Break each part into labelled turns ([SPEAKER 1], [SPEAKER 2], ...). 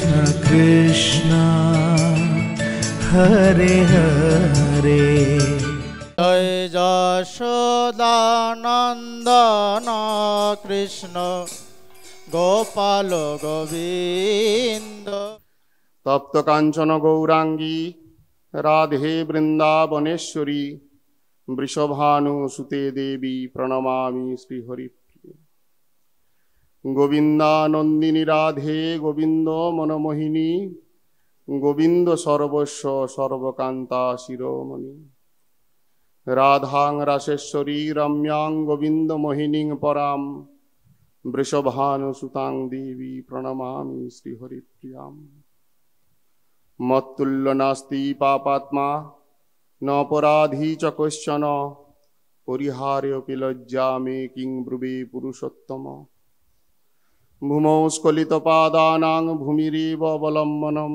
[SPEAKER 1] कृष्ण हरे हरे।
[SPEAKER 2] जय यशोदानंदन कृष्ण गोपाल गोविंद।
[SPEAKER 3] तप्त कांचन गौरांगी राधे वृंदावनेश्वरी वृषभानुसुते देवी प्रणमामि श्रीहरिप्रिये। गोविंदानंदिनी राधे गोविंद मनमोहिनी गोविंद सर्वस्व सर्वकांता शिरोमणि। राधां रासेश्वरी रम्यां गोविंद मोहिनीं परां वृषभानुसुतां देवी प्रणमामि श्रीहरिप्रियां। मत्तुल्य नास्ति पापात्मा नपराधी च कश्चन परिहार्योऽपि लज्जा मे किं ब्रुवे पुरुषोत्तम। भूमौ स्खलितपादानां भूमिरेव अवलम्बनं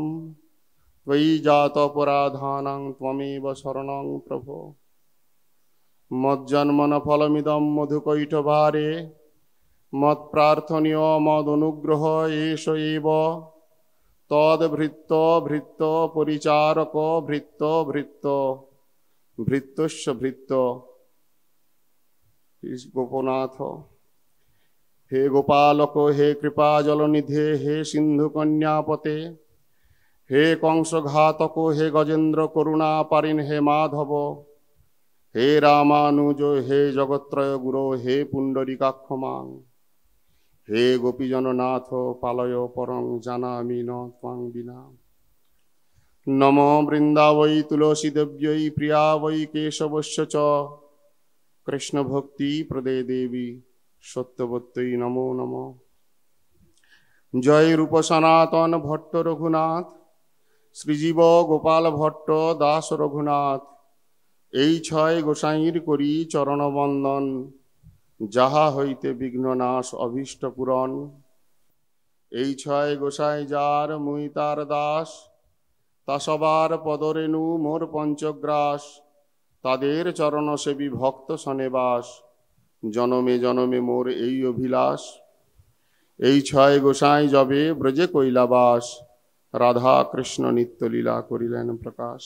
[SPEAKER 3] त्वयि जातोऽपराधानां त्वमेव शरणं प्रभो। मज्जन्मन फलमिदं मधुकैटभारे मत्प्रार्थनीयो मदनुग्रह एष एव तद्भृत्तो भृत्तो परिचारको भृत्तो भृत्तो भृत्तस्य भृत्तो। गोपनाथ हे गोपालको हे कृपा जलनिधे हे सिंधु कन्यापते हे कंसघातको हे गजेन्द्र करुणा पारिन हे माधव हे रामानुज हे जगत्त्रय गुरो हे पुंडरीकाक्षमां हे गोपीजननाथ पालय परं जानामि न त्वां विना। नमो वृंदावै तुलसी देव्यै प्रिया वै केशवस्य च कृष्ण भक्ति प्रदे देवी सत्यवत्यै नमो नमः। जय रूप सनातन भट्ट रघुनाथ श्रीजीव गोपाल भट्ट दास रघुनाथ। এই ছয় গোসাইর করি চরণ বন্দন যাহা হইতে বিঘ্ন নাশ অভীষ্ট পূরণ। এই ছয় গোসাই যার মুই তার দাস তা সবার পদরেণু মোর পঞ্চগ্রাস। তাদের চরণ সেবী ভক্ত সনেবাস জনমে জনমে মোর এই অভিলাষ। এই ছয় গোসাই যবে ব্রজে কৈলাবাস রাধা কৃষ্ণ নিত্য লীলা করিলেন প্রকাশ।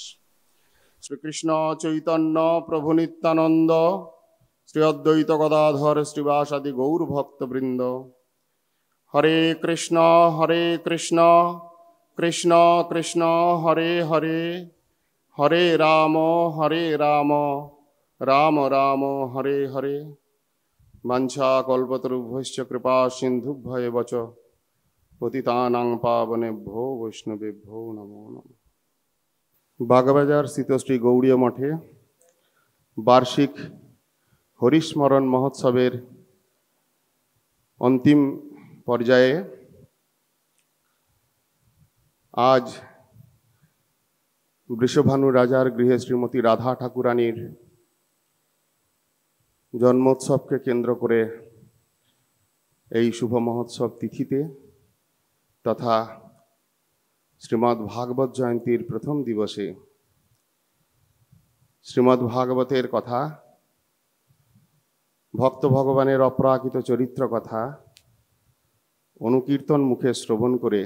[SPEAKER 3] শ্রীকৃষ্ণ চৈতন্য প্রভু নিত্যানন্দ শ্রী অদ্বৈত গদাধর শ্রীবাসাদি গৌর ভক্তবৃন্দ। হরে কৃষ্ণ কৃষ্ণ কৃষ্ণ হরে হরে হরে রাম রাম রাম হরে হরে। বাঞ্ছা কল্পতরুভ্যশ্চ কৃপা সিন্ধুভ্যেব চ পতিতানাং পাবনেভ্যো বৈষ্ণবেভ্যো নমো নমঃ। বাগবাজার স্থিত শ্রী গৌড়ীয় মঠে বার্ষিক হরিস্মরণ মহোৎসবের অন্তিম পর্যায়ে আজ বৃষভানু রাজার গৃহে শ্রীমতী রাধা ঠাকুরানীর জন্মোৎসবকে কেন্দ্র করে এই শুভ মহোৎসব তিথিতে তথা শ্রীমদ্ ভাগবত জয়ন্তীর প্রথম দিবসে শ্রীমদ্ ভাগবতের কথা ভক্ত ভগবানের অপ্রাকৃত চরিত্র কথা অনুকীর্তন মুখে শ্রবণ করে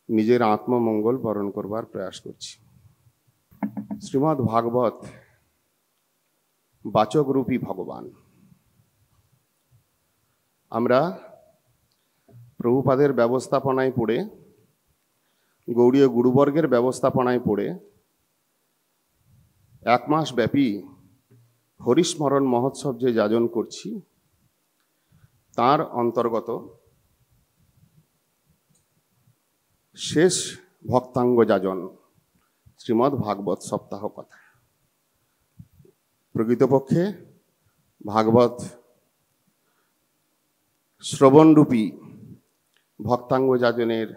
[SPEAKER 3] নিজের আত্মমঙ্গল বরণ করবার প্রয়াস করছি। শ্রীমদ্ ভাগবত বাচকরূপী ভগবান। আমরা প্রভুপাদের ব্যবস্থাপনায় পড়ে গৌড়ীয় গুরুবর্গের ব্যবস্থাপনায় পড়ে এক মাস ব্যাপী হরিস্মরণ মহোৎসব যে যাজন করছি তার অন্তর্গত শেষ ভক্তাঙ্গ যাজন শ্রীমদ্ ভাগবত সপ্তাহ কথা। প্রকৃতপক্ষে ভাগবত শ্রবণরূপী ভক্তাঙ্গ যাজনের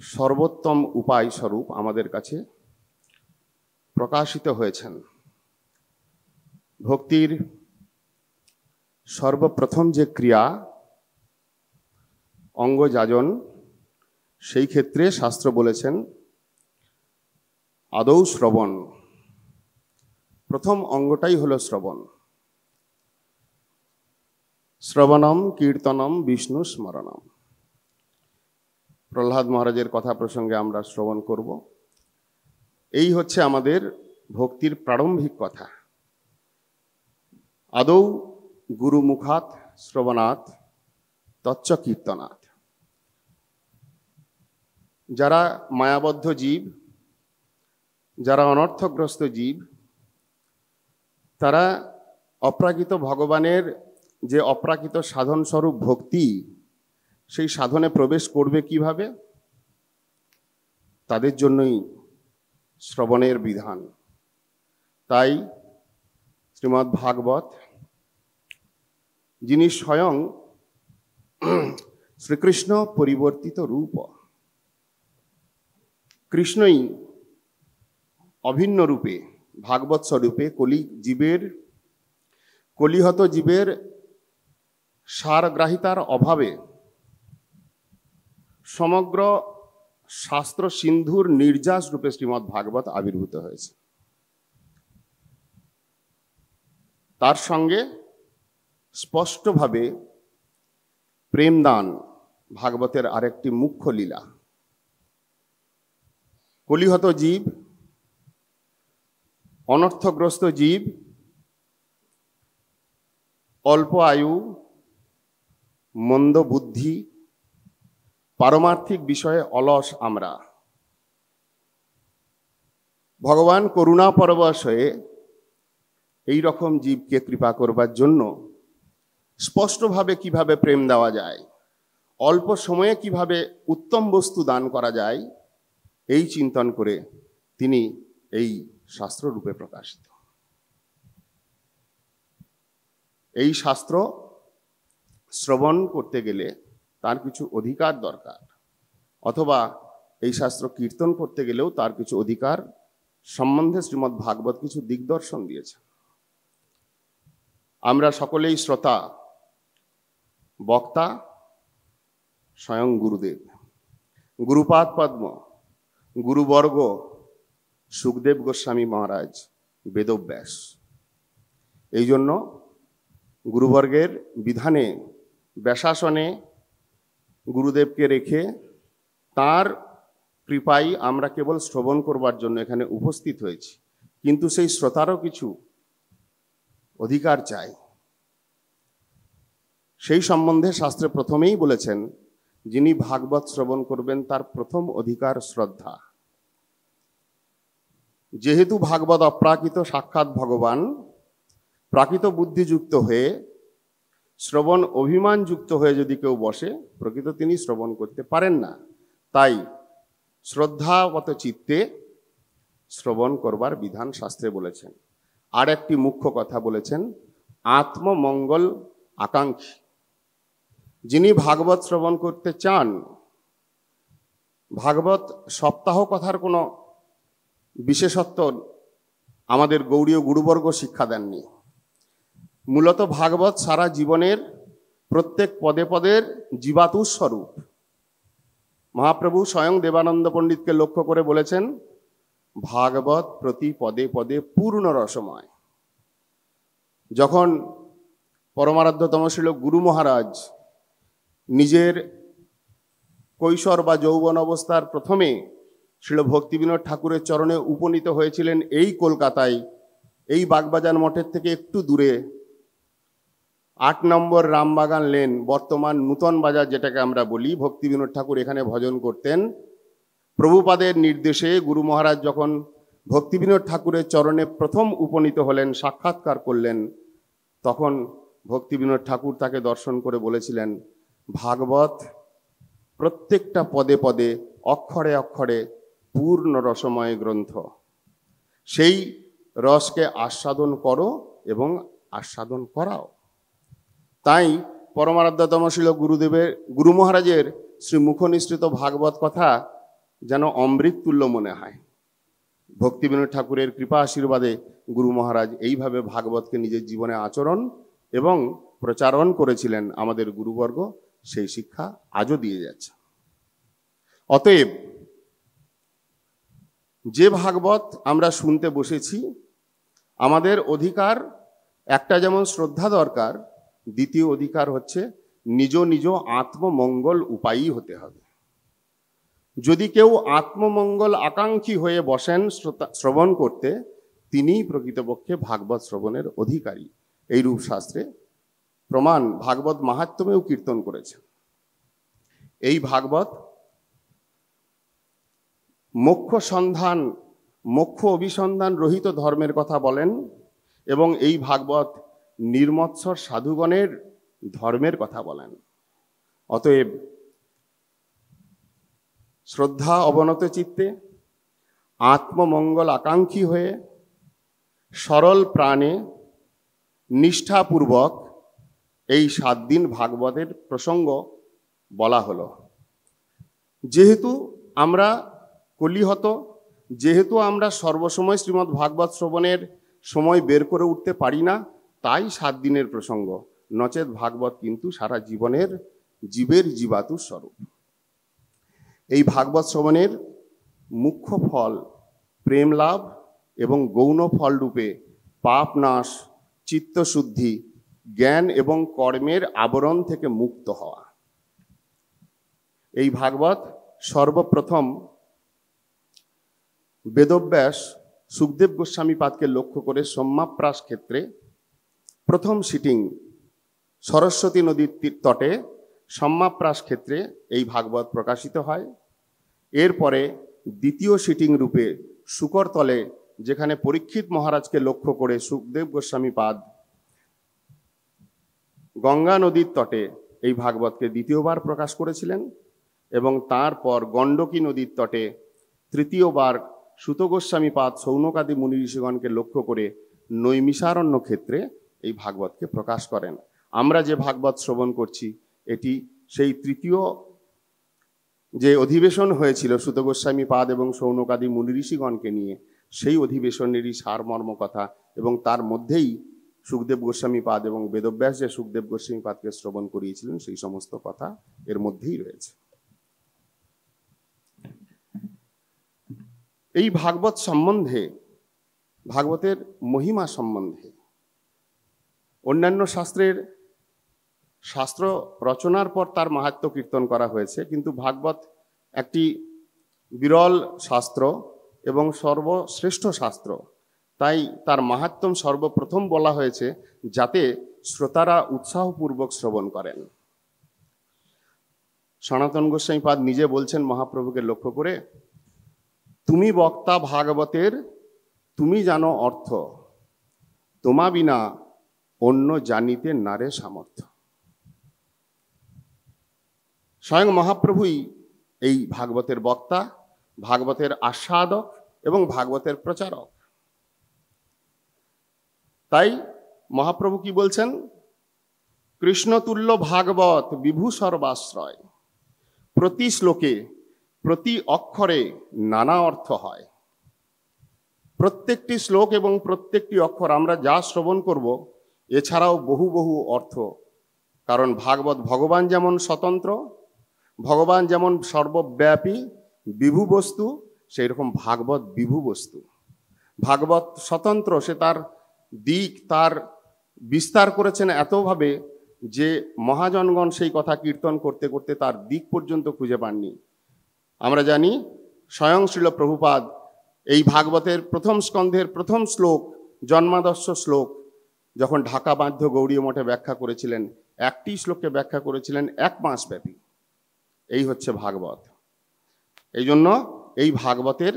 [SPEAKER 3] সর্বোত্তম উপায় স্বরূপ আমাদের কাছে প্রকাশিত হয়েছেন। ভক্তির সর্বপ্রথম যে ক্রিয়া অঙ্গযাজন, সেই ক্ষেত্রে শাস্ত্র বলেছেন আদৌ শ্রবণ। প্রথম অঙ্গটাই হলো শ্রবণ। শ্রবণম কীর্তনম বিষ্ণু স্মরণম। প্রহ্লাদ মহারাজের কথা প্রসঙ্গে আমরা শ্রবণ করব। এই হচ্ছে আমাদের ভক্তির প্রারম্ভিক কথা। আদৌ গুরুমুখাৎ শ্রবণাৎ তচ্চ কীর্তনাৎ। যারা মায়াবদ্ধ জীব, যারা অনর্থগ্রস্ত জীব, তারা অপ্রাকৃত ভগবানের যে অপ্রাকৃত সাধন স্বরূপ ভক্তি, সেই সাধনে প্রবেশ করবে কিভাবে? তাদের জন্যই শ্রবণের বিধান। তাই শ্রীমদ্ ভাগবত, যিনি স্বয়ং শ্রীকৃষ্ণ পরিবর্তিত রূপ, কৃষ্ণই অভিন্ন রূপে ভাগবত স্বরূপে কলিহত জীবের সারগ্রাহিতার অভাবে সমগ্র শাস্ত্র সিন্ধুর নির্যাস রূপে শ্রীমদ্ ভাগবত আবির্ভূত হয়েছে। তার সঙ্গে স্পষ্টভাবে প্রেমদান ভাগবতের আরেকটি মুখ্য লীলা। কলিহত জীব, অনর্থগ্রস্ত জীব, অল্প আয়ু, মন্দ বুদ্ধি, পারমার্থিক বিষয়ে অলস আমরা। ভগবান করুণা পরবশ হয়ে এই রকম জীবকে কৃপা করবার জন্য স্পষ্টভাবে কিভাবে প্রেম দেওয়া যায়, অল্প সময়ে কিভাবে উত্তম বস্তু দান করা যায়, এই চিন্তন করে তিনি এই শাস্ত্ররূপে প্রকাশিত। এই শাস্ত্র শ্রবণ করতে গেলে তার কিছু অধিকার দরকার, অথবা এই শাস্ত্র কীর্তন করতে গেলেও তার কিছু অধিকার সম্বন্ধে শ্রীমদ্ ভাগবত কিছু দিগদর্শন দিয়েছে। আমরা সকলেই শ্রোতা, বক্তা স্বয়ং গুরুদেব, গুরুপাদ পদ্ম, গুরুবর্গ, সুখদেব গোস্বামী মহারাজ, বেদব্যাস। এই জন্য গুরুবর্গের বিধানে ব্যাসাসনে গুরুদেবকে রেখে তার কৃপায় আমরা কেবল শ্রবণ করবার জন্য এখানে উপস্থিত হয়েছি, কিন্তু সেই শ্রোতারও কিছু অধিকার চাই। সেই সম্বন্ধে শাস্ত্রে প্রথমেই বলেছেন, যিনি ভাগবত শ্রবণ করবেন তার প্রথম অধিকার শ্রদ্ধা। যেহেতু ভাগবত অপ্রাকৃত সাক্ষাৎ ভগবান, প্রাকৃত বুদ্ধিযুক্ত হয়ে শ্রবণ অভিমান যুক্ত হয়ে যদি কেউ বসে, প্রকৃত তিনি শ্রবণ করতে পারেন না। তাই শ্রদ্ধাগত চিত্তে শ্রবণ করবার বিধান শাস্ত্রে বলেছেন। আর একটি মুখ্য কথা বলেছেন, আত্মমঙ্গল আকাঙ্ক্ষী। যিনি ভাগবত শ্রবণ করতে চান, ভাগবত সপ্তাহ কথার কোনো বিশেষত্ব আমাদের গৌড়ীয় গুরুবর্গ শিক্ষা দেননি। মূলত ভাগবত সারা জীবনের প্রত্যেক পদে পদের জীবাতুর স্বরূপ। মহাপ্রভু স্বয়ং দেবানন্দ পণ্ডিতকে লক্ষ্য করে বলেছেন, ভাগবত প্রতি পদে পদে পূর্ণ রসময়। যখন পরমারাধ্যতম ছিল গুরু মহারাজ নিজের কৈশোর বা যৌবন অবস্থার প্রথমে শ্রীল ভক্তিবিনোদ ঠাকুরের চরণে উপনীত হয়েছিলেন এই কলকাতায়, এই বাগবাজার মঠের থেকে একটু দূরে 8 নম্বর রামবাগান লেন, বর্তমান নূতন বাজার যেটাকে আমরা বলি। ভক্তিবিনোদ ঠাকুর এখানে ভজন করতেন। প্রভুপাদের নির্দেশে গুরু মহারাজ যখন ভক্তিবিনোদ ঠাকুরের চরণে প্রথম উপনীত হলেন, সাক্ষাৎকার করলেন, তখন ভক্তিবিনোদ ঠাকুর তাকে দর্শন করে বলেছিলেন, ভাগবত প্রত্যেকটা পদে পদে অক্ষরে অক্ষরে পূর্ণ রসময় গ্রন্থ। সেই রসকে আস্বাদন করো এবং আস্বাদন করাও। তাই পরমারাধ্যতম ছিল গুরু মহারাজের শ্রী মুখনিসৃত ভাগবত কথা যেন অমৃত তুল্য মনে হয়। ভক্তিবিনোদ ঠাকুরের কৃপা আশীর্বাদে গুরু মহারাজ এইভাবে ভাগবতকে নিজের জীবনে আচরণ এবং প্রচারণ করেছিলেন। আমাদের গুরুবর্গ সেই শিক্ষা আজও দিয়ে যাচ্ছে। অতএব যে ভাগবত আমরা শুনতে বসেছি, আমাদের অধিকার একটা যেমন শ্রদ্ধা দরকার, দ্বিতীয় অধিকার হচ্ছে নিজ নিজ আত্মমঙ্গল উপায়ী হতে হবে। যদি কেউ আত্মমঙ্গল আকাঙ্ক্ষী হয়ে বসেন শ্রবণ করতে, তিনিই প্রকৃতপক্ষে ভাগবত শ্রবণের অধিকারী। এই রূপ শাস্ত্রে প্রমাণ ভাগবত মাহাত্ম্যেও কীর্তন করেছে। এই ভাগবত মোক্ষ অভিসন্ধান রহিত ধর্মের কথা বলেন এবং এই ভাগবত নির্মৎসর সাধুগণের ধর্মের কথা বলেন। অতএব শ্রদ্ধা অবনত চিত্তে আত্মমঙ্গল আকাঙ্ক্ষী হয়ে সরল প্রাণে নিষ্ঠাপূর্বক এই 7 দিন ভাগবতের প্রসঙ্গ বলা হলো। যেহেতু আমরা কলিহত, যেহেতু আমরা সর্বসময় শ্রীমদ্ ভাগবত শ্রবণের সময় বের করে উঠতে পারি না, তাই 7 দিনের প্রসঙ্গ, নচেত ভাগবত কিন্তু সারা জীবনের জীবের জীবাতুর স্বরূপ। এই ভাগবত শ্রবণের মুখ্য ফল প্রেম লাভ এবং গৌণ ফল রূপে পাপ নাশ, চিত্তশুদ্ধি, জ্ঞান এবং কর্মের আবরণ থেকে মুক্ত হওয়া। এই ভাগবত সর্বপ্রথম বেদব্যাস সুখদেব গোস্বামী পাদকে লক্ষ্য করে সোম্যাপ্রাস ক্ষেত্রে প্রথম সিটিং সরস্বতী নদীর তটে সোম্যাপ্রাস ক্ষেত্রে এই ভাগবত প্রকাশিত হয়। এরপরে দ্বিতীয় সিটিং রূপে শুকরতলে, যেখানে পরীক্ষিত মহারাজকে লক্ষ্য করে সুখদেব গোস্বামী পাদ গঙ্গা নদীর তটে এই ভাগবতকে দ্বিতীয়বার প্রকাশ করেছিলেন, এবং তারপর গণ্ডকী নদীর তটে তৃতীয়বার সুত গোস্বামী পাদ সৌনকাদি মুনি ঋষিগণকে লক্ষ্য করে নৈমিষারণ্য ক্ষেত্রে এই ভাগবতকে প্রকাশ করেন। আমরা যে ভাগবত শ্রবণ করছি এটি সেই তৃতীয় যে অধিবেশন হয়েছিল সুত গোস্বামী পাদ এবং সৌনকাদি মুনি ঋষিগণকে নিয়ে, সেই অধিবেশনেরই সারমর্ম কথা, এবং তার মধ্যেই সুখদেব গোস্বামী পাদ এবং বেদব্যাস যে সুখদেব গোস্বামী পাদকে শ্রবণ করিয়েছিলেন সেই সমস্ত কথা এর মধ্যেই রয়েছে। এই ভাগবত সম্বন্ধে, ভাগবতের মহিমা সম্বন্ধে অন্যান্য শাস্ত্র রচনার পর তার মাহাত্ম্য কীর্তন করা হয়েছে, কিন্তু ভাগবত একটি বিরল শাস্ত্র এবং সর্বশ্রেষ্ঠ শাস্ত্র, তাই তার মাহাত্ম্য সর্বপ্রথম বলা হয়েছে যাতে শ্রোতারা উৎসাহপূর্বক শ্রবণ করেন। সনাতন গোস্বামী পাদ নিজে বলছেন মহাপ্রভুকে লক্ষ্য করে, তুমি বক্তা ভাগবতের, তুমি জানো অর্থ, তোমা বিনা অন্য জানিতে নারে সামর্থ্য। স্বয়ং মহাপ্রভুই এই ভাগবতের বক্তা, ভাগবতের আস্বাদক এবং ভাগবতের প্রচারক। তাই মহাপ্রভু কি বলছেন, কৃষ্ণতুল্য ভাগবত বিভু সর্বাশ্রয়, প্রতি শ্লোকে প্রতি অক্ষরে নানা অর্থ হয়। প্রত্যেকটি শ্লোক এবং প্রত্যেকটি অক্ষর আমরা যা শ্রবণ করব এছাড়াও বহু বহু অর্থ, কারণ ভাগবত ভগবান যেমন স্বতন্ত্র, ভগবান যেমন সর্বব্যাপী বিভু বস্তু, সেই রকম ভাগবত বিভু বস্তু। ভাগবত স্বতন্ত্র, সে তার দিক তার বিস্তার করেছেন এতভাবে যে মহাজনগণ সেই কথা কীর্তন করতে করতে তার দিক পর্যন্ত খুঁজে পাননি। আমরা জানি স্বয়ং শ্রীল প্রভুপাদ এই ভাগবতের প্রথম স্কন্ধের প্রথম শ্লোক, জন্মাদর্শ শ্লোক, যখন ঢাকা বাধ্য গৌড়ীয় মঠে ব্যাখ্যা করেছিলেন, একটি শ্লোককে ব্যাখ্যা করেছিলেন 1 মাস ব্যাপী। এই হচ্ছে ভাগবত। এই জন্য এই ভাগবতের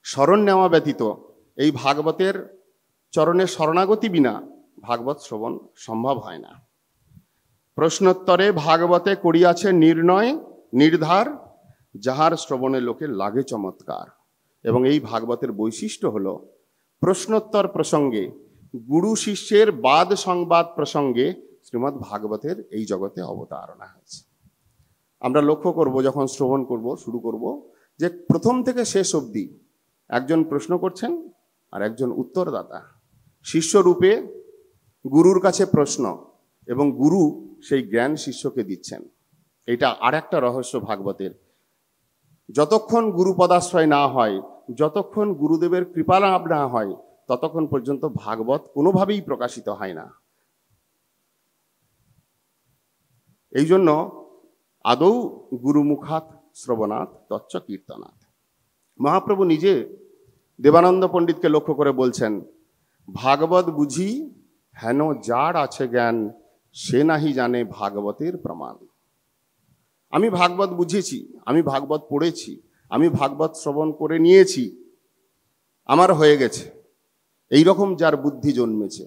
[SPEAKER 3] শরণ নেওয়া ব্যতীত, এই ভাগবতের চরণের শরণাগতি বিনা ভাগবত শ্রবণ সম্ভব হয় না। প্রশ্নোত্তরে ভাগবতে করিয়াছে নির্ণয় নির্ধার, যাহার শ্রবণে লোকে লাগে চমৎকার। এবং এই ভাগবতের বৈশিষ্ট্য হলো প্রশ্নোত্তর প্রসঙ্গে, গুরু শিষ্যের বাদ সংবাদ প্রসঙ্গে শ্রীমদ্ ভাগবতের এই জগতে অবতারণা হয়েছে। আমরা লক্ষ্য করব, যখন শ্রবণ করব, শুরু করব, যে প্রথম থেকে শেষ অবধি একজন প্রশ্ন করছেন আর একজন উত্তরদাতা, শিষ্যরূপে গুরুর কাছে প্রশ্ন এবং গুরু সেই জ্ঞান শিষ্যকে দিচ্ছেন। এটা আর একটা রহস্য ভাগবতের। যতক্ষণ গুরু পদাশ্রয় না হয়, যতক্ষণ গুরুদেবের কৃপা লাভ না হয়, ততক্ষণ পর্যন্ত ভাগবত কোনোভাবেই প্রকাশিত হয় না। এই জন্য আদৌ গুরুমুখাত শ্রবণাৎ তচ্চ কীর্তনাৎ। মহাপ্রভু নিজে দেবানন্দ পণ্ডিতকে লক্ষ্য করে বলছেন, ভাগবত বুঝি হেন যার আছে জ্ঞান, সে নাহি জানে ভাগবতের প্রমাণ। আমি ভাগবত বুঝেছি, আমি ভাগবত পড়েছি, আমি ভাগবত শ্রবণ করে নিয়েছি, আমার হয়ে গেছে, এই রকম যার বুদ্ধি জন্মেছে,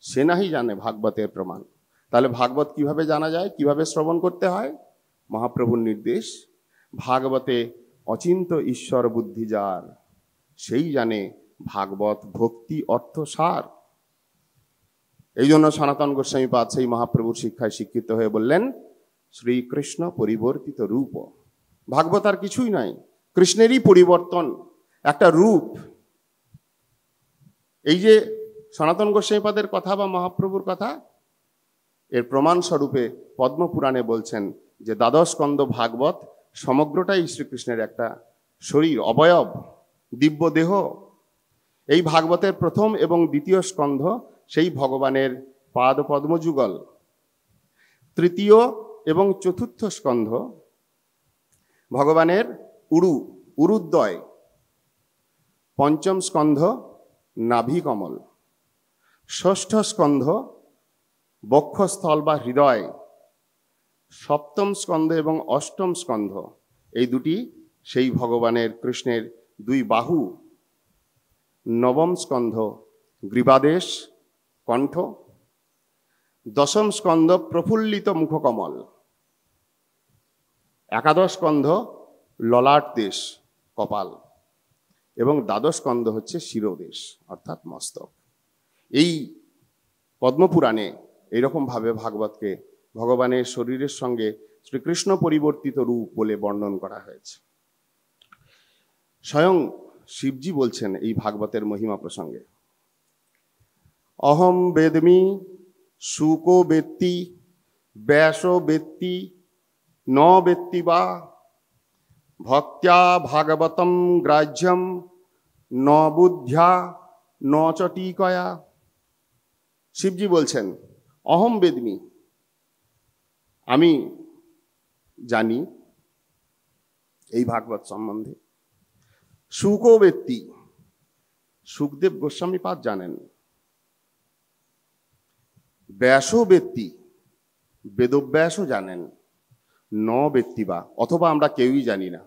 [SPEAKER 3] সে নাহি জানে ভাগবতের প্রমাণ। তাহলে ভাগবত কিভাবে জানা যায়, কিভাবে শ্রবণ করতে হয়? মহাপ্রভুর নির্দেশ, ভাগবতে অচিন্ত ঈশ্বর বুদ্ধি যার, সেই জানে ভাগবত ভক্তি অর্থ সার। এই জন্য সনাতন গোস্বামী পাদ সেই মহাপ্রভুর শিক্ষায় শিক্ষিত হয়ে বললেন, শ্রীকৃষ্ণ পরিবর্তিত রূপ। ভাগবত আর কিছুই নয়, কৃষ্ণেরই পরিবর্তন, একটা রূপ। এই যে সনাতন গোস্বামী পাদের কথা বা মহাপ্রভুর কথা, এর প্রমাণ স্বরূপে পদ্মপুরাণে বলছেন যে দ্বাদশ স্কন্ধ ভাগবত সমগ্রটাই শ্রীকৃষ্ণের একটা শরীর, অবয়ব, দিব্য দেহ। এই ভাগবতের প্রথম এবং দ্বিতীয় স্কন্ধ সেই ভগবানের পাদ পদ্মযুগল। তৃতীয় এবং চতুর্থ স্কন্ধ ভগবানের উরুদ্বয়। পঞ্চম স্কন্ধ নাভিকমল। ষষ্ঠ স্কন্ধ বক্ষস্থল বা হৃদয়। সপ্তম স্কন্ধ এবং অষ্টম স্কন্ধ এই দুটি সেই ভগবানের কৃষ্ণের দুই বাহু। নবম স্কন্ধ গ্রীবাদেশ, কণ্ঠ। দশম স্কন্ধ প্রফুল্লিত মুখকমল। একাদশ স্কন্ধ ললাট দেশ, কপাল। এবং দ্বাদশ স্কন্ধ হচ্ছে শিরোদেশ অর্থাৎ মস্তক। এই পদ্মপুরাণে এইরকম ভাবে ভাগবতকে ভগবানের শরীরের সঙ্গে শ্রীকৃষ্ণ পরিবর্তিত রূপ বলে বর্ণন করা হয়েছে। স্বয়ং শিবজি বলছেন এই ভাগবতের মহিমা প্রসঙ্গে, অহম বেদমি শুকো বেত্তি ব্যাসো বেত্তি ন বেত্তি বা ভক্ত্যা ভাগবতম গ্রাহ্যম ন বুদ্ধ্যা ন চ টিকয়া। শিবজি বলছেন, অহম বেদমি, আমি জানি এই ভাগবত সম্বন্ধে। শুকো বেত্তি, সুখদেব গোস্বামী পাদ জানেন। ব্যাসও বেত্তি, বেদব্যাসও জানেন। ন বেত্তি বা, অথবা আমরা কেউই জানি না।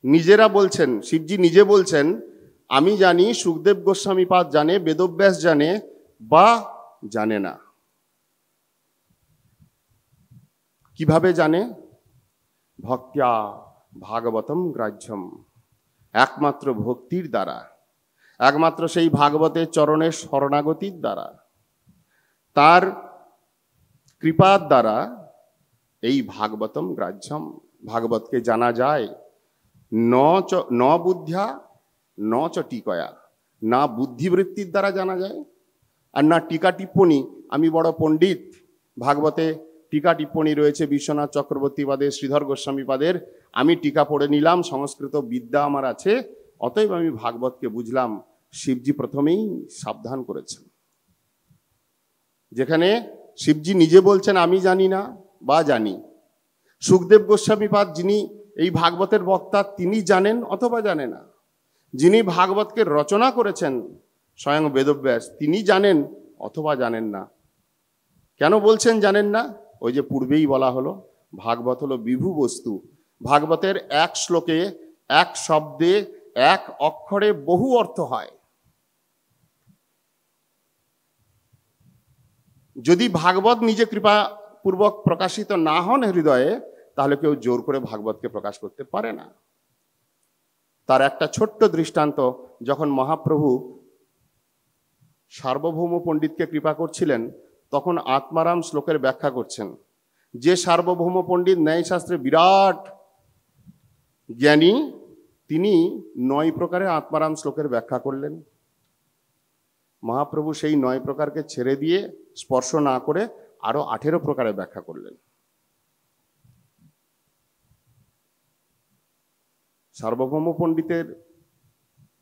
[SPEAKER 3] নিজেরা বলছেন, শিবজি নিজে বলছেন, আমি জানি, সুখদেব গোস্বামী পাদ জানে, বেদব্যাস জানে বা জানে না। কিভাবে জানে? ভক্ত্যা ভাগবতম গ্রাহ্যম, একমাত্র ভক্তির দ্বারা, একমাত্র সেই ভাগবতের চরণের শরণাগতির দ্বারা, তার কৃপার দ্বারা এই ভাগবতম গ্রাহ্যম, ভাগবতকে জানা যায়। ন বুদ্ধ্যা ন চ টিকয়া, না বুদ্ধিবৃত্তির দ্বারা জানা যায়, আর না টিকা টিপ্পণী, আমি বড় পণ্ডিত, ভাগবতে টিকা টিপ্পণী রয়েছে বিশ্বনাথ চক্রবর্তী পাদের, শ্রীধর গোস্বামী পাদের, আমি টিকা পড়ে নিলাম, সংস্কৃত বিদ্যা আমার আছে, অতএব আমি ভাগবতকে বুঝলাম। শিবজি প্রথমেই সাবধান করেছেন। যেখানে শিবজি নিজে বলছেন আমি জানি না বা জানি, সুখদেব গোস্বামী পাদ যিনি এই ভাগবতের বক্তা, তিনি জানেন অথবা জানে না। যিনি ভাগবতকে রচনা করেছেন স্বয়ং বেদব্যাস, তিনি জানেন অথবা জানেন না। কেন বলছেন জানেন না? ওই যে পূর্বেই বলা হলো, ভাগবত হলো বিভু বস্তু। ভাগবতের এক শ্লোকে, এক শব্দে, এক অক্ষরে বহু অর্থ হয়। যদি ভাগবত নিজে কৃপাপূর্বক প্রকাশিত না হন হৃদয়ে, তাহলে কেউ জোর করে ভাগবতকে প্রকাশ করতে পারে না। তার একটা ছোট্ট দৃষ্টান্ত, যখন মহাপ্রভু সার্বভৌম পণ্ডিতকে কৃপা করছিলেন, তখন আত্মারাম শ্লোকের ব্যাখ্যা করছেন। যে সার্বভৌম পণ্ডিত ন্যায়শাস্ত্রে বিরাট জ্ঞানী, তিনি 9 প্রকারে আত্মারাম শ্লোকের ব্যাখ্যা করলেন। মহাপ্রভু সেই 9 প্রকারকে ছেড়ে দিয়ে, স্পর্শ না করে, আরো 18 প্রকারে ব্যাখ্যা করলেন। সার্বভৌম পণ্ডিতের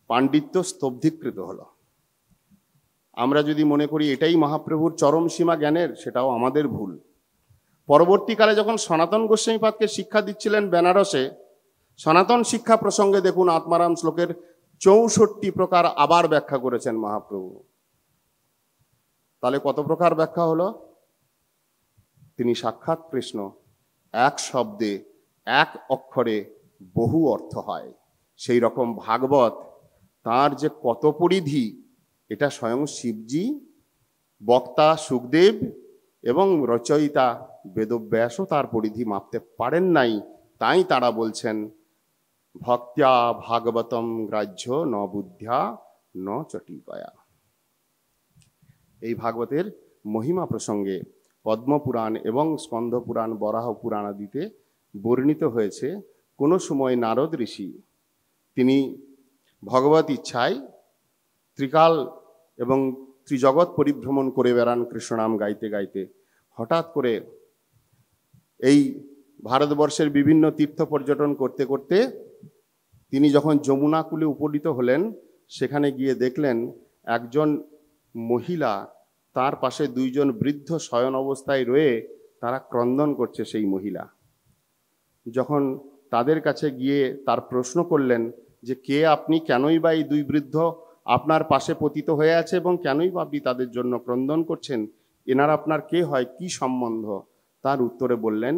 [SPEAKER 3] পাণ্ডিত্য স্তব্ধীকৃত হলো। আমরা যদি মনে করি এটাই মহাপ্রভুর চরম সীমা জ্ঞানের, সেটাও আমাদের ভুল। পরবর্তীকালে যখন সনাতন গোস্বামীপাদকে শিক্ষা দিচ্ছিলেন বেনারসে, সনাতন শিক্ষা প্রসঙ্গে দেখুন আত্মারাম শ্লোকের 64 প্রকার আবার ব্যাখ্যা করেছেন মহাপ্রভু। তাহলে কত প্রকার ব্যাখ্যা হলো? তিনি সাক্ষাৎ কৃষ্ণ। এক শব্দে এক অক্ষরে বহু অর্থ হয়। সেই রকম ভাগবত তার যে কত পরিধি, এটা স্বয়ং শিবজি, বক্তা সুখদেব এবং রচয়িতা বেদব্যাসও তার পরিধি মাপতে পারেন নাই। তাই তারা বলছেন ভক্ত্যা ভাগবতম গ্রাহ্য ন বুদ্ধ্যা ন চটিকয়া। এই ভাগবতের মহিমা প্রসঙ্গে পদ্মপুরাণ এবং স্কন্ধপুরাণ, বরাহ পুরাণ আদিতে বর্ণিত হয়েছে। কোনো সময় নারদ ঋষি তিনি ভগবত ইচ্ছায় ত্রিকাল এবং ত্রিজগৎ পরিভ্রমণ করে বেড়ান কৃষ্ণনাম গাইতে গাইতে। হঠাৎ করে এই ভারতবর্ষের বিভিন্ন তীর্থ পর্যটন করতে করতে তিনি যখন যমুনা কূলে উপনীত হলেন, সেখানে গিয়ে দেখলেন একজন মহিলা, তার পাশে দুইজন বৃদ্ধ শয়ন অবস্থায় রয়ে তারা ক্রন্দন করছে। সেই মহিলা যখন তাদের কাছে গিয়ে তার প্রশ্ন করলেন যে কে আপনি, কেনই বা এই দুই বৃদ্ধ আপনার পাশে পতিত হয়ে আছে এবং কেনই বা আপনি তাদের জন্য ক্রন্দন করছেন, এনারা আপনার কে হয়, কি সম্বন্ধ? তার উত্তরে বললেন,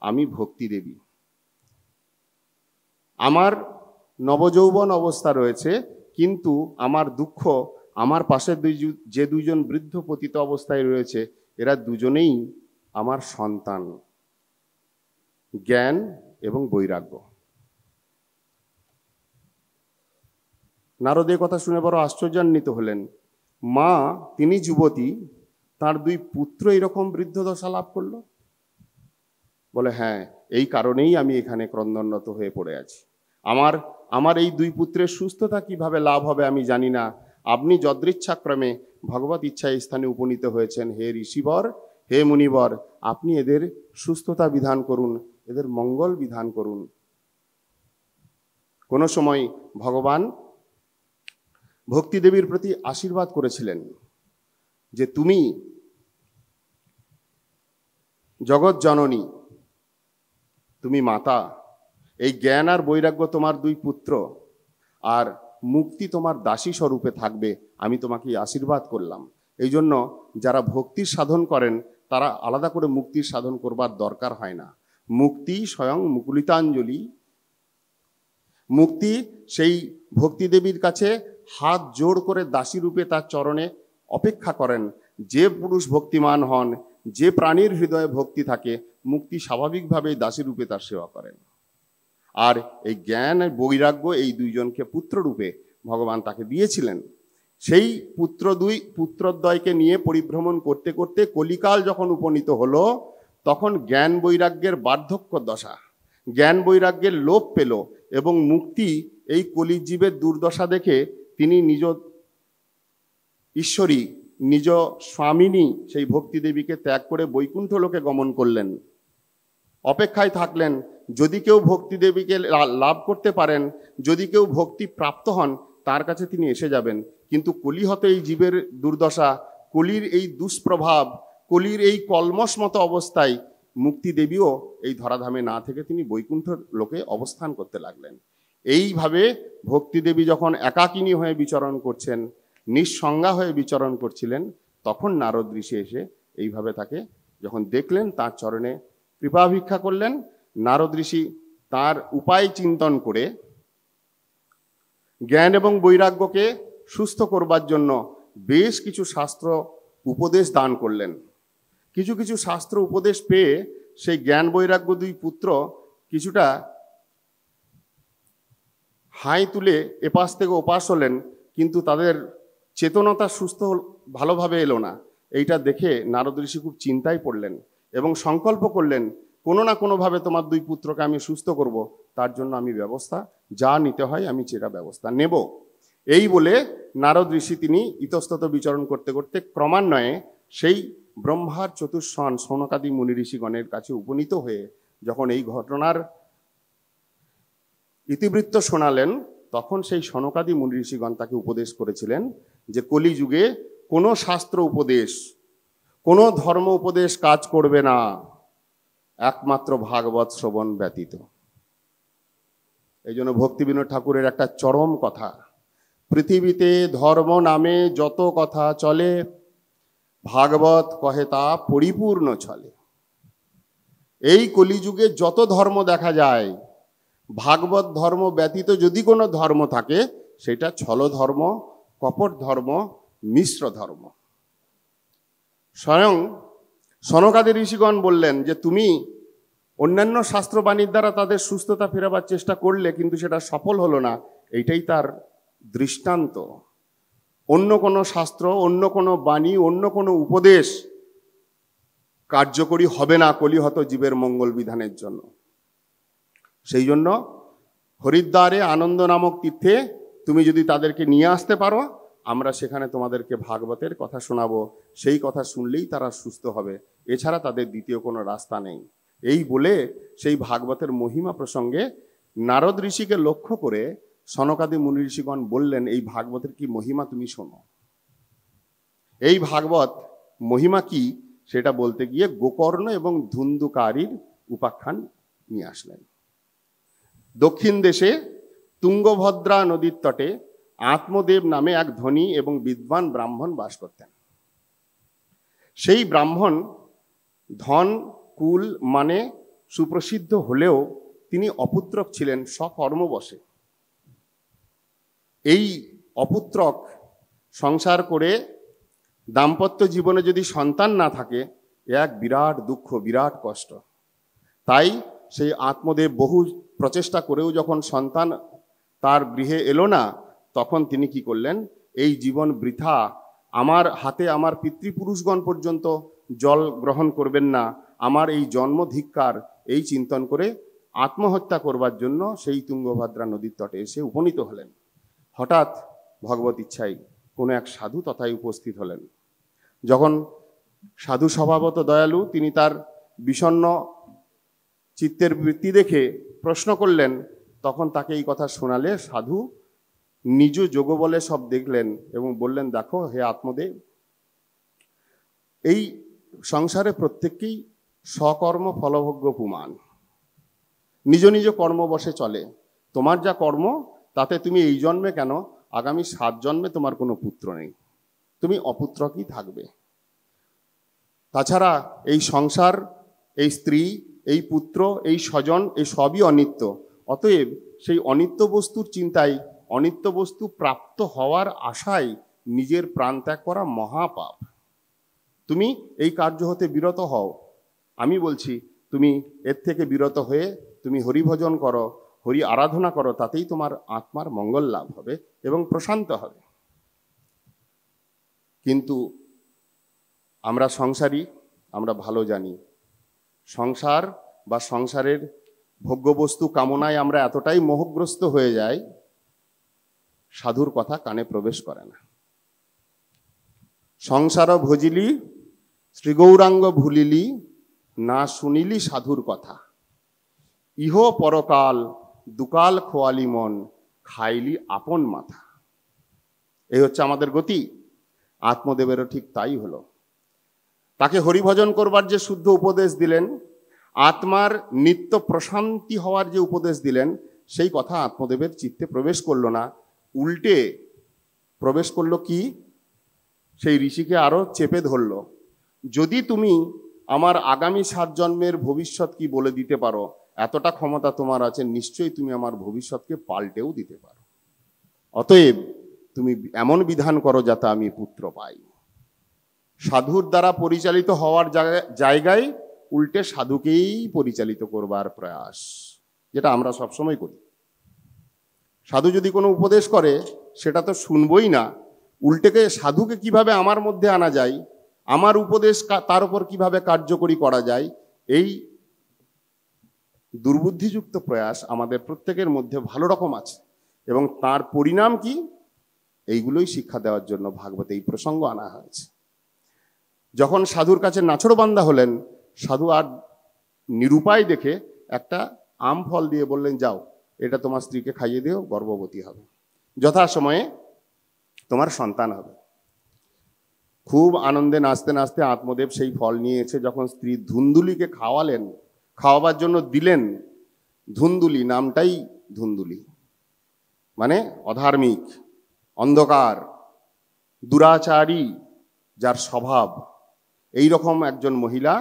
[SPEAKER 3] আমি ভক্তি দেবী। আমার নবযৌবন অবস্থা রয়েছে, কিন্তু আমার দুঃখ, আমার পাশে যে দুইজন বৃদ্ধ পতিত অবস্থায় রয়েছে, এরা দুজনেই আমার সন্তান, জ্ঞান এবং বৈরাগ্য। নারদের কথা শুনে বড় আশ্চর্যান্বিত হলেন। মা তিনি যুবতী, তার দুই পুত্র এরকম বৃদ্ধ দশা লাভ করলো? বলে হ্যাঁ, এই কারণেই আমি এখানে ক্রন্দনরত হয়ে পড়ে আছি। আমার এই দুই পুত্রের সুস্থতা কিভাবে লাভ হবে আমি জানি না। আপনি যদৃচ্ছাক্রমে ভগবত ইচ্ছায় স্থানে উপনীত হয়েছেন। হে ঋষিবর, হে মুনিবর, আপনি এদের সুস্থতা বিধান করুন, এদের মঙ্গল বিধান করুন। কোনো সময় ভগবান ভক্তি দেবীর প্রতি আশীর্বাদ করেছিলেন যে তুমি জগৎ জননী, তুমি মাতা, এই জ্ঞান আর বৈরাগ্য তোমার দুই পুত্র, আর মুক্তি তোমার দাসী স্বরূপে থাকবে, আমি তোমাকে আশীর্বাদ করলাম। এই জন্য যারা ভক্তির সাধন করেন তারা আলাদা করে মুক্তির সাধন করবার দরকার হয় না। মুক্তি স্বয়ং মুকুলিতাঞ্জলি। মুক্তি সেই ভক্তি দেবীর কাছে হাত জোড় করে দাসী রূপে তার চরণে অপেক্ষা করেন। যে পুরুষ ভক্তিমান হন, যে প্রাণীর হৃদয়ে ভক্তি থাকে, মুক্তি স্বাভাবিকভাবেই দাসী রূপে তার সেবা করেন। আর এই জ্ঞান আর বৈরাগ্য এই দুইজনকে পুত্ররূপে ভগবান তাকে দিয়েছিলেন। সেই পুত্রদ্বয়কে নিয়ে পরিভ্রমণ করতে করতে কলিকাল যখন উপনীত হলো, তখন জ্ঞান বৈরাগ্যের বার্ধক্য দশা, জ্ঞান বৈরাগ্যের লোপ পেল এবং মুক্তি এই কলিজীবের দুর্দশা দেখে তিনি নিজ ঈশ্বরী, নিজ স্বামিনী সেই ভক্তি দেবীকে ত্যাগ করে বৈকুণ্ঠ লোকে গমন করলেন। অপেক্ষায় থাকলেন, যদি কেউ ভক্তি দেবীকে লাভ করতে পারেন, যদি কেউ ভক্তি প্রাপ্ত হন, তার কাছে তিনি এসে যাবেন। কিন্তু কলি হতে এই জীবের দুর্দশা, কলির এই দুষ্প্রভাব, কলির এই কলমশ মতো অবস্থায় মুক্তি দেবীও এই ধরাধামে না থেকে তিনি বৈকুণ্ঠ লোকে অবস্থান করতে লাগলেন। এইভাবে ভক্তি দেবী যখন একাকিনী হয়ে বিচরণ করছেন, নিঃসঙ্গা হয়ে বিচরণ করছিলেন, তখন নারদ ঋষি এসে এইভাবে তাকে যখন দেখলেন, তার চরণে কৃপা ভিক্ষা করলেন। নারদ ঋষি তার উপায় চিন্তন করে জ্ঞান এবং বৈরাগ্যকে সুস্থ করবার জন্য বেশ কিছু শাস্ত্র উপদেশ দান করলেন। কিছু কিছু শাস্ত্র উপদেশ পেয়ে সেই জ্ঞান বৈরাগ্য দুই পুত্র কিছুটা হাই তুলে এপাশ থেকে ওপাশ হলেন, কিন্তু তাদের চেতনতা সুস্থ ভালোভাবে এলো না। এইটা দেখে নারদ ঋষি খুব চিন্তায় পড়লেন এবং সংকল্প করলেন, কোনো না কোনোভাবে তোমার দুই পুত্রকে আমি সুস্থ করব, তার জন্য আমি ব্যবস্থা যা নিতে হয় আমি সেটা ব্যবস্থা নেব। এই বলে নারদ ঋষি তিনি ইতস্তত বিচরণ করতে করতে ক্রমান্বয়ে সেই ব্রহ্মার চতুষ্ষণ সনকাদি মুনি ঋষিগণের কাছে উপনীত হয়ে যখন এই ঘটনার ইতিবৃত্ত শোনালেন, তখন সেই সনকাদি মুনি ঋষিগণ তাকে উপদেশ করেছিলেন যে কলিযুগে কোনো শাস্ত্র উপদেশ, কোনো ধর্ম উপদেশ কাজ করবে না। একমাত্র ভাগবত শ্রবণ ব্যতীত। এই জন্য ভক্তিবিনোদ ঠাকুরের একটা চরম কথা, পৃথিবীতে ধর্ম নামে যত কথা চলে, ভাগবত কহে তা পরিপূর্ণ চলে। এই কলিযুগে যত ধর্ম দেখা যায়, ভাগবত ধর্ম ব্যতীত যদি কোনো ধর্ম থাকে, সেটা ছল ধর্ম, কপট ধর্ম, মিশ্র ধর্ম। স্বয়ং সনকাদি ঋষিগণ বললেন যে তুমি অন্যান্য শাস্ত্রবাণীর দ্বারা তাদের সুস্থতা ফেরাবার চেষ্টা করলে, কিন্তু সেটা সফল হলো না। এইটাই তার দৃষ্টান্ত। অন্য কোনো শাস্ত্র, অন্য কোনো বাণী, অন্য কোনো উপদেশ কার্যকরী হবে না কলিহত জীবের মঙ্গল বিধানের জন্য। সেই জন্য হরিদ্বারে আনন্দ নামক তীর্থে তুমি যদি তাদেরকে নিয়ে আসতে পারো, আমরা সেখানে তোমাদেরকে ভাগবতের কথা শোনাবো। সেই কথা শুনলেই তারা সুস্থ হবে, এছাড়া তাদের দ্বিতীয় কোনো রাস্তা নেই। এই বলে সেই ভাগবতের মহিমা প্রসঙ্গে নারদ ঋষিকে লক্ষ্য করে সনকাদি মুনি ঋষিগণ বললেন, এই ভাগবতের কি মহিমা তুমি শোনো। এই ভাগবত মহিমা কি সেটা বলতে গিয়ে গোকর্ণ এবং ধুন্ধুকারীর উপাখ্যান নিয়ে আসলেন। দক্ষিণ দেশে তুঙ্গভদ্রা নদীর তটে আত্মদেব নামে এক ধনী এবং বিদ্বান ব্রাহ্মণ বাস করতেন। সেই ব্রাহ্মণ ধন কুল মানে সুপ্রসিদ্ধ হলেও তিনি অপুত্রক ছিলেন স্বকর্মবশে। এই অপুত্রক সংসার করে দাম্পত্য জীবনে যদি সন্তান না থাকে, এক বিরাট দুঃখ, বিরাট কষ্ট। তাই সেই আত্মদেব বহু প্রচেষ্টা করেও যখন সন্তান তার গৃহে এলো না, তখন তিনি কি করলেন, এই জীবন বৃথা, আমার হাতে আমার পিতৃপুরুষগণ পর্যন্ত জল গ্রহণ করবেন না, আমার এই জন্ম ধিক্কার, এই চিন্তন করে আত্মহত্যা করবার জন্য সেই তুঙ্গভদ্রা নদীর তটে এসে উপনীত হলেন। হঠাৎ ভগবত ইচ্ছায় কোনো এক সাধু তথায় উপস্থিত হলেন। যখন সাধু স্বভাবত দয়ালু, তিনি তার বিষণ্ণ চিত্তের বৃত্তি দেখে প্রশ্ন করলেন, তখন তাকে এই কথা শোনালে সাধু নিজ যোগ বলে সব দেখলেন এবং বললেন, দেখো হে আত্মদেব, এই সংসারে প্রত্যেককেই স্বকর্ম ফলভোগ্য পুমান, নিজ নিজ কর্ম বসে চলে। তোমার যা কর্ম তাতে তুমি এই জন্মে কেন, আগামী 7 জন্মে তোমার কোনো পুত্র নেই, তুমি অপুত্রকই থাকবে। তাছাড়া এই সংসার, এই স্ত্রী, এই পুত্র, এই স্বজন, এই সবই অনিত্য। অতএব সেই অনিত্য বস্তুর চিন্তায়, অনিত্য বস্তু প্রাপ্ত হওয়ার আশায় নিজের প্রাণ ত্যাগ করা মহাপাপ। তুমি এই কার্য হতে বিরত হও। আমি বলছি তুমি এর থেকে বিরত হয়ে তুমি হরিভজন করো, হরি আরাধনা করো, তাতেই তোমার আত্মার মঙ্গল লাভ হবে এবং প্রশান্ত হবে। কিন্তু আমরা সংসারী, আমরা ভালো জানি সংসার বা সংসারের ভোগ্যবস্তু কামনায় আমরা এতটাই মোহগ্রস্ত হয়ে যাই, সাধুর কথা কানে প্রবেশ করে না। সংসার ভজিলি শ্রীগৌরাঙ্গ ভুলিলি, না শুনিলি সাধুর কথা, ইহ পরকাল দুকাল খোয়ালি মন, খাইলি আপন মাথা। এই হচ্ছে আমাদের গতি। আত্মদেবেরও ঠিক তাই হলো। তাকে হরিভজন করবার যে শুদ্ধ উপদেশ দিলেন, আত্মার নিত্য প্রশান্তি হওয়ার যে উপদেশ দিলেন, সেই কথা আত্মদেবের চিত্তে প্রবেশ করলো না, উল্টে প্রবেশ করলো কি, সেই ঋষিকে আরো চেপে ধরল। যদি তুমি আমার আগামী 7 জন্মের ভবিষ্যৎ কি বলে দিতে পারো, এতটা ক্ষমতা তোমার আছে, নিশ্চয়ই তুমি আমার ভবিষ্যৎকে পাল্টেও দিতে পারো। অতএব তুমি এমন বিধান করো যাতে আমি পুত্র পাই। সাধুর দ্বারা পরিচালিত হওয়ার জায়গায় উল্টে সাধুকেই পরিচালিত করবার প্রয়াস, যেটা আমরা সবসময় করি। সাধু যদি কোনো উপদেশ করে সেটা তো শুনবই না, উল্টেকে সাধুকে কিভাবে আমার মধ্যে আনা যায়, আমার উপদেশ তার উপর কিভাবে কার্যকরী করা যায়, এই দুর্বুদ্ধিযুক্ত প্রয়াস আমাদের প্রত্যেকের মধ্যে ভালো রকম আছে। এবং তার পরিণাম কি, এইগুলোই শিক্ষা দেওয়ার জন্য ভাগবতে এই প্রসঙ্গ আনা হয়েছে। যখন সাধুর কাছে নাছোড়বান্দা হলেন, সাধু আর নিরুপায় দেখে একটা আম ফল দিয়ে বললেন, যাও এটা তোমার স্ত্রীকে খাইয়ে দিও, গর্ভবতী হবে, যথাসময়ে তোমার সন্তান হবে। খুব আনন্দে নাচতে নাচতে আত্মদেব সেই ফল নিয়ে এসে যখন স্ত্রী ধুন্দুলিকে খাওয়াবার জন্য দিলেন ধুন্দুলি, নামটাই ধুন্দুলি, মানে অধার্মিক, অন্ধকার, দুরাচারী যার স্বভাব, এই রকম একজন মহিলা,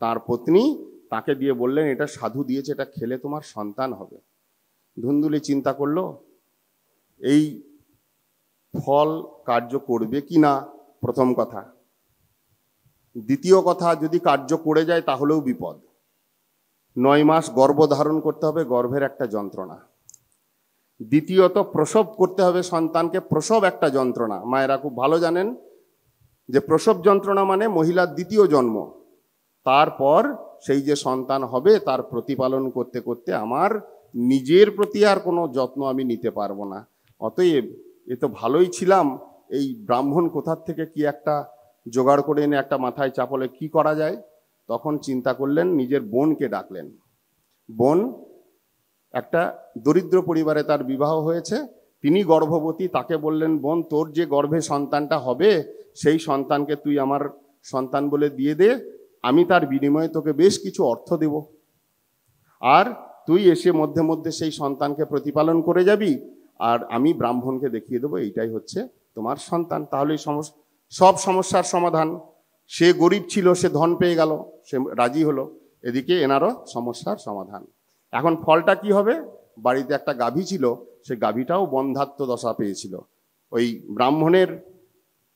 [SPEAKER 3] তার পত্নী, তাকে দিয়ে বললেন এটা সাধু দিয়েছে, এটা খেলে তোমার সন্তান হবে। ধুন্দুলি চিন্তা করলো এই ফল কার্য করবে কি না, প্রথম কথা। দ্বিতীয় কথা, যদি কার্য করে যায় তাহলেও বিপদ। 9 মাস গর্ভ ধারণ করতে হবে, গর্ভের একটা যন্ত্রণা। দ্বিতীয়ত প্রসব করতে হবে সন্তানকে, প্রসব একটা যন্ত্রণা। মায়েরা খুব ভালো জানেন যে প্রসব যন্ত্রণা মানে মহিলার দ্বিতীয় জন্ম। তারপর সেই যে সন্তান হবে তার প্রতিপালন করতে করতে আমার নিজের প্রতি আর কোনো যত্ন আমি নিতে পারবো না। অতএব এ তো ভালোই ছিলাম, এই ব্রাহ্মণ কোথার থেকে কি একটা জোগাড় করে এনে একটা মাথায় চাপলে কি করা যায়। তখন চিন্তা করলেন, নিজের বোনকে ডাকলেন। বোন একটা দরিদ্র পরিবারে তার বিবাহ হয়েছে, তিনি গর্ভবতী। তাকে বললেন, বোন তোর যে গর্ভে সন্তানটা হবে সেই সন্তানকে তুই আমার সন্তান বলে দিয়ে দে, আমি তার বিনিময়ে তোকে বেশ কিছু অর্থ দেব, আর তুই এসে মধ্যে মধ্যে সেই সন্তানকে প্রতিপালন করে যাবি, আর আমি ব্রাহ্মণকে দেখিয়ে দেবো এইটাই হচ্ছে তোমার সন্তান। তাহলেই সব সমস্যার সমাধান। সে গরিব ছিল, সে ধন পেয়ে গেল, সে রাজি হলো, এদিকে এনারও সমস্যার সমাধান। এখন ফলটা কি হবে? বাড়িতে একটা গাভী ছিল, সে গাভীটাও বন্ধাত্ম দশা পেয়েছিল। ওই ব্রাহ্মণের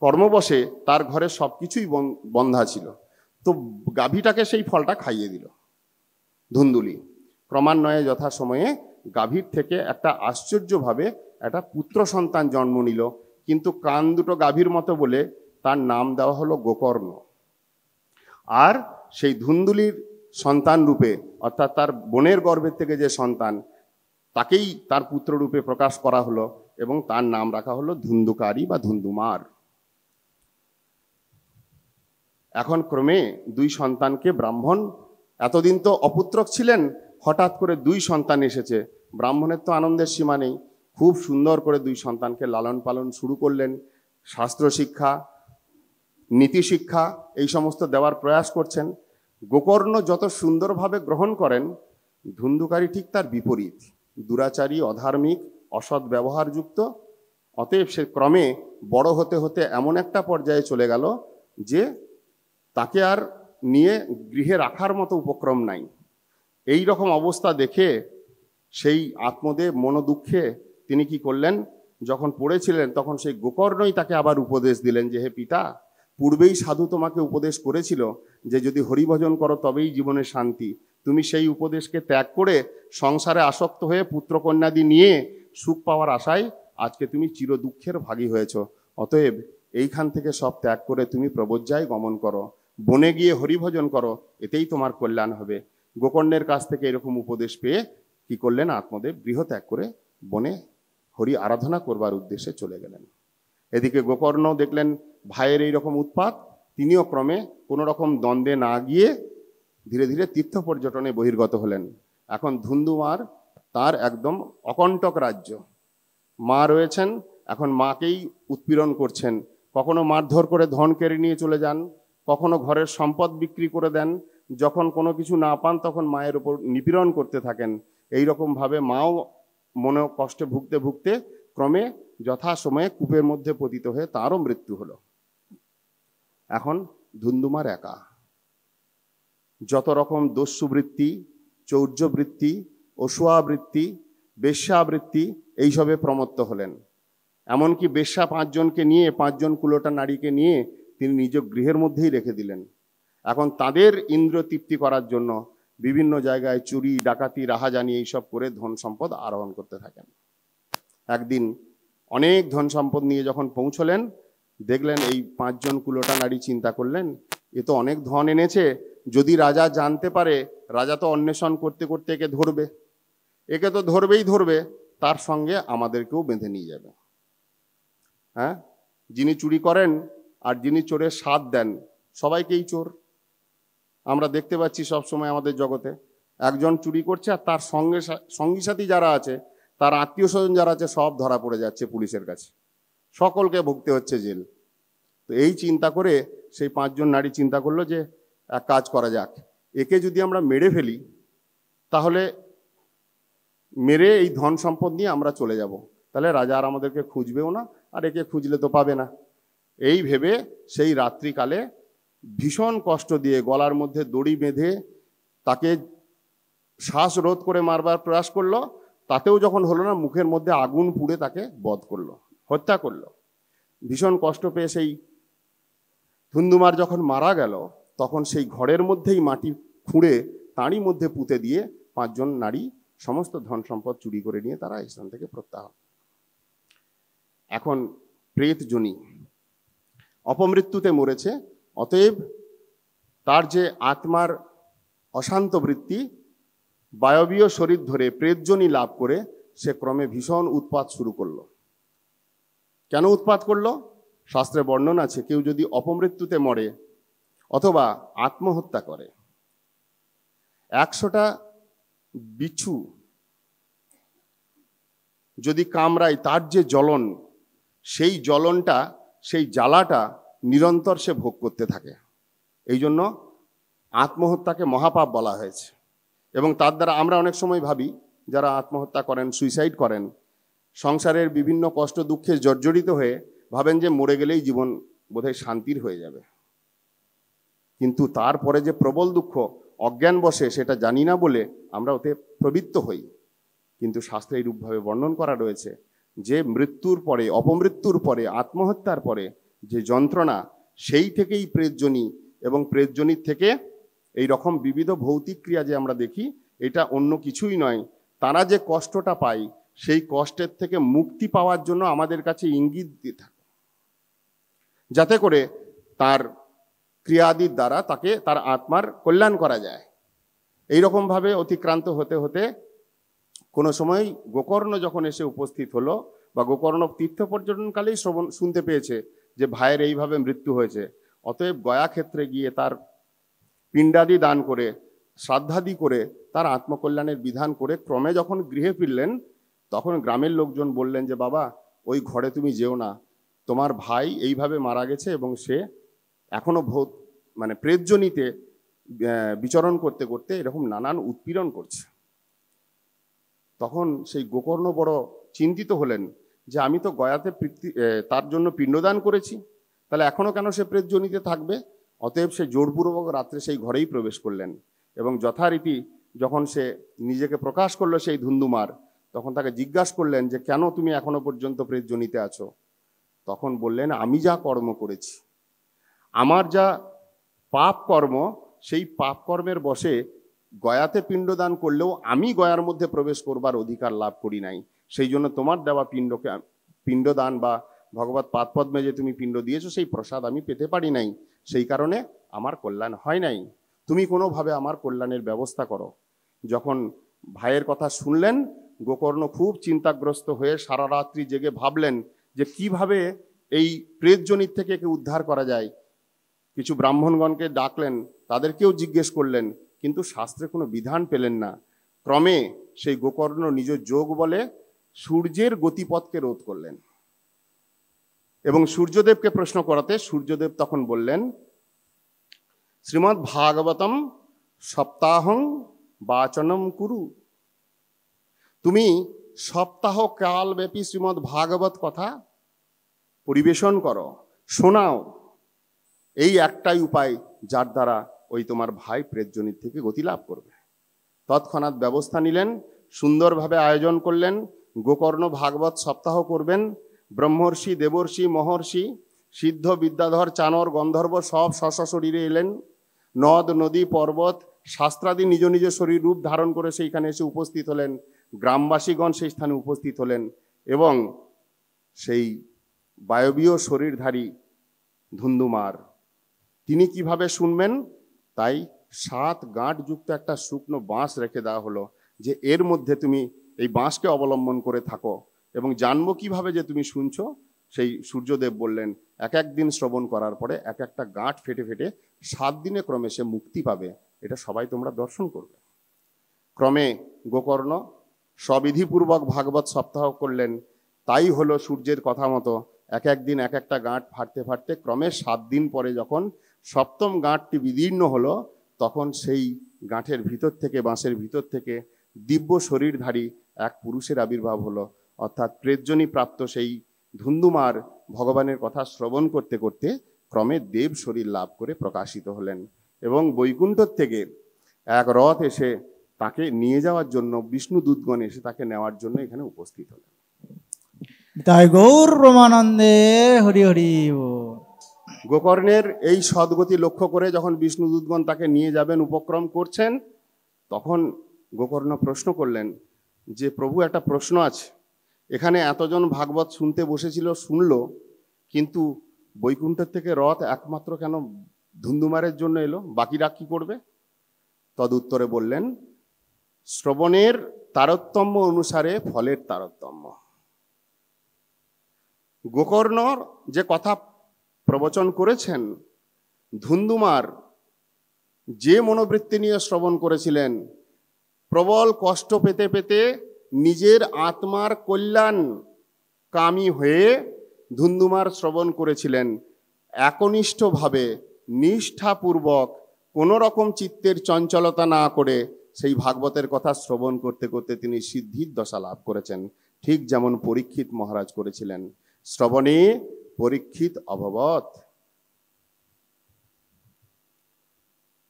[SPEAKER 3] কর্মবশে তার ঘরে সব কিছুই বন্ধা ছিল, তো গাভীটাকে সেই ফলটা খাইয়ে দিল ধুন্দুলি। ক্রমান্বয়ে যথাসময়ে গাভীর থেকে একটা আশ্চর্যভাবে একটা পুত্র সন্তান জন্ম নিল, কিন্তু কান দুটো গাভীর মতো বলে তার নাম দেওয়া হলো গোকর্ণ। আর সেই ধুন্দুলির সন্তান রূপে, অর্থাৎ তার বোনের গর্ভের থেকে যে সন্তান, তাকেই তার পুত্র রূপে প্রকাশ করা হলো এবং তার নাম রাখা হলো ধুন্দুকারী বা ধুন্দুমার। এখন ক্রমে 2 সন্তানকে ব্রাহ্মণ, এতদিন তো অপুত্রক ছিলেন, হঠাৎ করে 2 সন্তান এসেছে, ব্রাহ্মণের তো আনন্দের সীমা নেই। খুব সুন্দর করে 2 সন্তানকে লালন পালন শুরু করলেন। শাস্ত্র শিক্ষা, নীতি শিক্ষা এই সমস্ত দেওয়ার প্রয়াস করছেন। গোকর্ণ যত সুন্দরভাবে গ্রহণ করেন, ধুন্দুকারী ঠিক তার বিপরীত, দুরাচারী, অধার্মিক, অসৎ ব্যবহারযুক্ত। অতএব সে ক্রমে বড় হতে হতে এমন একটা পর্যায়ে চলে গেল যে তাকে আর নিয়ে গৃহে রাখার মতো উপক্রম নাই। এই রকম অবস্থা দেখে সেই আত্মদেব মনোদুঃখে তিনি কি করলেন, যখন পড়েছিলেন তখন সেই গোকর্ণই তাকে আবার উপদেশ দিলেন যে, হে পিতা, পূর্বেই সাধু তোমাকে উপদেশ করেছিল যে যদি হরিভজন করো তবেই জীবনে শান্তি। তুমি সেই উপদেশকে ত্যাগ করে সংসারে আসক্ত হয়ে পুত্রকন্যাদি নিয়ে সুখ পাওয়ার আশায় আজকে তুমি চির দুঃখের ভাগী হয়েছ। অতএব এইখান থেকে সব ত্যাগ করে তুমি প্রবজ্জায় গমন করো, বনে গিয়ে হরিভজন করো, এতেই তোমার কল্যাণ হবে। গোকর্ণের কাছ থেকে এরকম উপদেশ পেয়ে কি করলেন, আত্মদেব গৃহ ত্যাগ করে বনে হরি আরাধনা করবার উদ্দেশ্যে চলে গেলেন। এদিকে গোকর্ণ দেখলেন ভাইয়ের এইরকম উৎপাত, তিনিও ক্রমে কোনো রকম দ্বন্দ্বে না গিয়ে ধীরে ধীরে তীর্থ পর্যটনে বহির্গত হলেন। এখন ধুন্দুমার তার একদম অকণ্টক রাজ্য, মা রয়েছেন, এখন মাকেই উৎপীড়ন করছেন। কখনো মারধর করে ধন কেড়ে নিয়ে চলে যান, কখনো ঘরের সম্পদ বিক্রি করে দেন, যখন কোনো কিছু না পান তখন মায়ের উপর নিপীড়ন করতে থাকেন। এই রকমভাবে মাও মনে কষ্টে ভুগতে ভুগতে ক্রমে যথাসময়ে কূপের মধ্যে পতিত হয়ে তারও মৃত্যু হলো। এখন ধুন্দুমার একা। যত রকম দস্যুবৃত্তি, চৌর্যবৃত্তি, অসুয়াবৃত্তি, বেশ্যাবৃত্তি এইসবে প্রমত্ত হলেন। এমনকি বেশ্যা 5 জনকে নিয়ে, 5 জন কুলোটা নারীকে নিয়ে তিনি নিজ গৃহের মধ্যেই রেখে দিলেন। এখন তাদের ইন্দ্র তৃপ্তি করার জন্য বিভিন্ন জায়গায় চুরি, ডাকাতি, রাহাজানি এইসব করে ধন সম্পদ আরোহণ করতে থাকেন। একদিন অনেক ধন সম্পদ নিয়ে যখন পৌঁছলেন, দেখলেন এই 5 জন কুলোটা নারী চিন্তা করলেন, এ তো অনেক ধন এনেছে, যদি রাজা জানতে পারে, রাজা তো অন্বেষণ করতে করতে একে ধরবে, একে তো ধরবে, তার সঙ্গে আমাদেরকেও বেঁধে নিয়ে যাবে। হ্যাঁ, যিনি চুরি করেন আর যিনি চোরের স্বাদ দেন, সবাইকেই চোর আমরা দেখতে পাচ্ছি সবসময় আমাদের জগতে। একজন চুরি করছে আর তার সঙ্গী সাথী যারা আছে, তার আত্মীয় স্বজন যারা আছে, সব ধরা পড়ে যাচ্ছে পুলিশের কাছে, সকলকে ভুগতে হচ্ছে জেল। তো এই চিন্তা করে সেই 5 জন নারী চিন্তা করলো যে এক কাজ করা যাক, একে যদি আমরা মেরে ফেলি তাহলে মেরে এই ধন সম্পদ নিয়ে আমরা চলে যাব, তাহলে রাজা আর আমাদেরকে খুঁজবেও না, আর একে খুঁজলে তো পাবে না। এই ভেবে সেই রাত্রিকালে ভীষণ কষ্ট দিয়ে গলার মধ্যে দড়ি বেঁধে তাকে শ্বাস রোধ করে মারবার প্রয়াস করলো। তাতেও যখন হলো না, মুখের মধ্যে আগুন পুড়ে তাকে বধ করলো, হত্যা করলো। ভীষণ কষ্ট পেয়ে সেই ধুন্ধুমার যখন মারা গেল, তখন সেই ঘরের মধ্যেই মাটি খুঁড়ে তাঁরই মধ্যে পুঁতে দিয়ে 5 জন নারী সমস্ত ধন সম্পদ চুরি করে নিয়ে তারা স্থান থেকে প্রত্যাহার। এখন প্রেত জনি অপমৃত্যুতে মরেছে, অতএব তার যে আত্মার অশান্ত বৃত্তি বায়বীয় শরীর ধরে প্রেতজনি লাভ করে সে ক্রমে ভীষণ উৎপাত শুরু করলো। কেন উৎপাত করলো? শাস্ত্রে বর্ণন আছে, কেউ যদি অপমৃত্যুতে মরে অথবা আত্মহত্যা করে, 100টা বিচ্ছু যদি কামড়ায়, তার যে জ্বলন, সেই জ্বলনটা, সেই জ্বালাটা নিরন্তর সে ভোগ করতে থাকে। এই জন্য আত্মহত্যাকে মহাপাপ বলা হয়েছে। এবং তার দ্বারা আমরা অনেক সময় ভাবি, যারা আত্মহত্যা করেন, সুইসাইড করেন, সংসারের বিভিন্ন কষ্ট দুঃখে জর্জরিত হয়ে ভাবেন যে মরে গেলেই জীবন বোধহয় শান্তির হয়ে যাবে। কিন্তু তারপরে যে প্রবল দুঃখ, অজ্ঞান বসে, সেটা জানি না বলে আমরা ওতে প্রবৃত্ত হই। কিন্তু শাস্ত্রে এইরূপভাবে বর্ণন করা রয়েছে যে মৃত্যুর পরে, অপমৃত্যুর পরে, আত্মহত্যার পরে যে যন্ত্রণা, সেই থেকেই প্রেতজনি, এবং প্রেতজনির থেকে এই রকম বিবিধ ভৌতিক ক্রিয়া যে আমরা দেখি, এটা অন্য কিছুই নয়। তারা যে কষ্টটা পায়, সেই কষ্টের থেকে মুক্তি পাওয়ার জন্য আমাদের কাছে ইঙ্গিত দিয়ে থাকে, যাতে করে তার ক্রিয়াদির দ্বারা তাকে, তার আত্মার কল্যাণ করা যায়। এইরকমভাবে অতিক্রান্ত হতে হতে কোনো সময় গোকর্ণ যখন এসে উপস্থিত হলো, বা গোকর্ণ তীর্থ পর্যটনকালেই শুনতে পেয়েছে যে ভাইয়ের এইভাবে মৃত্যু হয়েছে, অতএব গয়া ক্ষেত্রে গিয়ে তার পিণ্ডাদি দান করে, শ্রাদ্ধাদি করে, তার আত্মকল্যাণের বিধান করে ক্রমে যখন গৃহে ফিরলেন, তখন গ্রামের লোকজন বললেন যে বাবা, ওই ঘরে তুমি যেও না, তোমার ভাই এইভাবে মারা গেছে এবং সে এখনো প্রেতজনিতে বিচরণ করতে করতে এরকম নানান উৎপীড়ন করছে। তখন সেই গোকর্ণ বড় চিন্তিত হলেন যে আমি তো গয়াতে তার জন্য পিণ্ডদান করেছি, তাহলে এখনো কেন সে প্রেতজনিতে থাকবে? অতএব সে জোরপূর্বক রাত্রে সেই ঘরেই প্রবেশ করলেন, এবং যথারীতি যখন সে নিজেকে প্রকাশ করলো সেই ধুন্ধুমার, তখন তাকে জিজ্ঞাসা করলেন যে কেন তুমি এখনো পর্যন্ত প্রেতজনিতে আছো? তখন বললেন, আমি যা কর্ম করেছি, আমার যা পাপ কর্ম, সেই পাপ কর্মের বশে গয়াতে পিণ্ডদান করলেও আমি গয়ার মধ্যে প্রবেশ করবার অধিকার লাভ করি নাই। সেই জন্য তোমার দেওয়া পিণ্ডদান বা ভগবত পাদপদ্মে যে তুমি পিণ্ড দিয়েছো, সেই প্রসাদ আমি পেতে পারি নাই, সেই কারণে আমার কল্যাণ হয় নাই। তুমি কোনোভাবে আমার কল্যাণের ব্যবস্থা করো। যখন ভাইয়ের কথা শুনলেন, গোকর্ণ খুব চিন্তাগ্রস্ত হয়ে সারা রাত্রি জেগে ভাবলেন যে কিভাবে এই প্রেতজনিত থেকে একে উদ্ধার করা যায়। কিছু ব্রাহ্মণগণকে ডাকলেন, তাদেরকেও জিজ্ঞেস করলেন, কিন্তু শাস্ত্রে কোনো বিধান পেলেন না। ক্রমে সেই গোকর্ণ নিজ যোগ বলে সূর্যের গতিপথকে রোধ করলেন, এবং সূর্যদেবকে প্রশ্ন করাতে সূর্যদেব তখন বললেন, শ্রীমদ্ ভাগবতম সপ্তাহং বাচনম কুরু, তুমি সপ্তাহ কালব্যাপী শ্রীমদ্ ভাগবত কথা পরিবেশন করো, শোনাও। এই একটাই উপায় যার দ্বারা ওই তোমার ভাই প্রেতজনিত থেকে গতি লাভ করবে। তৎক্ষণাৎ ব্যবস্থা নিলেন, সুন্দরভাবে আয়োজন করলেন। গোকর্ণ ভাগবত সপ্তাহ করবেন। ব্রহ্মর্ষি, দেবর্ষি, মহর্ষি, সিদ্ধ, বিদ্যাধর, চানর, গন্ধর্ব সব স্ব শরীরে এলেন। নদ, নদী, পর্বত, শাস্ত্রাদি নিজ নিজ শরীর রূপ ধারণ করে সেইখানে এসে উপস্থিত হলেন। গ্রামবাসীগণ সেই স্থানে উপস্থিত হলেন, এবং সেই বায়বীয় শরীরধারী ধুন্ধুমার তিনি কিভাবে শুনবেন, তাই 7 গাঁট যুক্ত একটা শুকনো বাঁশ রেখে দেওয়া হলো, যে এর মধ্যে তুমি এই বাঁশকে অবলম্বন করে থাকো, এবং জানবো কিভাবে যে তুমি শুনছো। সেই সূর্যদেব বললেন, এক এক দিন শ্রবণ করার পরে এক একটা গাঁট ফেটে ফেটে 7 দিনে ক্রমে সে মুক্তি পাবে। এটা সবাই তোমরা দর্শন করবে। ক্রমে গোকর্ণ সবিধিপূর্বক ভাগবত সপ্তাহ করলেন। তাই হলো সূর্যের কথা মতো এক এক দিন এক একটা গাঁট ফাটতে ফাটতে ক্রমে 7 দিন পরে যখন 7ম গাঁটটি বিদীর্ণ হলো, তখন সেই গাঁঠের ভিতর থেকে, বাঁশের ভিতর থেকে দিব্য শরীরধারী এক পুরুষের আবির্ভাব হলো। অর্থাৎ প্রেতজনী প্রাপ্ত সেই ধুন্ধুমার ভগবানের কথা শ্রবণ করতে করতে ক্রমে দেব শরীর লাভ করে প্রকাশিত হলেন এবং বৈকুণ্ঠ থেকে এক রথ এসে তাকে নিয়ে যাওয়ার জন্য, বিষ্ণু দূতগণ এসে তাকে নেওয়ার জন্য এখানে উপস্থিত হলেন।
[SPEAKER 1] তাই গৌর ব্রহ্মানন্দে হরি হরি বল।
[SPEAKER 3] গোকর্ণের এই সদ্গতি লক্ষ্য করে যখন বিষ্ণু দূতগণ তাকে নিয়ে যাবেন, উপক্রম করছেন, তখন গোকর্ণ প্রশ্ন করলেন যে প্রভু, একটা প্রশ্ন আছে, এখানে এতজন ভাগবত শুনতে বসেছিল, শুনলো, কিন্তু বৈকুণ্ঠের থেকে রথ একমাত্র কেন ধুন্ধুমারের জন্য এলো? বাকিরা কি করবে? তদুত্তরে বললেন, শ্রবণের তারতম্য অনুসারে ফলের তারতম্য। গোকর্ণ যে কথা প্রবচন করেছেন, ধুন্ধুমার যে মনোবৃত্তি নিয়ে শ্রবণ করেছিলেন, প্রবল কষ্ট পেতে পেতে নিজের আত্মার কল্যাণ কামী হয়ে ধুন্ধুমার শ্রবণ করেছিলেন, একনিষ্ঠভাবে নিষ্ঠাপূর্বক কোনো রকম চিত্তের চঞ্চলতা না করে সেই ভাগবতের কথা শ্রবণ করতে করতে তিনি সিদ্ধির দশা লাভ করেছেন, ঠিক যেমন পরীক্ষিত মহারাজ করেছিলেন। শ্রবণে পরীক্ষিত অভবৎ।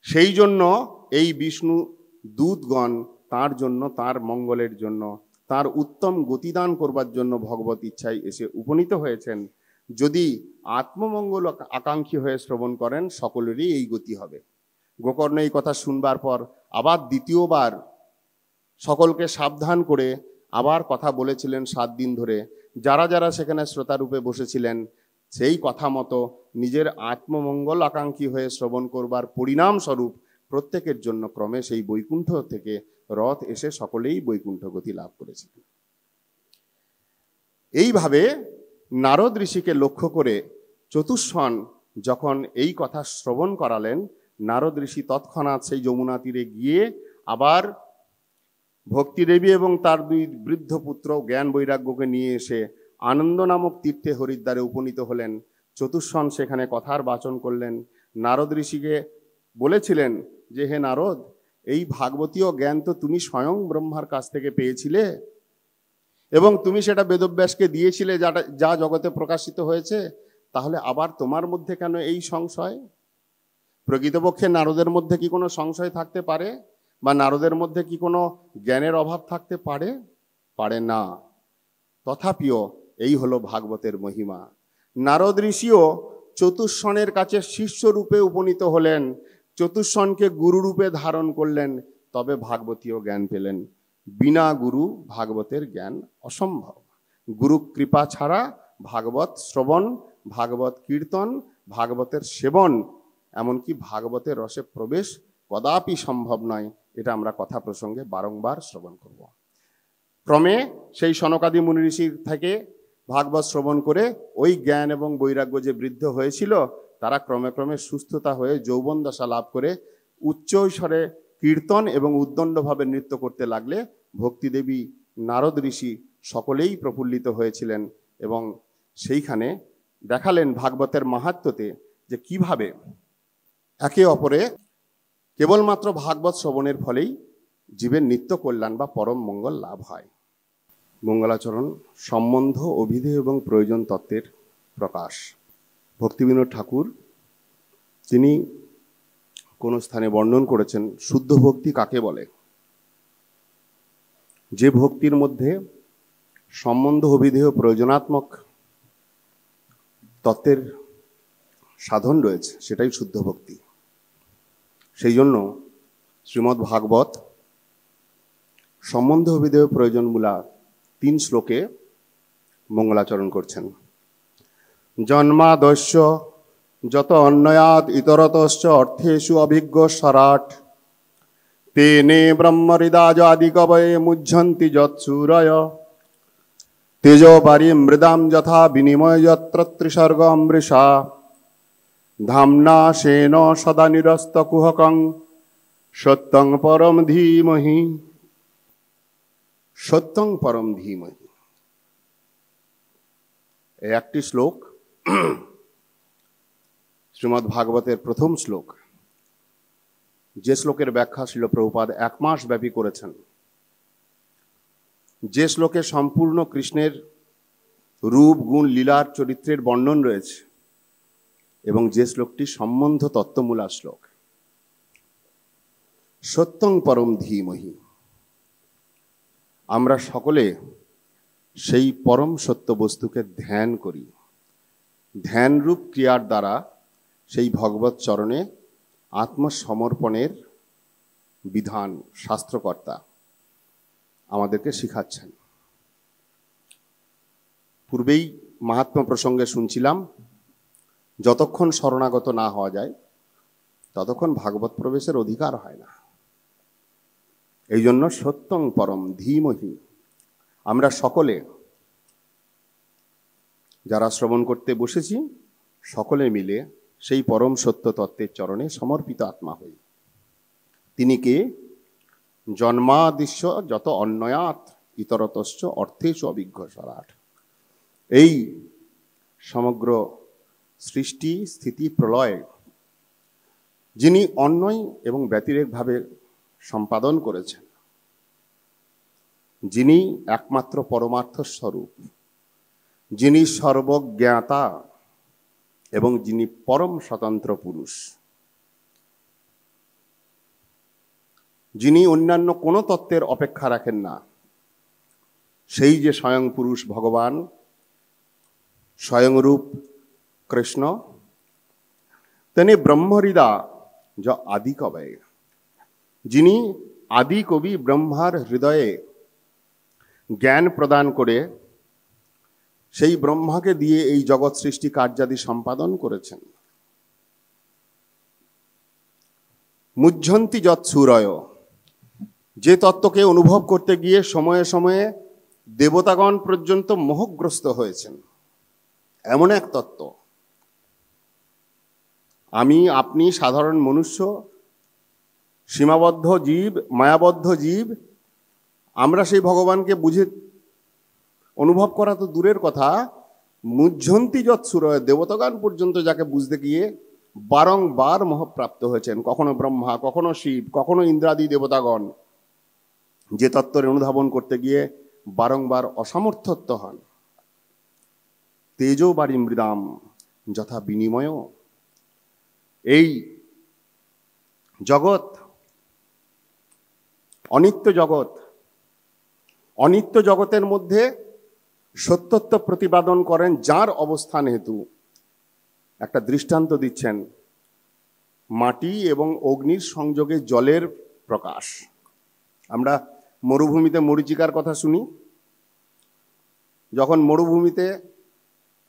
[SPEAKER 3] সেই জন্য এই বিষ্ণু দূতগণ তার জন্য, তার মঙ্গলের জন্য, তার উত্তম গতিদান করবার জন্য ভগবত ইচ্ছায় এসে উপনীত হয়েছেন। যদি আত্মমঙ্গল আকাঙ্ক্ষী হয়ে শ্রবণ করেন, সকলেরই এই গতি হবে। গোকর্ণ এই কথা শুনবার পর আবার দ্বিতীয়বার সকলকে সাবধান করে আবার কথা বলেছিলেন 7 দিন ধরে। যারা যারা সেখানে শ্রোতারূপে বসেছিলেন, সেই কথা মতো নিজের আত্মমঙ্গল আকাঙ্ক্ষী হয়ে শ্রবণ করবার পরিণাম স্বরূপ প্রত্যেকের জন্য ক্রমে সেই বৈকুণ্ঠ থেকে রথ এসে সকলেই বৈকুণ্ঠ গতি লাভ করেছিলেন। এইভাবে নারদ ঋষিকে লক্ষ্য করে চতুষ্ষণ যখন এই কথা শ্রবণ করালেন, নারদ ঋষি তৎক্ষণাৎ সেই যমুনা তীরে গিয়ে আবার ভক্তিদেবী এবং তার 2 বৃদ্ধ পুত্র জ্ঞান বৈরাগ্যকে নিয়ে এসে আনন্দ নামক তীর্থে হরিদ্বারে উপনীত হলেন। চতুষ্ষণ সেখানে কথার বাচন করলেন। নারদ ঋষিকে বলেছিলেন যে, হে নারদ, এই ভাগবতীয় জ্ঞান তো তুমি স্বয়ং ব্রহ্মার কাছ থেকে পেয়েছিলে এবং তুমি সেটা বেদব্যাসকে দিয়েছিলে, যা জগতে প্রকাশিত হয়েছে। তাহলে আবার তোমার মধ্যে কেন এই সংশয়? প্রকৃতপক্ষে নারদের মধ্যে কি কোনো সংশয় থাকতে পারে, বা নারদের মধ্যে কি কোনো জ্ঞানের অভাব থাকতে পারে? পারে না। তথাপিও এই হলো ভাগবতের মহিমা। নারদ ঋষিও চতুষ্ষণের কাছে শিষ্যরূপে উপনীত হলেন, চতুষ্ষণকে গুরুরূপে ধারণ করলেন, তবে ভাগবতীয় জ্ঞান পেলেন। বিনা গুরু ভাগবতের জ্ঞান অসম্ভব। গুরু কৃপা ছাড়া ভাগবত শ্রবণ, ভাগবত কীর্তন, ভাগবতের সেবন, এমনকি ভাগবতের রসে প্রবেশ কদাপি সম্ভব নয়। এটা আমরা কথা প্রসঙ্গে বারংবার শ্রবণ করব। ক্রমে সেই সনকাদি মুনি ঋষির থেকে ভাগবত শ্রবণ করে ওই জ্ঞান এবং বৈরাগ্য যে বৃদ্ধ হয়েছিল, তারা ক্রমে ক্রমে সুস্থতা হয়ে যৌবন দশা লাভ করে উচ্চ স্বরে কীর্তন এবং উদ্দণ্ডভাবে নৃত্য করতে লাগলে ভক্তিদেবী, নারদ ঋষি সকলেই প্রফুল্লিত হয়েছিলেন এবং সেইখানে দেখালেন ভাগবতের মাহাত্ম্যতে যে কিভাবে একে অপরে কেবলমাত্র ভাগবত শ্রবণের ফলেই জীবের নিত্য কল্যাণ বা পরম মঙ্গল লাভ হয়। মঙ্গলাচরণ সম্বন্ধ, অভিধেয় এবং প্রয়োজন তত্ত্বের প্রকাশ। ভক্তিবিনোদ ঠাকুর তিনি কোন স্থানে বর্ণন করেছেন শুদ্ধ ভক্তি কাকে বলে। যে ভক্তির মধ্যে সম্বন্ধ, অভিধেয়, প্রয়োজনাত্মক তত্ত্বের সাধন রয়েছে, সেটাই শুদ্ধ ভক্তি। সেই জন্য শ্রীমদ্ ভাগবত সম্বন্ধ, অভিধেয়, প্রয়োজনমূলা 3 শ্লোকে মঙ্গলাচরণ করছেন। জন্মাদস্য যত অন্যয়াত ইতরতশ্চ অর্থেষু অভিজ্ঞ সরাট তেনে ব্রহ্মহৃদাদি কবয়ে মুহ্যন্তি যৎসূরয় তেজোপারি মৃদাম যথা বিনিময় যত্র ত্রিসর্গ অমৃষা ধাম্না সেন সদা নিরস্ত কুহকং সত্যং পরম ধীমহি। সত্যং পরম ধীমহি, এই একটি শ্লোক শ্রীমদ্ ভাগবতের প্রথম শ্লোক। যে শ্লোকের ব্যাখ্যা শিল প্রভুপাদ 1 মাস ব্যাপী করেছেন, যে শ্লোকে সম্পূর্ণ কৃষ্ণের রূপ, গুণ, লীলার, চরিত্রের বর্ণন রয়েছে, এবং যে শ্লোকটি সম্বন্ধ তত্ত্বমূলা শ্লোক, সত্যং পরম ধীমহি। আমরা সকলে সেই পরম সত্য বস্তুকে ধ্যান করি। ধ্যানরূপ ক্রিয়ার দ্বারা সেই ভগবত চরণে আত্মসমর্পণের বিধান শাস্ত্রকর্তা আমাদেরকে শিখাচ্ছেন। পূর্বেই মাহাত্ম্য প্রসঙ্গে শুনছিলাম, যতক্ষণ শরণাগত না হওয়া যায় ততক্ষণ ভাগবত প্রবেশের অধিকার হয় না। এই জন্য সত্যং পরম ধীমহি, আমরা সকলে যারা শ্রবণ করতে বসেছি সকলে মিলে সেই পরম সত্য তত্ত্বের চরণে সমর্পিত আত্মা হই। তিনি কে? জন্মাদিশ্য যত অন্বয়াত ইতরতশ্চ অর্থেষু অভিজ্ঞ সরাট। এই সমগ্র সৃষ্টি স্থিতি প্রলয় যিনি অন্যয় এবং ব্যতিরেকভাবে সম্পাদন করেছেন, যিনি একমাত্র পরমার্থ স্বরূপ, যিনি সর্বজ্ঞাতা এবং যিনি পরম স্বতন্ত্র পুরুষ, যিনি অন্যান্য কোনো তত্ত্বের অপেক্ষা রাখেন না, সেই যে স্বয়ং পুরুষ ভগবান, স্বয়ংরূপ কৃষ্ণ, তিনি ব্রহ্মহৃদা য আদি কবে, যিনি আদি কবি ব্রহ্মার হৃদয়ে জ্ঞান প্রদান করে সেই ব্রহ্মাকে দিয়ে এই জগৎ সৃষ্টি কার্যাদি সম্পাদন করেছেন। মুহ্যন্তি যৎ সূরয়, যে তত্ত্বকে অনুভব করতে গিয়ে সময়ে সময়ে দেবতাগণ পর্যন্ত মোহগ্রস্ত হয়েছেন, এমন এক তত্ত্ব। আমি, আপনি সাধারণ মনুষ্য, সীমাবদ্ধ জীব, মায়াবদ্ধ জীব, আমরা সেই ভগবানকে বুঝে অনুভব করা তো দূরের কথা, মুহ্যন্তি যৎ সূরয়, দেবতাগণ পর্যন্ত যাকে বুঝতে গিয়ে বারংবার মোহপ্রাপ্ত হয়েছেন, কখনো ব্রহ্মা, কখনো শিব, কখনো ইন্দ্রাদি দেবতাগণ, যে তত্ত্বের অনুধাবন করতে গিয়ে বারংবার অসামর্থ্য হন। তেজো বাড়ি মৃদাম যথা বিনিময়, এই জগৎ অনিত্য জগৎ, অনিত্য জগতের মধ্যে সত্যত্ব প্রতিপাদন করেন যার অবস্থান হেতু একটা দৃষ্টান্ত দিচ্ছেন, মাটি এবং অগ্নির সংযোগে জলের প্রকাশ। আমরা মরুভূমিতে মরীচিকার কথা শুনি। যখন মরুভূমিতে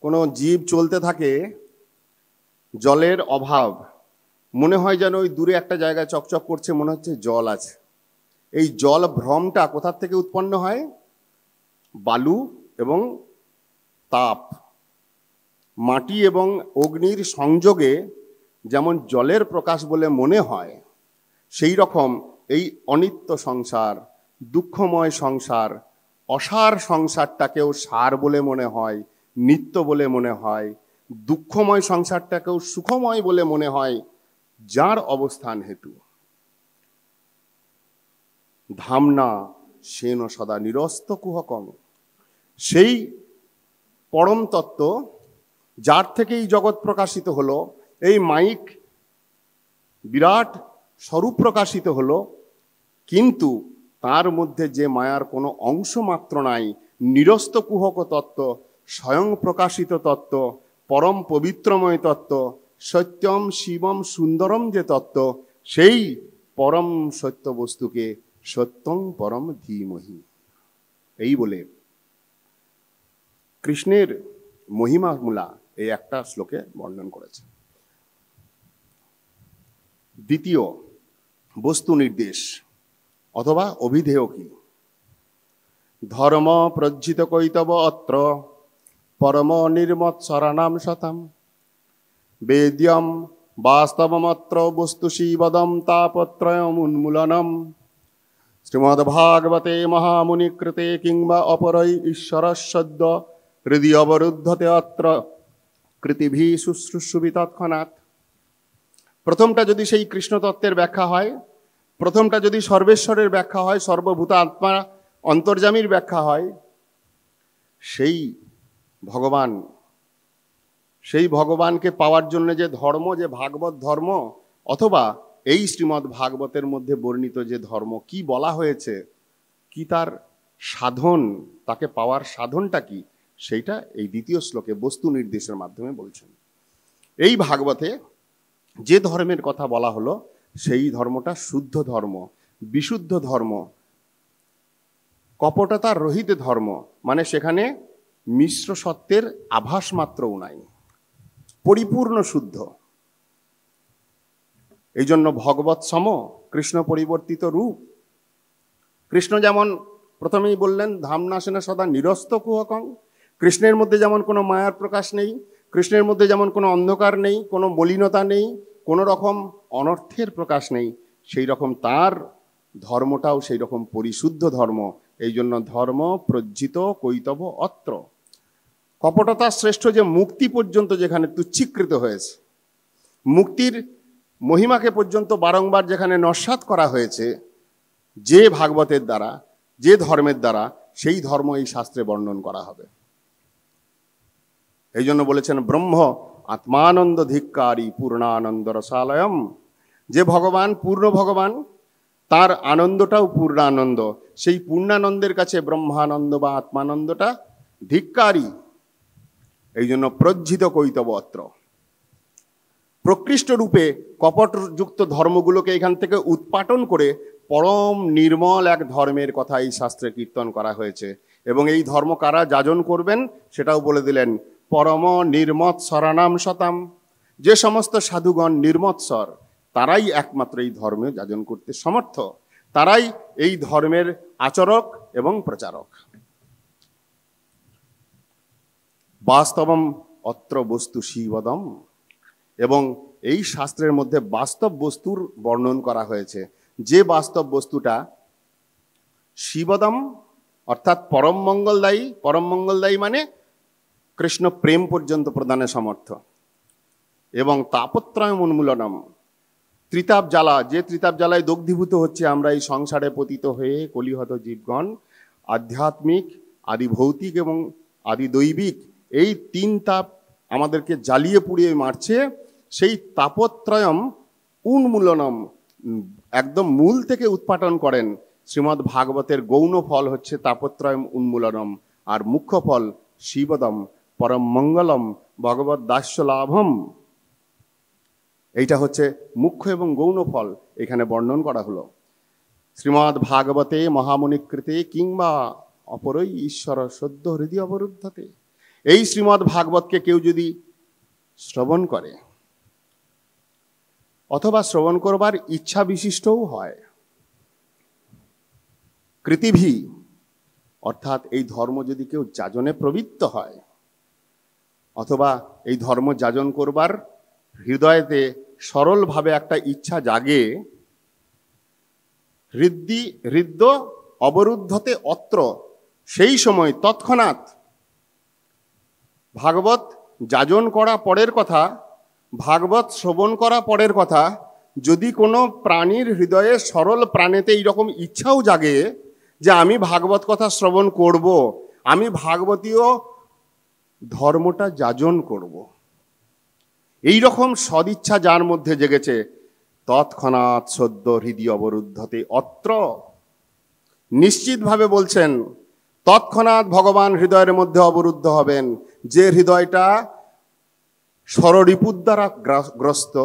[SPEAKER 3] কোনো জীব চলতে থাকে, জলের অভাব, মনে হয় যেন ওই দূরে একটা জায়গায় চকচক করছে, মনে হচ্ছে জল আছে। এই জল ভ্রমটা কোথার থেকে উৎপন্ন হয়? বালু এবং তাপ, মাটি এবং অগ্নির সংযোগে যেমন জলের প্রকাশ বলে মনে হয়, সেই রকম এই অনিত্য সংসার, দুঃখময় সংসার, অসার সংসারটাকেও সার বলে মনে হয়, নিত্য বলে মনে হয়, দুঃখময় সংসারটাকেও সুখময় বলে মনে হয়, যার অবস্থান হেতু ধামনা সেন সদা নিরস্ত কুহকম, সেই পরম তত্ত্ব যার থেকে এই জগৎ প্রকাশিত হলো, এই মাইক বিরাট স্বরূপ প্রকাশিত হলো, কিন্তু তার মধ্যে যে মায়ার কোনো অংশ মাত্র নাই, নিরস্ত কুহক তত্ত্ব, স্বয়ং প্রকাশিত তত্ত্ব, পরম পবিত্রময় তত্ত্ব, সত্যম শিবম সুন্দরম যে তত্ত্ব, সেই পরম সত্য বস্তুকে সত্যং পরম ধীমহি। এই বলে কৃষ্ণের মহিমা মূলা এই একটা শ্লোকে বর্ণন করেছে। দ্বিতীয় বস্তু নির্দেশ অথবা অভিধেয় কি? ধর্ম প্রজ্জিত কৈতব অত্র পরম নির্মৎসরাণাম শতম বেদ্যম বাস্তবমত্র বস্তু শিবদম তাপত্রয়মুন্মূলনম শ্রীমদ্ভাগবতে মহামুনিকৃতে কিংবা অপরৈ ঈশ্বরস্যদ্য হৃদয় অবরুদ্ধতে অত্র কৃতিভিः শুশ্রূষুবি তৎক্ষণাৎ প্রথমটা যদি সেই কৃষ্ণ তত্ত্বের ব্যাখ্যা হয়, প্রথমটা যদি সর্বেশ্বরের ব্যাখ্যা হয়, সর্বভূত আত্মা অন্তর্যামীর ব্যাখ্যা হয়, সেই ভগবানকে পাওয়ার জন্য যে ধর্ম, যে ভাগবত ধর্ম, অথবা এই শ্রীমদ্ ভাগবতের মধ্যে বর্ণিত যে ধর্ম, কি বলা হয়েছে, কি তার সাধন, তাকে পাওয়ার সাধনটা কি, সেইটা এই দ্বিতীয় শ্লোকে বস্তু নির্দেশের মাধ্যমে বলছেন। এই ভাগবতে যে ধর্মের কথা বলা হলো সেই ধর্মটা শুদ্ধ ধর্ম, বিশুদ্ধ ধর্ম, কপটতার রহিত ধর্ম, মানে সেখানে মিশ্র সত্যের আভাস মাত্রও নাই, পরিপূর্ণ শুদ্ধ। এই জন্য ভগবৎ সম কৃষ্ণ পরিবর্তিত রূপ। কৃষ্ণ যেমন প্রথমেই বললেন ধামনাসেনা সদা নিরস্ত কুহকং, কৃষ্ণের মধ্যে যেমন কোনো মায়ার প্রকাশ নেই, কৃষ্ণের মধ্যে যেমন কোনো অন্ধকার নেই, কোনো মলিনতা নেই, কোনো রকম অনর্থের প্রকাশ নেই, সেই রকম তার ধর্মটাও সেই রকম পরিশুদ্ধ ধর্ম। এই জন্য ধর্ম প্রজ্জিত কৈতব অত্র। কপটতা শ্রেষ্ঠ যে মুক্তি পর্যন্ত যেখানে তুচ্ছীকৃত হয়েছে, মুক্তির মহিমাকে পর্যন্ত বারংবার যেখানে নস্যাৎ করা হয়েছে যে ভাগবতের দ্বারা, যে ধর্মের দ্বারা, সেই ধর্ম এই শাস্ত্রে বর্ণন করা হবে। এই জন্য বলেছেন ব্রহ্ম আত্মানন্দ ধিক্কারী পূর্ণানন্দ রসালয়ম। যে ভগবান পূর্ণ ভগবান, তার আনন্দটাও পূর্ণানন্দ, সেই পূর্ণানন্দের কাছে ব্রহ্মানন্দ বা আত্মানন্দটা ধিক্কারী। এই জন্য প্রজ্জিত কৈতব অত্র। প্রকৃষ্ট রূপে কপটযুক্ত ধর্মগুলোকে এখান থেকে উৎপাটন করে পরম নির্মল এক ধর্মের কথা এই শাস্ত্রে কীর্তন করা হয়েছে। এবং এই ধর্ম কারা যাজন করবেন সেটাও বলে দিলেন, পরম নির্মৎসরানাম শতাম। যে সমস্ত সাধুগণ নির্মৎসর, তারাই একমাত্র এই ধর্মে যাজন করতে সমর্থ, তারাই এই ধর্মের আচরক এবং প্রচারক। বাস্তবম অত্র বস্তু শিবদম। এবং এই শাস্ত্রের মধ্যে বাস্তব বস্তুর বর্ণন করা হয়েছে, যে বাস্তব বস্তুটা শিবদম অর্থাৎ পরম মঙ্গলদায়ী। পরম মঙ্গলদায়ী মানে কৃষ্ণ প্রেম পর্যন্ত প্রদানে সমর্থ। এবং তাপত্রয় উন্মূলনম, ত্রিতাপ জ্বালা, যে ত্রিতাপ জ্বালায় দগ্ধীভূত হচ্ছে আমরা এই সংসারে পতিত হয়ে কলিহত জীবগণ, আধ্যাত্মিক, আদি ভৌতিক এবং আদি দৈবিক, এই তিন তাপ আমাদেরকে জ্বালিয়ে পুড়িয়ে মারছে। সেই তাপত্রয়ম উন্মূলনম, একদম মূল থেকে উৎপাটন করেন। শ্রীমদ্ ভাগবতের গৌণ ফল হচ্ছে তাপত্রয়ম উন্মূলনম, আর মুখ্য ফল শিবদম পরম মঙ্গলম ভগবত দাস্য লাভম। এইটা হচ্ছে মুখ্য এবং গৌণ ফল এখানে বর্ণন করা হলো। শ্রীমদ্ ভাগবতে মহামুনিকৃতে কিংবা অপরই ঈশ্বর সদ্য হৃদয় অবরুদ্ধতে। এই শ্রীমদ্ ভাগবতকে কেউ যদি শ্রবণ করে অথবা শ্রবণ করবার ইচ্ছা বিশিষ্টও হয়, কৃতিভি অর্থাৎ এই ধর্ম যদি কেউ যাজনে প্রবৃত্ত হয়, অথবা এই ধর্ম যাজন করবার হৃদয়েতে সরলভাবে একটা ইচ্ছা জাগে, হৃদ্য অবরুদ্ধতে অত্র, সেই সময় তৎক্ষণাৎ ভাগবত যাজন করা পরের কথা, ভাগবত শ্রবণ করা পরের কথা, যদি কোনো প্রাণীর হৃদয়ে সরল প্রাণেতে এইরকম ইচ্ছাও জাগে যে আমি ভাগবত কথা শ্রবণ করব, আমি ভাগবতীয় ধর্মটা যাজন করব, এই রকম সদিচ্ছা যার মধ্যে জেগেছে, তৎক্ষণাৎ সদ্য হৃদয় অবরুদ্ধতে অত্র। নিশ্চিতভাবে বলছেন তৎক্ষণাৎ ভগবান হৃদয়ের মধ্যে অবরুদ্ধ হবেন। যে হৃদয়টা ষড়রিপুর দ্বারা গ্রস্ত,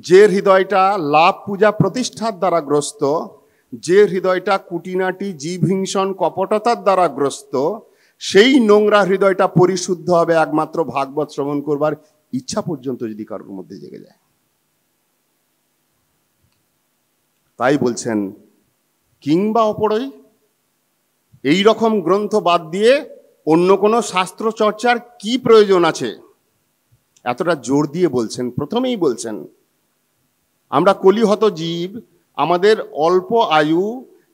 [SPEAKER 3] যে হৃদয়টা লাভ পূজা প্রতিষ্ঠার দ্বারা গ্রস্ত, যে হৃদয়টা কুটিনাটি জীবহিংসন কপটতার দ্বারা গ্রস্ত, সেই নোংরা হৃদয়টা পরিশুদ্ধ হবে একমাত্র ভাগবত শ্রবণ করবার ইচ্ছা পর্যন্ত যদি কারোর মধ্যে জেগে যায়। তাই বলছেন কিংবা অপরই, এই রকম গ্রন্থ বাদ দিয়ে অন্য কোনো শাস্ত্র চর্চার কি প্রয়োজন আছে, এতটা জোর দিয়ে বলছেন। প্রথমেই বলছেন আমরা কলিহত জীব, আমাদের অল্প আয়ু,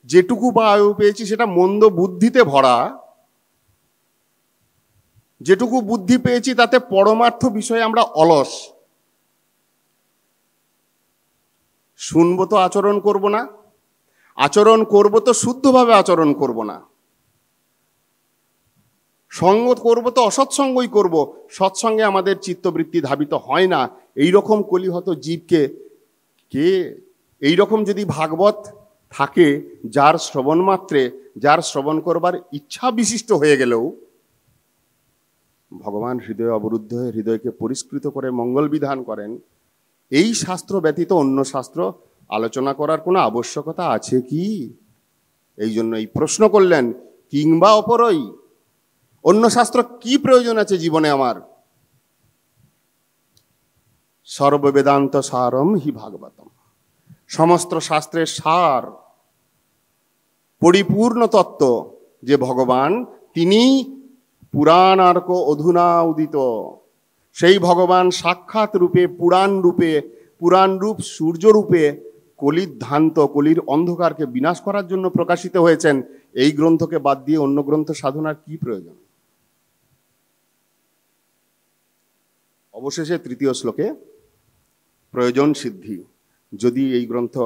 [SPEAKER 3] যেটুকু বা আয়ু পেয়েছি সেটা মন্দ বুদ্ধিতে ভরা, যেটুকু বুদ্ধি পেয়েছি তাতে পরমার্থ বিষয়ে আমরা অলস। শুনবো তো আচরণ করব না, আচরণ করব তো শুদ্ধভাবে আচরণ করব না, সঙ্গ করব তো অসৎসঙ্গই করব, সৎসঙ্গে আমাদের চিত্তবৃত্তি ধাবিত হয় না। এই রকম কলিহত জীবকে কে, এই রকম যদি ভাগবত থাকে যার শ্রবণ মাত্রে, যার শ্রবণ করবার ইচ্ছা বিশিষ্ট হয়ে গেলেও ভগবান হৃদয়ে অবরুদ্ধ হয়ে হৃদয়কে পরিষ্কৃত করে মঙ্গল বিধান করেন, এই শাস্ত্র ব্যতীত অন্য শাস্ত্র আলোচনা করার কোনো আবশ্যকতা আছে কি? এই জন্য এই প্রশ্ন করলেন, কিংবা অপরই, অন্য শাস্ত্র কি প্রয়োজন আছে জীবনে আমার? সর্ববেদান্ত সারম হি ভাগবতম, সমস্ত শাস্ত্রের সার, পরিপূর্ণ তত্ত্ব যে ভগবান, তিনি পুরাণার্ক অধুনা উদিত, সেই ভগবান সাক্ষাৎ রূপে, পুরাণ রূপ সূর্য রূপে কলির ধ্যান্ত, কলির অন্ধকারকে বিনাশ করার জন্য প্রকাশিত হয়েছেন। এই গ্রন্থকে বাদ দিয়ে অন্য গ্রন্থ সাধনার কি প্রয়োজন? অবশেষে তৃতীয় শ্লোকে প্রয়োজন সিদ্ধি, যদি এই গ্রন্থ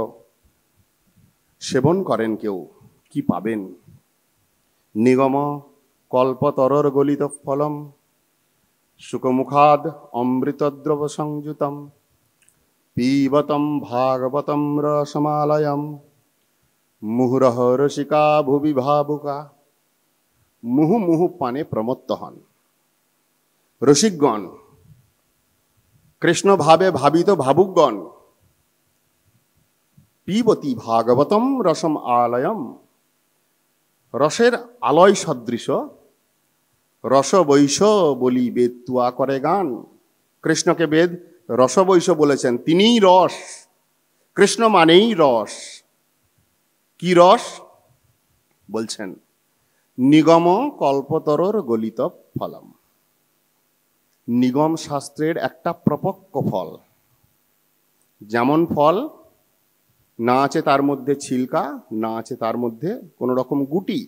[SPEAKER 3] সেবন করেন কেউ কি পাবেন? নিগম কল্পতরর গলিত ফলম, সুকমুখাদ অমৃতদ্রব সংযুতম, পীবতম ভাগবতম রসমালয়ম, মুহুরহ রসিকা ভুবি ভাবুকা। মুহু মুহু পানে প্রমত্ত হন রসিকগণ, কৃষ্ণ ভাবে ভাবিত ভাবুকগণ, পিবতি ভাগবতম রসম আলয়ম, রসের আলয় সদৃশ রসবৈষ বলি বেদ তুয়া করে গান। কৃষ্ণকে বেদ রসবৈষ বলেছেন, তিনিই রস, কৃষ্ণ মানেই রস। কি রস বলছেন? নিগম কল্পতরর গলিত ফলম, নিগম শাস্ত্রের একটা প্রপক্ক ফল। যেমন ফল না আছে তার মধ্যে ছিলকা, না আছে তার মধ্যে কোনো রকম গুটি,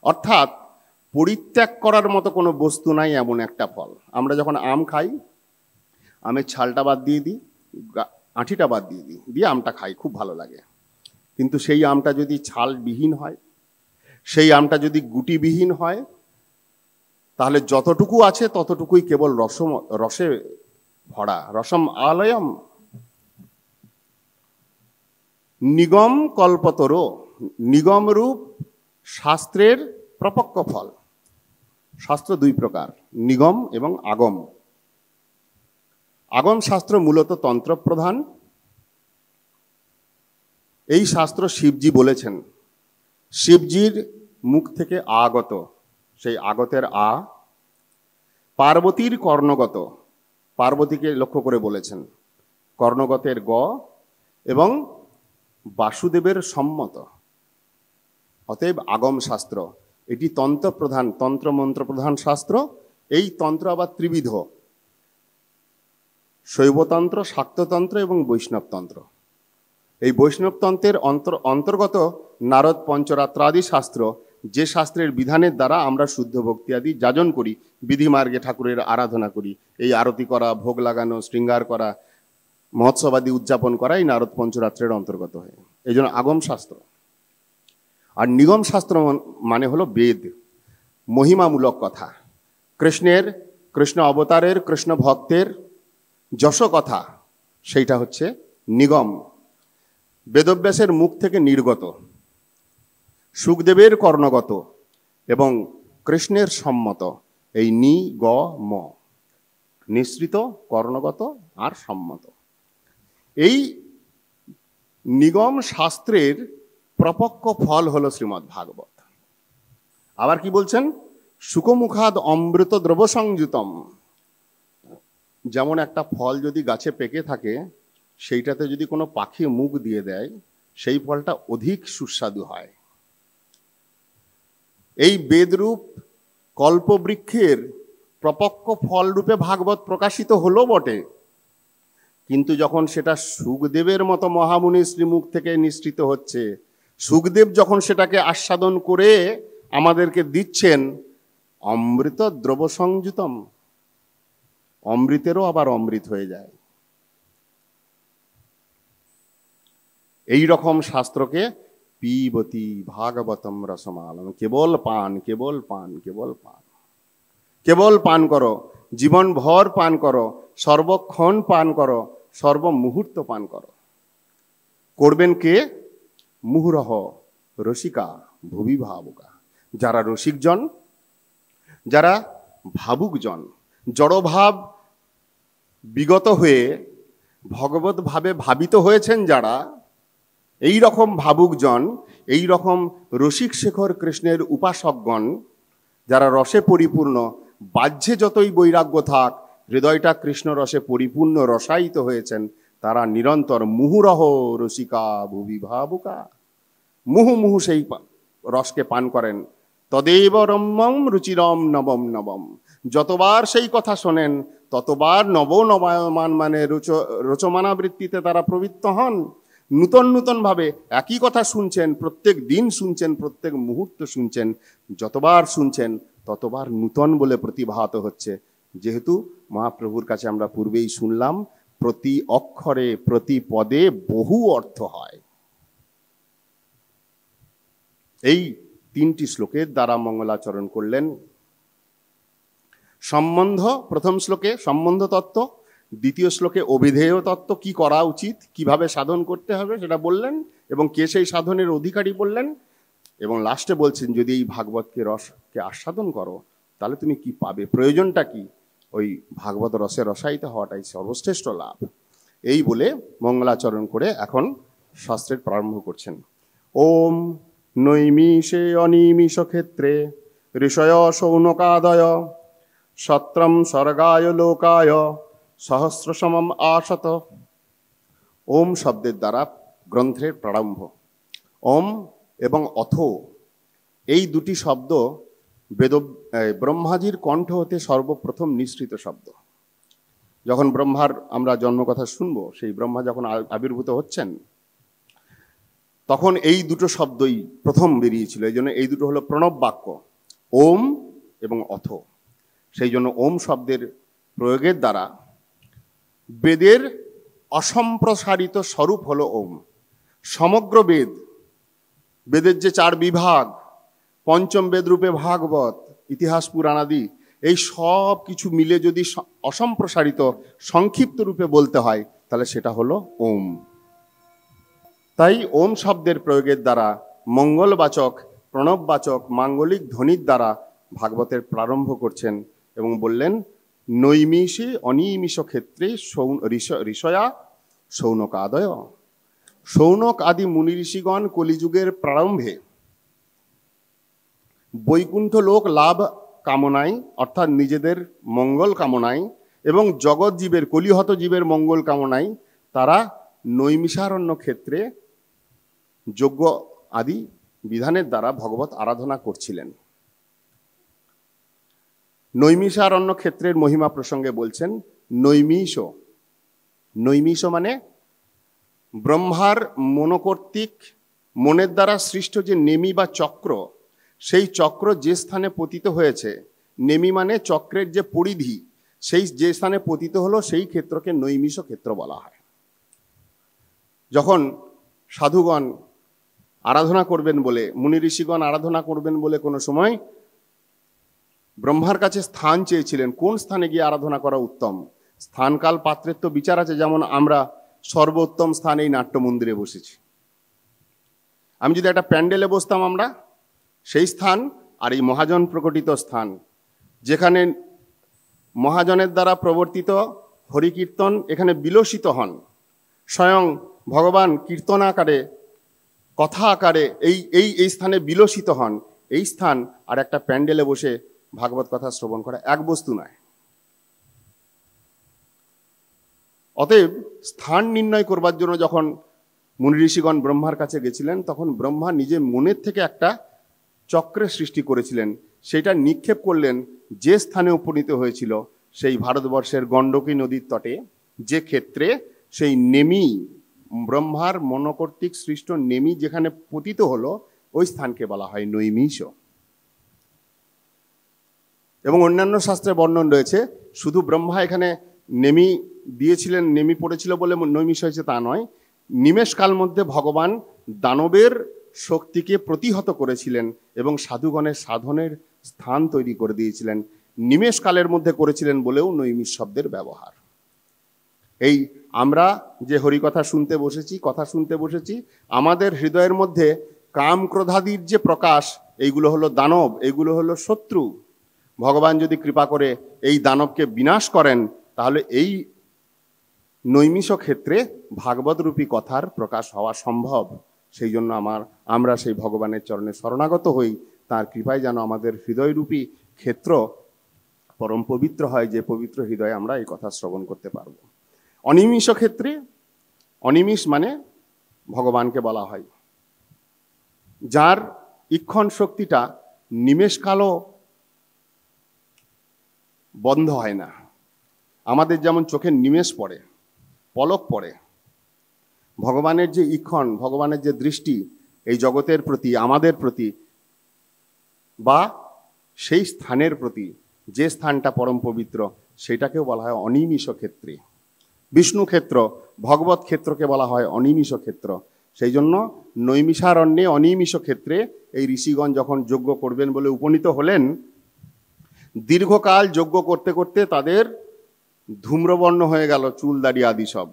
[SPEAKER 3] অর্থাৎ পরিত্যাগ করার মতো কোনো বস্তু নাই, এমন একটা ফল। আমরা যখন আম খাই, আমের ছালটা বাদ দিয়ে দিই, আঁঠিটা বাদ দিয়ে দিই, দিয়ে আমটা খাই, খুব ভালো লাগে। কিন্তু সেই আমটা যদি ছালবিহীন হয়, সেই আমটা যদি গুটিবিহীন হয়, তাহলে যতটুকু আছে ততটুকুই কেবল রসে ভরা। রসম আলয়ম, নিগম কল্পতর, নিগম রূপ শাস্ত্রের প্রপক্ক ফল। শাস্ত্র দুই প্রকার, নিগম এবং আগম। আগম শাস্ত্র মূলত তন্ত্র প্রধান। এই শাস্ত্র শিবজি বলেছেন, শিবজির মুখ থেকে আগত, সেই আগতের আ, পার্বতীর কর্ণগত, পার্বতীকে লক্ষ্য করে বলেছেন, কর্ণগতের গ, এবং বাসুদেবের সম্মত। অতএব আগম শাস্ত্র, এটি তন্ত্র প্রধান, তন্ত্র মন্ত্র প্রধান শাস্ত্র। এই তন্ত্র আবার ত্রিবিধ, শৈবতন্ত্র, শাক্ততন্ত্র এবং বৈষ্ণবতন্ত্র। এই বৈষ্ণবতন্ত্রের অন্তর্গত নারদ পঞ্চরাত্রাদি শাস্ত্র, যে শাস্ত্রের বিধানের দ্বারা আমরা শুদ্ধ ভক্তি আদি যাজন করি, বিধিমার্গে ঠাকুরের আরাধনা করি। এই আরতি করা, ভোগ লাগানো, শৃঙ্গার করা, মহোৎসবাদি উদযাপন করা এই নারদ পঞ্চরাত্রের অন্তর্গত হয়। এই জন্য আগম শাস্ত্র। আর নিগম শাস্ত্র মানে হলো বেদ, মহিমামূলক কথা, কৃষ্ণ অবতারের, কৃষ্ণ ভক্তের যশ কথা, সেইটা হচ্ছে নিগম। বেদব্যাসের মুখ থেকে নির্গত, সুখদেবের কর্ণগত এবং কৃষ্ণের সম্মত। এই নি গ ম, নিঃসৃত, কর্ণগত আর সম্মত। এই নিগম শাস্ত্রের প্রপক্ক ফল হলো শ্রীমদ্ ভাগবত। আবার কি বলছেন? সুকমুখাদ অমৃত দ্রব সংযুতম। যেমন একটা ফল যদি গাছে পেকে থাকে, সেইটাতে যদি কোনো পাখি মুখ দিয়ে দেয়, সেই ফলটা অধিক সুস্বাদু হয়। এই বেদরূপ কল্পবৃক্ষের প্রপক্ক ফল রূপে ভাগবত প্রকাশিত হলো বটে, কিন্তু যখন সেটা সুখদেবের মতো মহামুনি শ্রীমুখ থেকে নিঃসৃত হচ্ছে, সুখদেব যখন সেটাকে আস্বাদন করে আমাদেরকে দিচ্ছেন, অমৃত দ্রব সংযুতম, অমৃতেরও আবার অমৃত হয়ে যায়। এই রকম শাস্ত্রকে পিবতী ভাগবতম রসমালম, কেবল পান, কেবল পান, কেবল পান, কেবল পান করো, জীবন ভর পান করো, সর্বক্ষণ পান করো, সর্বমুহূর্ত পান করো। করবেন কে? মুহুরহ রসিকা ভুবি ভাবুকা, যারা রসিকজন, যারা ভাবুকজন, জড়ভাব বিগত হয়ে ভগবত ভাবে ভাবিত হয়েছেন যারা, এই রকম ভাবুকজন, এই রকম রসিক শেখর কৃষ্ণের উপাসকগণ, যারা রসে পরিপূর্ণ, বাহ্যে যতই বৈরাগ্য থাক, হৃদয়টা কৃষ্ণ রসে পরিপূর্ণ রসায়িত হয়েছেন, তারা নিরন্তর মুহুরহ রসিকা ভুবি ভাবুকা, মুহু মুহু সেই রসকে পান করেন। তদেব রম্যম রুচিরম নবম নবম, যতবার সেই কথা শোনেন ততবার নবনবায়মান মানে রোচমানাবৃত্তিতে তারা প্রবৃত্ত হন। নূতন নূতনভাবে একই কথা শুনছেন, প্রত্যেক দিন শুনছেন, প্রত্যেক মুহূর্ত শুনছেন, যতবার শুনছেন ততবার নূতন বলে প্রতিভাত হচ্ছে। যেহেতু মহাপ্রভুর কাছে আমরা পূর্বেই শুনলাম, প্রতি অক্ষরে প্রতি পদে বহু অর্থ হয়। এই 3টি শ্লোকের দ্বারা মঙ্গলাচরণ করলেন। সম্বন্ধ, প্রথম শ্লোকে সম্বন্ধ তত্ত্ব, দ্বিতীয় শ্লোকে অভিধেয় তত্ত্ব, কি করা উচিত, কিভাবে সাধন করতে হবে সেটা বললেন, এবং কে সেই সাধনের অধিকারী বললেন, এবং লাস্টে বলছেন যদি এই ভাগবতকে রসকে আস্বাদন করো তাহলে তুমি কি পাবে, প্রয়োজনটা কি, ওই ভাগবত রসে রসায়িত হওয়াটাই সর্বশ্রেষ্ঠ লাভ। এই বলে মঙ্গলাচরণ করে এখন শাস্ত্রের প্রারম্ভ করছেন। ওম নৈমিষে অনিমিষ ক্ষেত্রে ঋষয় শৌনকাদয় সত্রম স্বর্গায় লোকায় সহস্রসমম আশত। ওম শব্দের দ্বারা গ্রন্থের প্রারম্ভ। ওম এবং অথ, এই দুটি শব্দ ব্রহ্মাজির কণ্ঠ হতে সর্বপ্রথম নিঃসৃত শব্দ। যখন ব্রহ্মার আমরা জন্মকথা শুনব, সেই ব্রহ্মা যখন আবির্ভূত হচ্ছেন, তখন এই দুটো শব্দই প্রথম বেরিয়েছিল। এই জন্য এই দুটো হলো প্রণব বাক্য, ওম এবং অথ। সেই জন্য ওম শব্দের প্রয়োগের দ্বারা বেদের অসম্প্রসারিত স্বরূপ হলো ওম। সমগ্র বেদ, বেদের যে 4 বিভাগ, পঞ্চম বেদ রূপে ভাগবত, ইতিহাস পুরাণাদি, এই সব কিছু মিলে যদি অসম্প্রসারিত সংক্ষিপ্ত রূপে বলতে হয় তাহলে সেটা হলো ওম। তাই ওম শব্দের প্রয়োগের দ্বারা মঙ্গলবাচক, প্রণববাচক, মাঙ্গলিক ধ্বনির দ্বারা ভাগবতের প্রারম্ভ করছেন এবং বললেন নৈমিষে অনিমিষ ক্ষেত্রে ঋষয়া শৌনকাদয়। শৌনক আদি মুনি ঋষিগণ কলিযুগের প্রারম্ভে বৈকুণ্ঠ লোক লাভ কামনায়, অর্থাৎ নিজেদের মঙ্গল কামনায় এবং জগৎ জীবের, কলিহত জীবের মঙ্গল কামনায় তারা নৈমিষারণ্য ক্ষেত্রে যজ্ঞ আদি বিধানের দ্বারা ভগবত আরাধনা করছিলেন। নৈমিষারণ্য ক্ষেত্রের মহিমা প্রসঙ্গে বলছেন নৈমিষ। নৈমিষ মানে ব্রহ্মার মনোকর্তিক মনের দ্বারা সৃষ্ট যে নেমি বা চক্র, সেই চক্র যে স্থানে পতিত হয়েছে, নেমি মানে চক্রের যে পরিধি, সেই যে স্থানে পতিত হলো সেই ক্ষেত্রকে নৈমিষ ক্ষেত্র বলা হয়। যখন সাধুগণ আরাধনা করবেন বলে, মুনি ঋষিগণ আরাধনা করবেন বলে কোনো সময় ব্রহ্মার কাছে স্থান চেয়েছিলেন, কোন স্থানে গিয়ে আরাধনা করা উত্তম, স্থানকাল পাত্রের তো বিচার আছে। যেমন আমরা সর্বোত্তম স্থান এই নাট্য মন্দিরে বসেছি, আমি যদি একটা প্যান্ডেলে বসতাম আমরা, সেই স্থান আর এই মহাজন প্রকটিত স্থান, যেখানে মহাজনের দ্বারা প্রবর্তিত হরিকীর্তন এখানে বিলসিত হন, স্বয়ং ভগবান কীর্তন আকারে, কথা আকারে এই স্থানে বিলসিত হন, এই স্থান আর একটা প্যান্ডেলে বসে ভাগবত কথা শ্রবণ করা এক বস্তু নয়। অতএব স্থান নির্ণয় করবার জন্য যখন মুনি ঋষিগণ ব্রহ্মার কাছে গেছিলেন, তখন ব্রহ্মা নিজে মনের থেকে একটা চক্রের সৃষ্টি করেছিলেন, সেটা নিক্ষেপ করলেন যে স্থানে উপনীত হয়েছিল, সেই ভারতবর্ষের গণ্ডকী নদীর তটে, যে ক্ষেত্রে সেই নেমি, ব্রহ্মার মনোকর্তিক সৃষ্ট নেমি যেখানে পতিত হলো, ওই স্থানকে বলা হয় নৈমিষ। এবং অন্যান্য শাস্ত্রে বর্ণন রয়েছে, শুধু ব্রহ্মা এখানে নেমি দিয়েছিলেন, নেমি পড়েছিল বলে নৈমিষ হয়েছে তা নয়, নিমেষকাল মধ্যে ভগবান দানবের শক্তিকে প্রতিহত করেছিলেন এবং সাধুগণের সাধনের স্থান তৈরি করে দিয়েছিলেন। নিমেষকালের মধ্যে করেছিলেন বলেও নৈমিষ শব্দের ব্যবহার। এই আমরা যে হরিকথা শুনতে বসেছি, কথা শুনতে বসেছি, আমাদের হৃদয়ের মধ্যে কাম ক্রোধাদির যে প্রকাশ, এইগুলো হলো দানব, এইগুলো হলো শত্রু। ভগবান যদি কৃপা করে এই দানবকে বিনাশ করেন, তাহলে এই নৈমিষ ক্ষেত্রে ভাগবত রূপী কথার প্রকাশ হওয়া সম্ভব। সেই জন্য আমরা সেই ভগবানের চরণে শরণাগত হই, তার কৃপায় যেন আমাদের হৃদয়রূপী ক্ষেত্র পরম পবিত্র হয়, যে পবিত্র হৃদয়ে আমরা এই কথা শ্রবণ করতে পারব। অনিমিষ ক্ষেত্রে, অনিমিষ মানে ভগবানকে বলা হয় যার ইক্ষণ শক্তিটা নিমেষকালও বন্ধ হয় না। আমাদের যেমন চোখে নিমেষ পড়ে, পলক পড়ে, ভগবানের যে ইক্ষণ, ভগবানের যে দৃষ্টি এই জগতের প্রতি, আমাদের প্রতি, বা সেই স্থানের প্রতি, যে স্থানটা পরম পবিত্র, সেটাকেও বলা হয় অনিমিষ ক্ষেত্রে। বিষ্ণু ক্ষেত্র, ভগবত ক্ষেত্রকে বলা হয় অনিমিষ ক্ষেত্র। সেই জন্য নৈমিষারণ্যে অনিমিষ ক্ষেত্রে এই ঋষিগণ যখন যজ্ঞ করবেন বলে উপনীত হলেন, দীর্ঘকাল যজ্ঞ করতে করতে তাদের ধূম্রবর্ণ হয়ে গেল চুল দাড়ি আদি সব।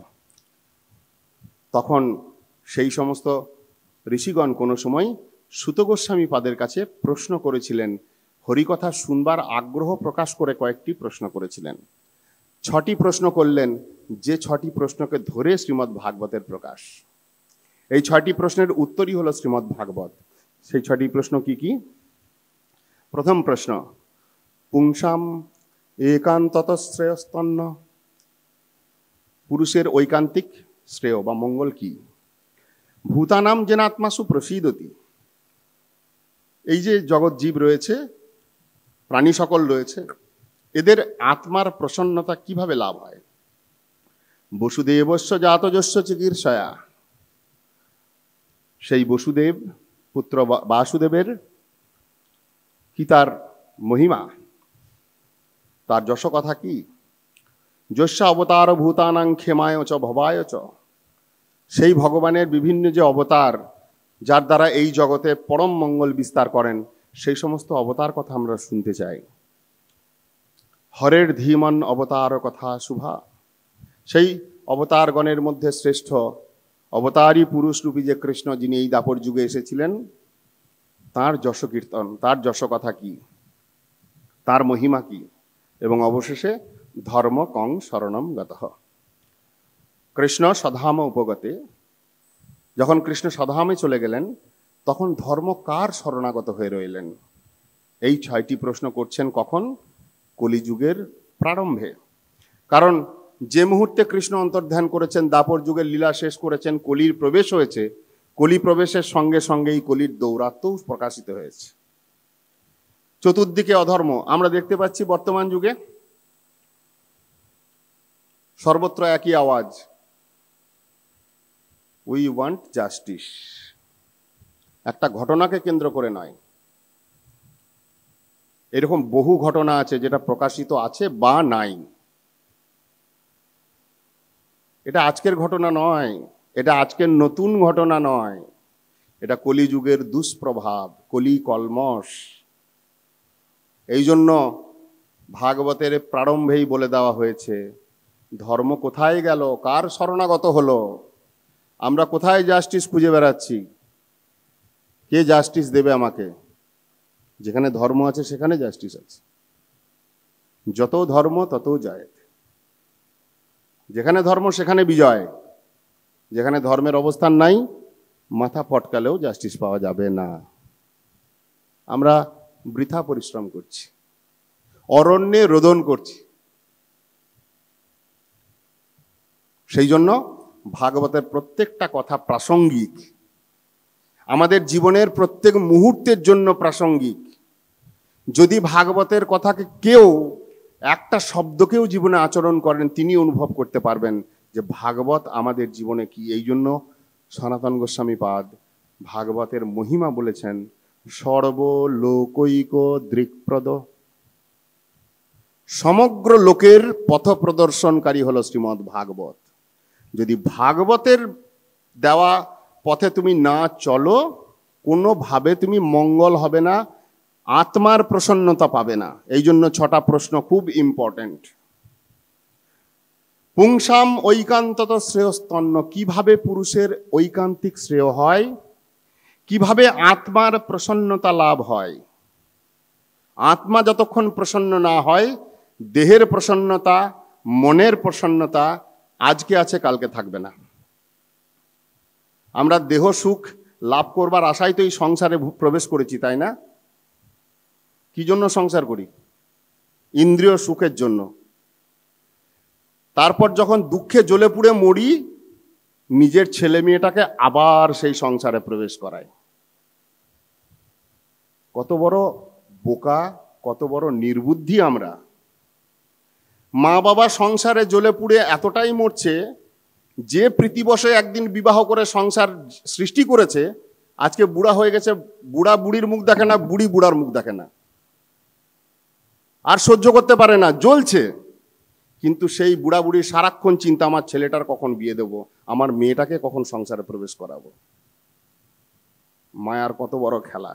[SPEAKER 3] তখন সেই সমস্ত ঋষিগণ কোনো সময় সুত গোস্বামী পাদের কাছে প্রশ্ন করেছিলেন, হরিকথা শুনবার আগ্রহ প্রকাশ করে কয়েকটি প্রশ্ন করেছিলেন। 6টি প্রশ্ন করলেন, যে 6টি প্রশ্নকে ধরে শ্রীমদ্ ভাগবতের প্রকাশ। এই 6টি প্রশ্নের উত্তরই হলো শ্রীমদ্ ভাগবত। সেই 6টি প্রশ্ন কি কি? প্রথম প্রশ্ন, পুংসাম একান্তত শ্রেয়স্তন্ন, পুরুষের ঐকান্তিক শ্রেয় বা মঙ্গল কি? ভূতানাম জেনাত্মাসু প্রসীদতি, এই যে জগৎ জীব রয়েছে, প্রাণী সকল রয়েছে, এদের আত্মার প্রসন্নতা কিভাবে লাভ হয়? বসুদেবস্য জাতযস্য চিকীর্ষয়া, সেই বসুদেব পুত্র বাসুদেবের কি তার মহিমা, তার যশ কথা কি? যস্য অবতার ভূতানাং ক্ষেমায় চ ভবায় চ, সেই ভগবানের বিভিন্ন যে অবতার, যার দ্বারা এই জগতে পরম মঙ্গল বিস্তার করেন, সেই সমস্ত অবতার কথা আমরা শুনতে চাই। হরের ধীমন অবতার কথা শুভা, সেই অবতারগণের মধ্যে শ্রেষ্ঠ অবতারী পুরুষ রূপী যে কৃষ্ণ, যিনি এই দাপর যুগে এসেছিলেন, তার যশ কীর্তন, তার যশ কথা কি, তার মহিমা কি? এবং অবশেষে ধর্ম কং শরণম গতঃ, কৃষ্ণ সধাম উপগতে, যখন কৃষ্ণ সধামে চলে গেলেন, তখন ধর্ম কার শরণাগত হয়ে রইলেন? এই 6টি প্রশ্ন করছেন কখন? কলিযুগের প্রারম্ভে। কারণ যে মুহূর্তে কৃষ্ণ অন্তর্ধান করেছেন, দাপর যুগের লীলা শেষ করেছেন, কলির প্রবেশ হয়েছে, কলি প্রবেশের সঙ্গে সঙ্গেই কলির দৌরাত্ম্যও প্রকাশিত হয়েছে। চতুর্দিকে অধর্ম আমরা দেখতে পাচ্ছি। বর্তমান যুগে সর্বত্র একই আওয়াজ, উই ওয়ান্ট জাস্টিস। একটা ঘটনাকে কেন্দ্র করে নয়, এরকম বহু ঘটনা আছে যেটা প্রকাশিত আছে বা নাই। এটা আজকের ঘটনা নয়, এটা আজকের নতুন ঘটনা নয়, এটা কলিযুগের দুষ্প্রভাব, কলি কলমশ। এই জন্য ভাগবতের প্রারম্ভেই বলে দেওয়া হয়েছে, ধর্ম কোথায় গেল, কার শরণাগত হলো, আমরা কোথায় জাস্টিস খুঁজে বেড়াচ্ছি, কে জাস্টিস দেবে আমাকে? যেখানে ধর্ম আছে সেখানে জাস্টিস আছে। যত ধর্ম তত যায়, যেখানে ধর্ম সেখানে বিজয়। যেখানে ধর্মের অবস্থান নাই, মাথা পটকালেও জাস্টিস পাওয়া যাবে না। আমরা বৃথা পরিশ্রম করছি, অরণ্যে রোদন করছি। সেই জন্য ভাগবতের প্রত্যেকটা কথা প্রাসঙ্গিক, আমাদের জীবনের প্রত্যেক মুহূর্তের জন্য প্রাসঙ্গিক। যদি ভাগবতের কথাকে কেউ একটা শব্দকেও জীবনে আচরণ করেন, তিনি অনুভব করতে পারবেন যে ভাগবত আমাদের জীবনে কি। এই জন্য সনাতন গোস্বামী পাদ ভাগবতের মহিমা বলেছেন, সর্বলোকৈক দৃক্প্রদ, সমগ্র লোকের পথ প্রদর্শনকারী হলো শ্রীমদ্ ভাগবত। যদি ভাগবতের দেওয়া পথে তুমি না চলো, কোনোভাবে তুমি মঙ্গল হবে না, আত্মার প্রসন্নতা পাবে না। এই জন্য 6টা প্রশ্ন খুব ইম্পর্টেন্ট। পুংসাম ঐকান্তত শ্রেয়স্তন্য, কিভাবে পুরুষের ঐকান্তিক শ্রেয় হয়, কিভাবে আত্মার প্রসন্নতা লাভ হয়। আত্মা যতক্ষণ প্রসন্ন না হয়, দেহের প্রসন্নতা, মনের প্রসন্নতা আজকে আছে কালকে থাকবে না। আমরা দেহ সুখ লাভ করবার আশায় তো এই সংসারে প্রবেশ করেছি, তাই না? কি জন্য সংসার করি? ইন্দ্রিয় সুখের জন্য। তারপর যখন দুঃখে জ্বলে পুড়ে মরি, নিজের ছেলে মেয়েটাকে আবার সেই সংসারে প্রবেশ করায়। কত বড় বোকা, কত বড় নির্বুদ্ধি আমরা। মা বাবা সংসারে জ্বলে পুড়ে এতটাই মরছে, যে প্রীতিবশে একদিন বিবাহ করে সংসার সৃষ্টি করেছে, আজকে বুড়া হয়ে গেছে, বুড়া বুড়ির মুখ দেখে না, বুড়ি বুড়ার মুখ দেখে না, আর সহ্য করতে পারে না, জ্বলছে। কিন্তু সেই বুড়া বুড়ি সারাক্ষণ চিন্তা, আমার ছেলেটার কখন বিয়ে দেব, আমার মেয়েটাকে কখন সংসারে প্রবেশ করাবো। মায়ার কত বড় খেলা।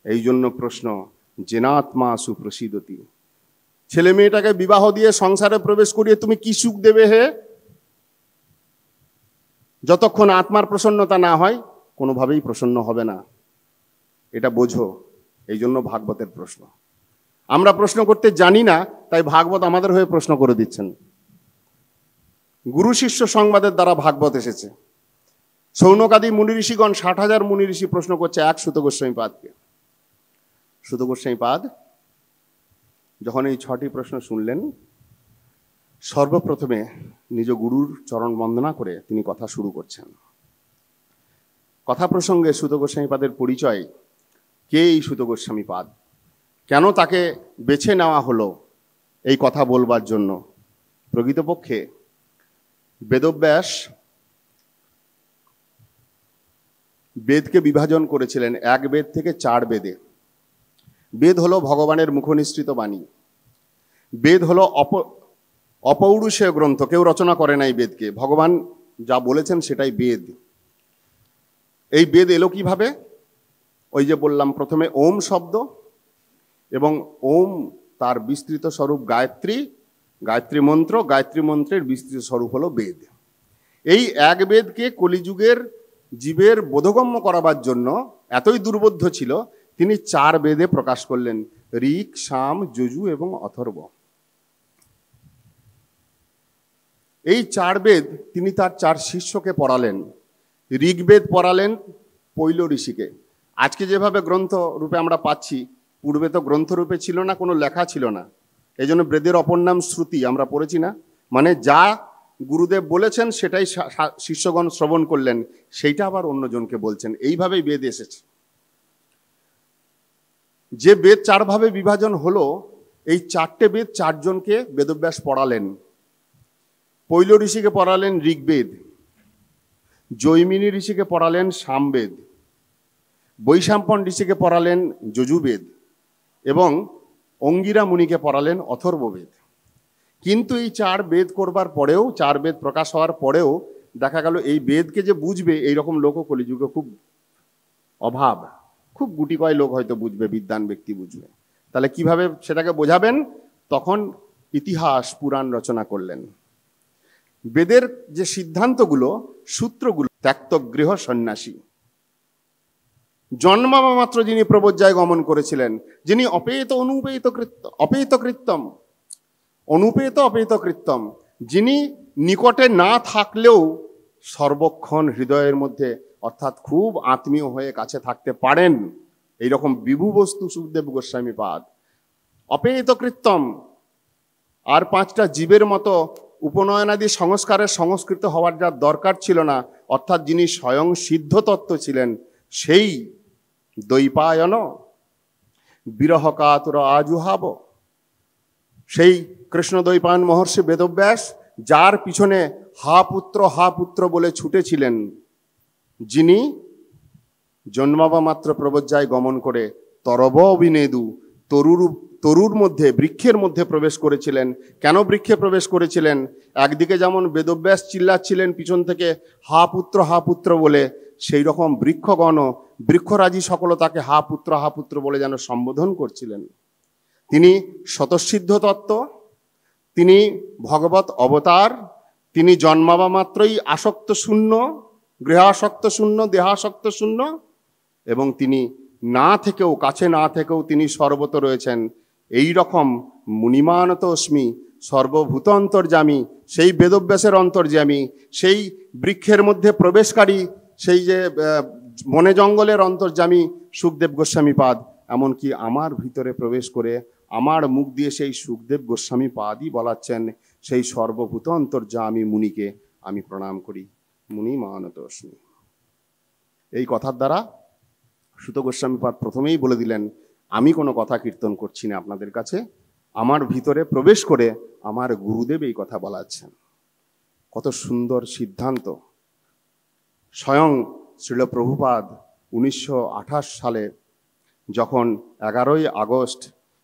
[SPEAKER 3] এই জন্য প্রশ্ন, জেনাত্মা সুপ্রসিদতি, ছেলে মেয়েটাকে বিবাহ দিয়ে সংসারে প্রবেশ করিয়ে তুমি কি সুখ দেবে হে? যতক্ষণ আত্মার প্রসন্নতা না হয়, কোনোভাবেই প্রসন্ন হবে না। এটা বোঝো। এই জন্য ভাগবতের প্রশ্ন। আমরা প্রশ্ন করতে জানি না, তাই ভাগবত আমাদের হয়ে প্রশ্ন করে দিচ্ছেন। গুরু শিষ্য সংবাদের দ্বারা ভাগবত এসেছে। সৌনকাদি মুনি ঋষিগণ, 60,000 মুনি ঋষি প্রশ্ন করছে এক সুত গোস্বামী পাদকে। সুত গোস্বামী পাদ যখন এই 6টি প্রশ্ন শুনলেন, সর্বপ্রথমে নিজ গুরুর চরণ বন্দনা করে তিনি কথা শুরু করছেন। কথা প্রসঙ্গে সুত গোস্বামী পাদের পরিচয়, কে এই সুত গোস্বামী পাদ, কেন তাকে বেছে নেওয়া হলো এই কথা বলবার জন্য। প্রকৃতপক্ষে বেদব্যাস বেদকে বিভাজন করেছিলেন 1 বেদ থেকে 4 বেদে। বেদ হলো ভগবানের মুখনিসৃত বাণী। বেদ হলো অপৌরুষেয় গ্রন্থ, কেউ রচনা করে নাই বেদকে, ভগবান যা বলেছেন সেটাই বেদ। এই বেদ এলো কিভাবে? ওই যে বললাম প্রথমে ওম শব্দ, এবং ওম তার বিস্তৃত স্বরূপ গায়ত্রী, গায়ত্রী মন্ত্র, গায়ত্রী মন্ত্রের বিস্তৃত স্বরূপ হলো বেদ। এই 1 বেদকে কলিযুগের জীবের বোধগম্য করাবার জন্য এতই দুর্বোধ্য ছিল, তিনি 4 বেদে প্রকাশ করলেন, ঋক, সাম, যজু এবং অথর্ব। এই 4 বেদ তিনি তার 4 শিষ্যকে পড়ালেন। ঋগ্বেদ পড়ালেন পৈল ঋষিকে। আজকে যেভাবে গ্রন্থ রূপে আমরা পাচ্ছি, পূর্বে তো গ্রন্থ রূপে ছিল না, কোনো লেখা ছিল না। এই জন্য বেদের অপর নাম শ্রুতি, আমরা পড়েছি না, মানে যা গুরুদেব বলেছেন সেটাই শিষ্যগণ শ্রবণ করলেন, সেইটা আবার অন্যজনকে বলছেন। এইভাবেই বেদ এসেছে। যে বেদ 4 ভাবে বিভাজন হলো, এই 4টে বেদ 4 জনকে বেদব্যাস পড়ালেন। পৈল ঋষিকে পড়ালেন ঋগ্বেদ, জৈমিনী ঋষিকে পড়ালেন সামবেদ, বৈশাম্পন ঋষিকে পড়ালেন যজুবেদ এবং অঙ্গিরা মুনিকে পড়ালেন অথর্ববেদ। কিন্তু এই 4 বেদ করবার পরেও, 4 বেদ প্রকাশ হওয়ার পরেও দেখা গেল এই বেদকে যে বুঝবে এইরকম লোকও কলিযুগে খুব অভাব। খুব গুটি কয় লোক হয়তো বুঝবে, বিদ্বান ব্যক্তি বুঝবে। তাহলে কিভাবে সেটাকে বোঝাবেন? তখন ইতিহাস পুরাণ রচনা করলেন। বেদের যে সিদ্ধান্তগুলো, সূত্রগুলো, ত্যক্ত গৃহ সন্ন্যাসী, জন্মাবা মাত্র যিনি প্রবজ্জায় গমন করেছিলেন, যিনি অপেত অনুপেত কৃত্যম, অনুপেত অপেত কৃত্যম, যিনি নিকটে না থাকলেও সর্বক্ষণ হৃদয়ের মধ্যে, অর্থাৎ খুব আত্মীয় হয়ে কাছে থাকতে পারেন, এইরকম বিভু বস্তু সুখদেব গোস্বামী পাদ। অপেত কৃত্যম, আর 5টা জীবের মতো উপনয়নাদি সংস্কারের সংস্কৃত হওয়ার যা দরকার ছিল না, অর্থাৎ যিনি স্বয়ং সিদ্ধ তত্ত্ব ছিলেন, সেই দৈপায়ন বিরহ কাতুর আজুহাব, সেই কৃষ্ণ দৈপায়ন মহর্ষি বেদব্যাস, যার পিছনে হা পুত্র বলে ছুটেছিলেন, যিনি জন্মাবা মাত্র প্রবজ্জায় গমন করে তরব অভিনেদু, তরুর মধ্যে, বৃক্ষের মধ্যে প্রবেশ করেছিলেন। কেন বৃক্ষে প্রবেশ করেছিলেন? একদিকে যেমন বেদব্যাস চিল্লাচ্ছিলেন পিছন থেকে হা পুত্র বলে, সেই রকম বৃক্ষগণ, বৃক্ষরাজি সকল তাকে হা পুত্র বলে যেন সম্বোধন করছিলেন। তিনি স্বতঃসিদ্ধ তত্ত্ব, তিনি ভগবত অবতার, তিনি জন্মাবা মাত্রই আসক্ত শূন্য, গৃহাসক্ত শূন্য, দেহাসক্ত শূন্য, এবং তিনি না থেকেও, কাছে না থেকেও তিনি সর্বত রয়েছেন। এই রকম মুনিমানত অস্মি, সর্বভূত অন্তর্যামী, সেই বেদব্যাসের অন্তর্যামী, সেই বৃক্ষের মধ্যে প্রবেশকারী, সেই যে বনে জঙ্গলের অন্তর্যামী সুখদেব গোস্বামী পাদ, এমনকি আমার ভিতরে প্রবেশ করে আমার মুখ দিয়ে সেই সুখদেব গোস্বামী পাদই বলাচ্ছেন, সেই সর্বভূত অন্তর্যামী মুনিকে আমি প্রণাম করি, মুনি মানত অস্মি। এই কথার দ্বারা সুত গোস্বামী পাদ প্রথমেই বলে দিলেন, আমি কোনো কথা কীর্তন করছি না আপনাদের কাছে, আমার ভিতরে প্রবেশ করে আমার গুরুদেব এই কথা বলাচ্ছেন। কত সুন্দর সিদ্ধান্ত! স্বয়ং শ্রীল প্রভুপাদ 1928 সালে যখন 11ই আগস্ট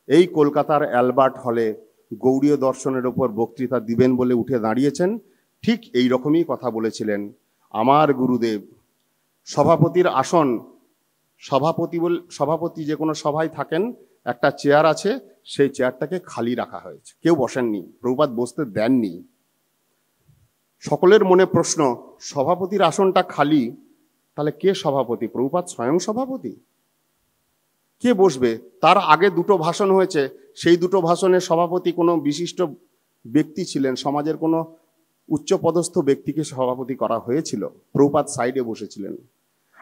[SPEAKER 3] এই কলকাতার অ্যালবার্ট হলে গৌড়ীয় দর্শনের ওপর বক্তৃতা দিবেন বলে উঠে দাঁড়িয়েছেন, ঠিক এই রকমই কথা বলেছিলেন। আমার গুরুদেব, সভাপতির আসন, সভাপতি যে কোনো সভায় থাকেন, একটা চেয়ার আছে, সেই চেয়ারটাকে খালি রাখা হয়েছে, কেউ বসেননি, প্রভুপাদ বসতে দেননি। সকলের মনে প্রশ্ন, সভাপতির আসনটা খালি, তাহলে কে সভাপতি? প্রভুপাদ স্বয়ং সভাপতি, কে বসবে? তার আগে দুটো ভাষণ হয়েছে, সেই দুটো ভাষণের সভাপতি কোনো বিশিষ্ট ব্যক্তি ছিলেন, সমাজের কোনো উচ্চপদস্থ ব্যক্তিকে সভাপতি করা হয়েছিল, প্রভুপাদ সাইডে বসেছিলেন।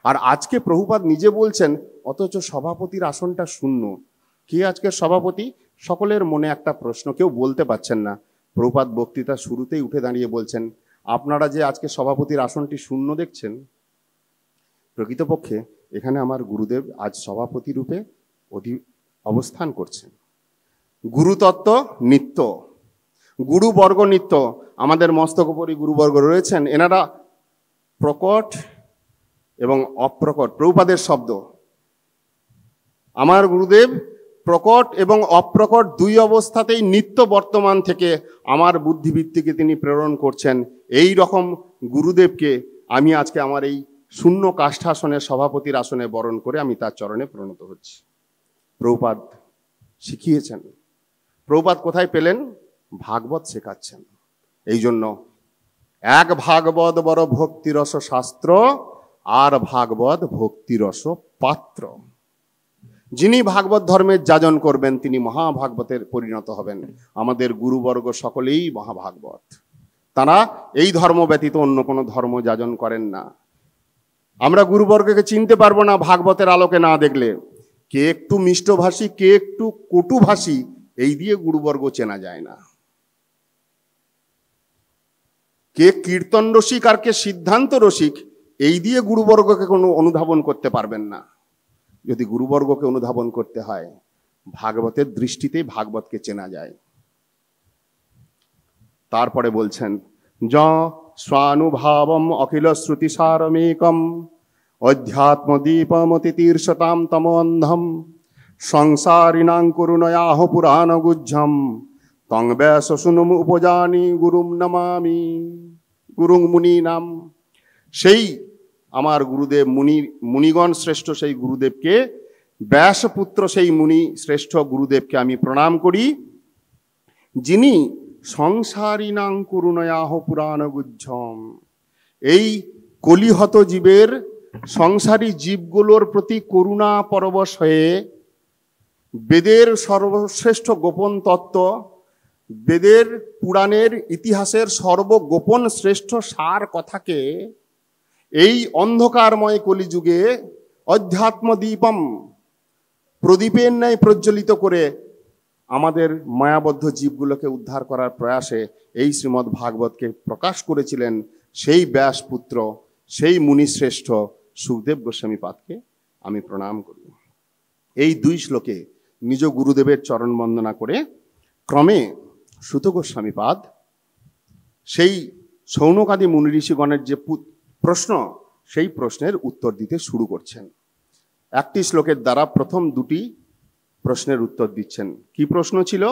[SPEAKER 3] আর আজকে প্রভুপাদ নিজে বলছেন, অথচ সভাপতির আসনটা শূন্য। কে আজকের সভাপতি? সকলের মনে একটা প্রশ্ন, কেউ বলতে পারছেন না। প্রভুপাদ বক্তৃতা শুরুতেই উঠে দাঁড়িয়ে বলছেন, আপনারা যে আজকে সভাপতির আসনটি শূন্য দেখছেন, প্রকৃতপক্ষে এখানে আমার গুরুদেব আজ সভাপতি রূপে অবস্থান করছেন। গুরুতত্ত্ব নিত্য, গুরুবর্গ নিত্য, আমাদের মস্তকোপরি গুরুবর্গ রয়েছেন, এনারা প্রকট এবং অপ্রকট, প্রভুপাদের শব্দ। আমার গুরুদেব প্রকট এবং অপ্রকট দুই অবস্থাতেই নিত্য বর্তমান থেকে আমার বুদ্ধিবৃত্তিকে তিনি প্রেরণ করছেন। এই রকম গুরুদেবকে আমি আজকে আমার এই শূন্য কাষ্ঠাসনের সভাপতির আসনে বরণ করে আমি তার চরণে প্রণত হচ্ছি। প্রভুপাদ শিখিয়েছেন। প্রভুপাদ কোথায় পেলেন? ভাগবত শেখাচ্ছেন। এই জন্য এক ভাগবত বড় ভক্তিরস শাস্ত্র, আর ভাগবত ভক্তিরস পাত্র। যিনি ভাগবত ধর্মের যাজন করবেন তিনি মহাভাগবতের পরিণত হবেন। আমাদের গুরুবর্গ সকলেই মহাভাগবত, তারা এই ধর্ম ব্যতীত অন্য কোনো ধর্ম যাজন করেন না। আমরা গুরুবর্গকে চিনতে পারবো না ভাগবতের আলোকে না দেখলে। কে একটু মিষ্টভাষী, কে একটু কটুভাষী, এই দিয়ে গুরুবর্গ চেনা যায় না। কে কীর্তন রসিক আর কে সিদ্ধান্ত রসিক, এই দিয়ে গুরুবর্গকে কোনো অনুধাবন করতে পারবেন না। যদি গুরুবর্গকে অনুধাবন করতে হয়, ভাগবতের দৃষ্টিতে ভাগবতকে চেনা যায়। তারপরে বলছেন, য স্বানুভাবম অখিল শ্রুতি সারমেকম অধ্যাত্মদীপমতি তীর্ষতাম তমোন্ধম সংসারিণাং করুণয়াহ পুরাণ গুজ্জম তং ব্যাস শুনুম উপজানি গুরুম নমামি গুরুং মুনি নাম। সেই আমার গুরুদেব, মুনিগণ শ্রেষ্ঠ সেই গুরুদেবকে, ব্যাসপুত্র সেই মুনি শ্রেষ্ঠ গুরুদেবকে আমি প্রণাম করি, যিনি সংসারিণাং করুণয়াহ পুরাণ গুজ্জম, এই কলিহত জীবের, সংসারী জীবগুলোর প্রতি করুণা পরবশ হয়ে বেদের সর্বশ্রেষ্ঠ গোপন তত্ত্ব, বেদের পুরাণের ইতিহাসের সর্বগোপন শ্রেষ্ঠ সার কথাকে এই অন্ধকারময় কলিযুগে অধ্যাত্মদীপম, প্রদীপের ন্যায় প্রজ্বলিত করে আমাদের মায়াবদ্ধ জীবগুলোকে উদ্ধার করার প্রয়াসে এই শ্রীমদ্ ভাগবতকে প্রকাশ করেছিলেন সেই ব্যাসপুত্র, সেই মুনিশ্রেষ্ঠ সুখদেব গোস্বামী পাদকে আমি প্রণাম করি। এই দুই শ্লোকে নিজ গুরুদেবের চরণ বন্দনা করে ক্রমে সুত গোস্বামী পাদ সেই শৌনকাদি মুনি ঋষিগণের যে প্রশ্ন, সেই প্রশ্নের উত্তর দিতে শুরু করছেন। একটি শ্লোকের দ্বারা প্রথম দুটি প্রশ্নের উত্তর দিচ্ছেন। কি প্রশ্ন ছিল?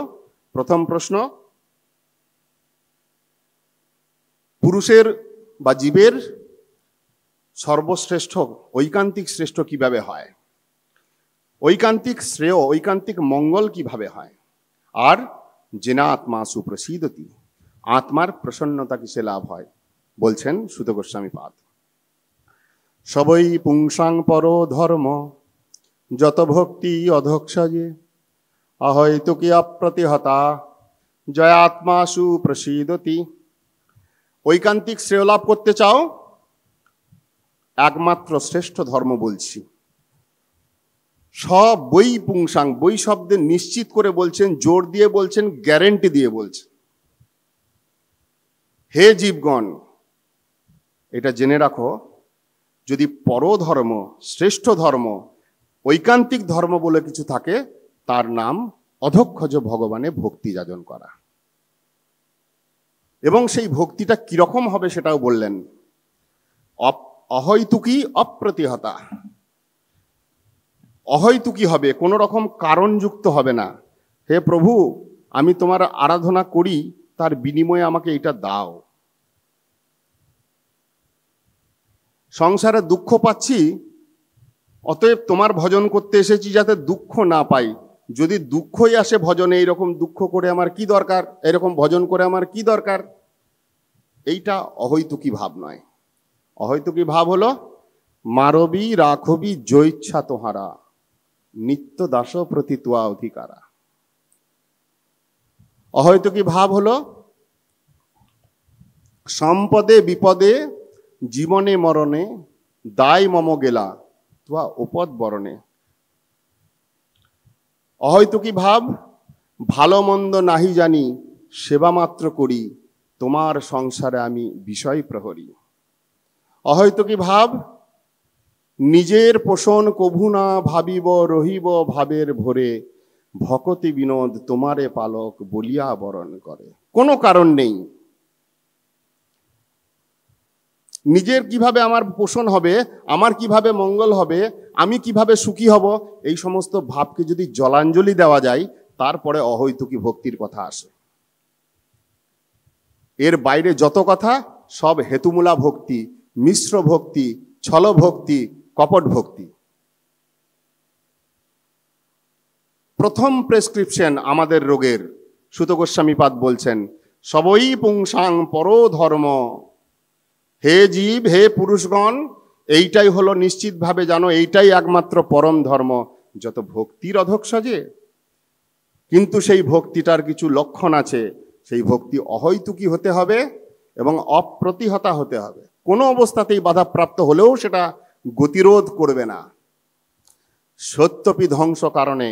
[SPEAKER 3] প্রথম প্রশ্ন, পুরুষের বা জীবের সর্বশ্রেষ্ঠ ঐকান্তিক শ্রেষ্ঠ কিভাবে হয়, ঐকান্তিক শ্রেয় ঐকান্তিক মঙ্গল কিভাবে হয়, আর জেনা আত্মা সুপ্রসীদতি, আত্মার প্রসন্নতা কিসে লাভ হয়। বলছেন সুত গোস্বামী পাদ, সবই পুংসাং পরো ধর্ম যত ভক্তি অধক্ষজে অহৈতু কি অপ্রতিহতা জয় আত্মা সুপ্রসীদতি। ঐকান্তিক শ্রেয় লাভ করতে চাও, একমাত্র শ্রেষ্ঠ ধর্ম বলছি। সব বই পুংসাং, বই শব্দে নিশ্চিত করে বলছেন, জোর দিয়ে বলছেন, গ্যারেন্টি দিয়ে বলছেন। হে জীবগণ, এটা জেনে রাখো, যদি পরধর্ম শ্রেষ্ঠ ধর্ম ঐকান্তিক ধর্ম বলে কিছু থাকে, তার নাম অধক্ষজ ভগবানে ভক্তি যাজন করা। এবং সেই ভক্তিটা কিরকম হবে সেটাও বললেন, অহৈতুকী অপ্রতিহতা। অহৈতুকী হবে, কোনো রকম কারণযুক্ত হবে না। হে প্রভু, আমি তোমার আরাধনা করি, তার বিনিময়ে আমাকে এটা দাও। সংসারে দুঃখ পাচ্ছি, অতএব তোমার ভজন করতে এসেছি যাতে দুঃখ না পাই। যদি দুঃখই আসে ভজনে, এইরকম দুঃখ করে আমার কি দরকার, এরকম ভজন করে আমার কি দরকার, এইটা অহৈতুকী ভাব নয়। অহৈতুকী ভাব হলো মারবি রাখবি জৈচ্ছা তোহারা নিত্য দাস প্রতি তুয়া অধিকারা। অহৈতুকী ভাব হলো সম্পদে বিপদে জীবনে মরণে দায় মম গেলা তুয়া উপদ বরণে। অহৈতুকী ভাব, ভালো মন্দ নাহি জানি সেবা মাত্র করি তোমার সংসারে আমি বিষয় প্রহরী। অহৈতুকী ভাব, নিজের পোষণ কভু না ভাবিব রহিব ভাবের ভরে ভকতি বিনোদ তোমারে পালক বলিয়া বরণ করে। কোনো কারণ নেই, নিজের কিভাবে আমার পোষণ হবে, আমার কিভাবে মঙ্গল হবে, আমি কিভাবে সুখী হব, এই সমস্ত ভাবকে যদি জলাঞ্জলি দেওয়া যায়, তারপরে অহৈতুকী ভক্তির কথা আসে। এর বাইরে যত কথা সব হেতুমূলা ভক্তি, মিশ্র ভক্তি, ছল ভক্তি, কপট ভক্তি। প্রথম প্রেসক্রিপশন আমাদের রোগের, সুত গোস্বামী পাদ বলছেন, সবই পুংসাং পরো ধর্ম। হে জীব, হে পুরুষগণ, এইটাই হলো নিশ্চিতভাবে জানো, এইটাই একমাত্র পরম ধর্ম, যত ভক্তির অধক্ষজে। কিন্তু সেই ভক্তিটার কিছু লক্ষণ আছে। সেই ভক্তি অহৈতুকী হতে হবে এবং অপ্রতিহতা হতে হবে। কোনো অবস্থাতেই বাধাপ্রাপ্ত হলেও সেটা গতিরোধ করবে না। সত্যপি ধ্বংস কারণে,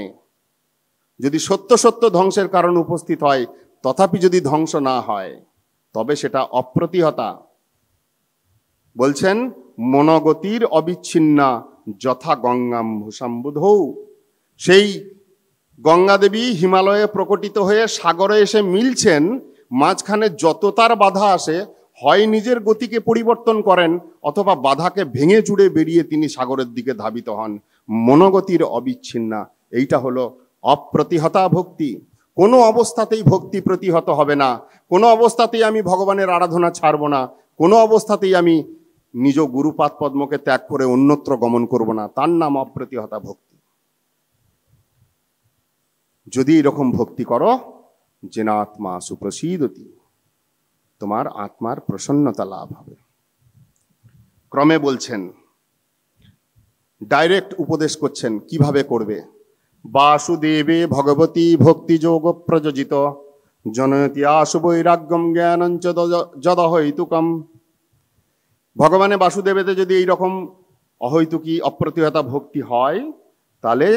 [SPEAKER 3] যদি সত্য সত্য ধ্বংসের কারণ উপস্থিত হয়, তথাপি যদি ধ্বংস না হয়, তবে সেটা অপ্রতিহতা। বলছেন মনোগতির অবিচ্ছিন্না যথা গঙ্গাম ভূষাম্বুধৌ। সেই গঙ্গা দেবী হিমালয়ে প্রকটিত হয়ে সাগরে এসে মিলছেন, মাঝখানে যত তার বাধা আসে, হয় নিজের গতিকে পরিবর্তন করেন অথবা বাধাকে ভেঙে চুড়ে বেরিয়ে তিনি সাগরের দিকে ধাবিত হন। মনোগতির অবিচ্ছিন্না, এইটা হলো অপ্রতিহতা ভক্তি। কোনো অবস্থাতেই ভক্তি প্রতিহত হবে না, কোনো অবস্থাতেই আমি ভগবানের আরাধনা ছাড়ব না, কোনো অবস্থাতেই আমি নিজ গুরুপাদ পদ্মকে ত্যাগ করে অন্যত্র গমন করব না। তার নাম অপ্রতিহতা ভক্তি। যদি এরকম ভক্তি করো, জেনা আত্মা সুপ্রসীদতি, তোমার আত্মার প্রসন্নতা লাভ হবে। ক্রমে বলছেন, ডাইরেক্ট উপদেশ করছেন কিভাবে করবে। বাসুদেবে ভগবতী ভক্তি যোগ প্রযোজিত জনয়তি আশু বৈরাগ্যম জ্ঞানঞ্চ যদহৈতুকম। ভগবানে বাসুদেবেতে যদি এইরকম অহৈতুকী অপ্রতিহতা ভক্তি হয়, তাহলে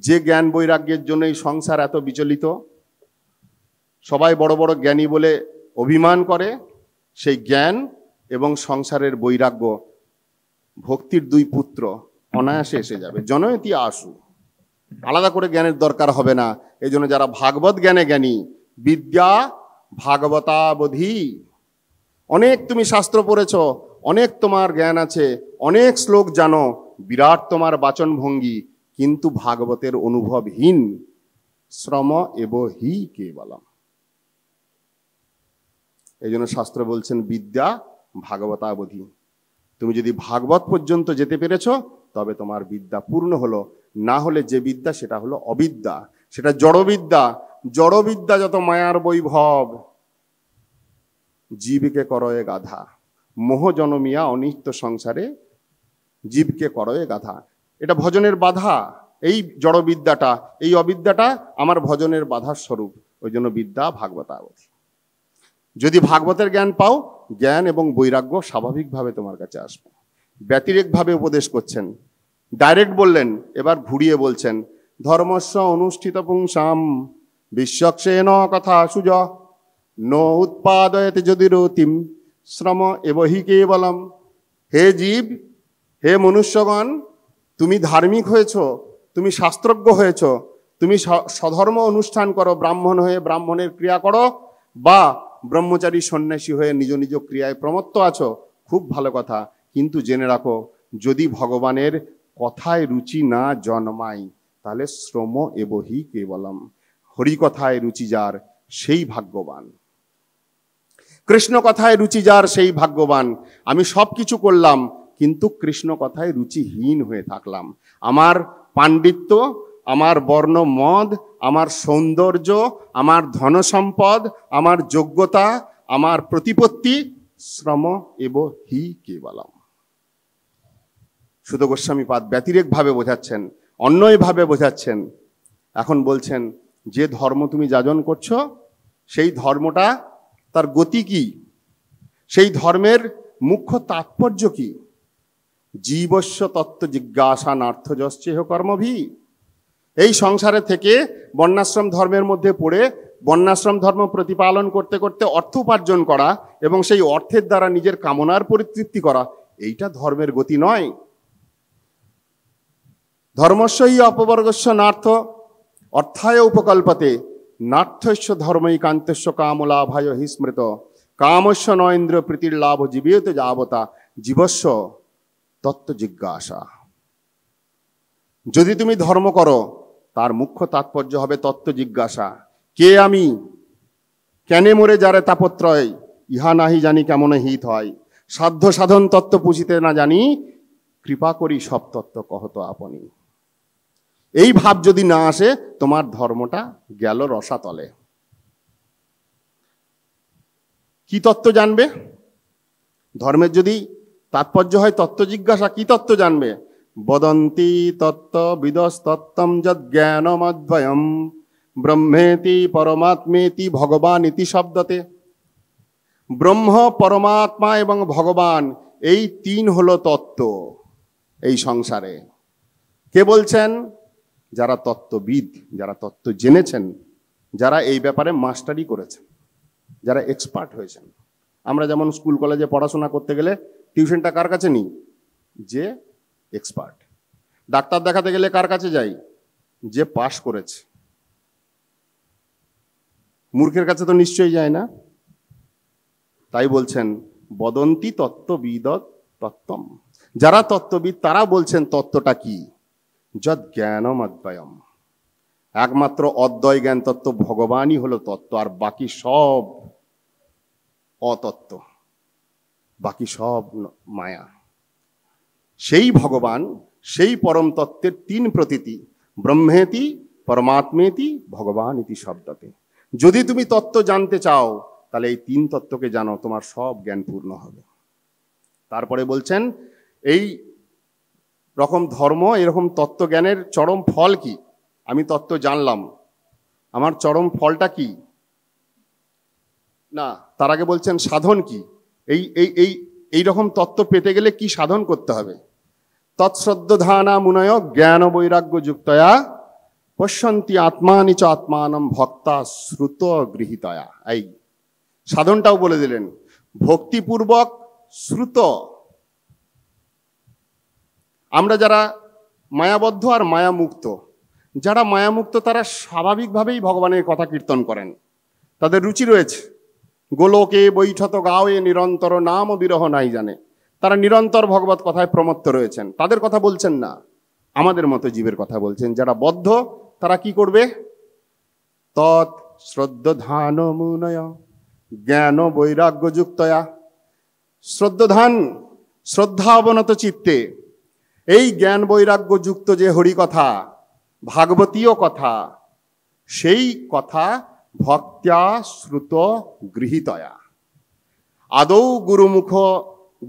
[SPEAKER 3] যে জ্ঞান বৈরাগ্যের জন্য এই সংসার এত বিচলিত, সবাই বড় বড় জ্ঞানী বলে অভিমান করে, সেই জ্ঞান এবং সংসারের বৈরাগ্য, ভক্তির দুই পুত্র অনায়াসে এসে যাবে। জনয়তি আশু, আলাদা করে জ্ঞানের দরকার হবে না। এই জন্য যারা ভাগবত জ্ঞানে জ্ঞানী, বিদ্যা ভাগবতাবধি, অনেক তুমি শাস্ত্র পড়েছ, অনেক তোমার জ্ঞান আছে, অনেক শ্লোক জানো, বিরাট তোমার বাচন ভঙ্গি, কিন্তু ভাগবতের অনুভবহীন। শ্রম এব হি কেবলম। এই জন্য শাস্ত্র বলছেন বিদ্যা ভাগবতাবধি। তুমি যদি ভাগবত পর্যন্ত যেতে পেরেছ তবে তোমার বিদ্যা পূর্ণ হলো। না হলে যে বিদ্যা সেটা হলো অবিদ্যা, সেটা জড়বিদ্যা। জড়বিদ্যা যত মায়ার বৈভব, জীবকে করয়ে গাধা। মোহ জনমিয়া অনিত্য সংসারে জীবকে করয়ে গাধা। এটা ভজনের বাধা। এই জড়বিদ্যাটা, এই অবিদ্যাটা আমার ভজনের বাধার স্বরূপ। ওই জন্য বিদ্যা ভাগবতাবধি। যদি ভাগবতের জ্ঞান পাও, জ্ঞান এবং বৈরাগ্য স্বাভাবিকভাবে তোমার কাছে আসবে। ব্যতিরেকভাবে উপদেশ করছেন, ডাইরেক্ট বললেন, এবার ঘুরিয়ে বলছেন, ধর্মস্য অনুষ্ঠিত পুংসাম বিশ্বক্ষেন কথা সুজ ন উৎপাদয়তে যদি রতিম শ্রম এবহি কেবলম। হে জীব, হে মনুষ্যগণ, তুমি ধার্মিক হয়েছ, তুমি শাস্ত্রজ্ঞ হয়েছ, তুমি স্বধর্ম অনুষ্ঠান করো, ব্রাহ্মণ হয়ে ব্রাহ্মণের ক্রিয়া করো, বা ব্রহ্মচারী সন্ন্যাসী হয়ে নিজ নিজ ক্রিয়ায় প্রমত্ত আছো, খুব ভালো কথা। কিন্তু জেনে রাখো, যদি ভগবানের কথায় রুচি না জন্মায় তাহলে শ্রম এবহি কেবলম। হরি কথায় রুচি যার সেই ভাগ্যবান, কৃষ্ণ কথায় রুচি যার সেই ভাগ্যবান। আমি সব কিছু করলাম কিন্তু কৃষ্ণ কথায় রুচিহীন হয়ে থাকলাম। আমার পাণ্ডিত্য, আমার বর্ণ মদ, আমার সৌন্দর্য, আমার ধনসম্পদ, আমার যোগ্যতা, আমার প্রতিপত্তি, শ্রম এব হি কেবলম। সুত গোস্বামী পাদ ব্যতিরেকভাবে বোঝাচ্ছেন, অন্যভাবে বোঝাচ্ছেন। এখন বলছেন, যে ধর্ম তুমি যাজন করছো সেই ধর্মটা, তার গতি কি, সেই ধর্মের মুখ্য তাৎপর্য কি? জীবস্য তত্ত্ব জিজ্ঞাসা নার্থযশ্চেহ কর্মভি। এই সংসারে থেকে বর্ণাশ্রম ধর্মের মধ্যে পড়ে বর্ণাশ্রম ধর্ম প্রতিপালন করতে করতে অর্থ উপার্জন করা এবং সেই অর্থের দ্বারা নিজের কামনার পরিতৃপ্তি করা, এইটা ধর্মের গতি নয়। ধর্মস্যই অপবর্গস্য নার্থ অর্থায় উপকল্পতে নার্থস্য ধর্মৈকান্তস্য কামলাভায় হি স্মৃত কামস্য নৈন্দ্র প্রীতির লাভ জীবিত যাবতা জীবস্য তত্ত্ব জিজ্ঞাসা। যদি তুমি ধর্ম করো তার মুখ্য তাৎপর্য হবে তত্ত্ব জিজ্ঞাসা। কে আমি, কেনে মরে যারে তাপত্রয়, ইহা নাহি জানি কেমন হিত হয়। সাধ্য সাধন তত্ত্ব পুষিতে না জানি, কৃপা করি সব তত্ত্ব কহত আপনি। এই ভাব যদি না আসে, তোমার ধর্মটা গেল রসাতলে। কি তত্ত্ব জানবে? ধর্মের যদি তাৎপর্য হয় তত্ত্ব জিজ্ঞাসা, কি তত্ত্ব জানবে? বদন্তি তত্ত্ব বিদস্তত্ত্বম যদ জ্ঞানমদ্বয়ম ব্রহ্মেতি পরমাত্মেতি ভগবান ইতি শব্দতে। ব্রহ্ম, পরমাত্মা এবং ভগবান, এই তিন হলো তত্ত্ব এই সংসারে। কে বলছেন? যারা তত্ত্ববিদ, যারা তত্ত্ব জেনেছেন, যারা এই ব্যাপারে মাস্টারি করেছেন, যারা এক্সপার্ট হয়েছেন। আমরা যেমন স্কুল কলেজে পড়াশোনা করতে গেলে টিউশনটা কার কাছে নিই? যে এক্সপার্ট। ডাক্তার দেখাতে গেলে কার কাছে যাই? যে পাশ করেছে। মূর্খের কাছে তো নিশ্চয়ই যায় না। তাই বলছেন বদন্তি তত্ত্ববিদ তত্ত্বম। যারা তত্ত্ববিদ তারা বলছেন তত্ত্বটা কি? যদ জ্ঞানম অদ্বয়ম। একমাত্র অদ্বয় জ্ঞান তত্ত্ব, ভগবানই হলো তত্ত্ব, আর বাকি সব অতত্ত্ব, বাকি সব মায়া। সেই ভগবান, সেই পরম তত্ত্বের তিন প্রতীতি, ব্রহ্মেতি পরমাত্মেতি ভগবান ইতি শব্দতে। যদি তুমি তত্ত্ব জানতে চাও তাহলে এই তিন তত্ত্বকে জানো, তোমার সব জ্ঞান পূর্ণ হবে। তারপরে বলছেন এই রকম ধর্ম, এরকম তত্ত্ব জ্ঞানের চরম ফল কি? আমি তত্ত্ব জানলাম, আমার চরম ফলটা কি? না, তার আগে বলছেন সাধন কি। এই এই এই এই রকম তত্ত্ব পেতে গেলে কি সাধন করতে হবে? তৎশ্রদ্ধানা মুনয় জ্ঞান বৈরাগ্য যুক্তয়া পশ্যন্তি আত্মানি চ আত্মানম ভক্তা শ্রুত গৃহীতয়া। এই সাধনটাও বলে দিলেন, ভক্তিপূর্বক শ্রুত। আমরা যারা মায়াবদ্ধ আর মায়ামুক্ত, যারা মায়ামুক্ত তারা স্বাভাবিকভাবেই ভগবানের কথা কীর্তন করেন, তাদের রুচি রয়েছে। গোলোকে বৈঠত গাওয়ে নিরন্তর নাম বিরহ নাই জানে, তারা নিরন্তর ভগবত কথায় প্রমত্ত রয়েছেন, তাদের কথা বলছেন না। আমাদের মতো জীবের কথা বলছেন। যারা বদ্ধ তারা কি করবে? তৎ শ্রদ্ধান মুনয় জ্ঞান বৈরাগ্য যুক্তয়া। শ্রদ্ধান, শ্রদ্ধা অবনত চিত্তে এই জ্ঞান বৈরাগ্য যুক্ত যে হরি কথা, ভাগবতীয় কথা, সেই কথা ভক্ত্যা শ্রুত গৃহীতয়া আদৌ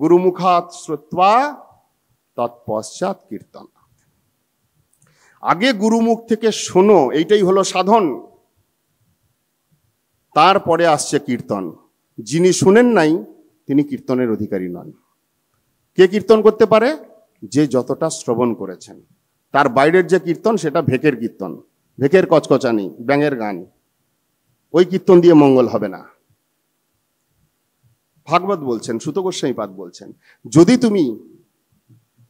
[SPEAKER 3] গুরুমুখাৎ শ্রুত্বা তৎপশ্চাৎ কীর্তন। আগে গুরুমুখ থেকে শোনো, এইটাই হলো সাধন, তারপরে আসছে কীর্তন। যিনি শুনেন নাই তিনি কীর্তনের অধিকারী নন। কে কীর্তন করতে পারে? যে যতটা শ্রবণ করেছেন। তার বাইরের যে কীর্তন সেটা ভেকের কীর্তন, ভেকের কচকচানি, ব্যাঙের গান, ওই কীর্তন দিয়ে মঙ্গল হবে না। ভাগবত বলছেন, সুত গোস্বামীপাদ বলছেন, যদি তুমি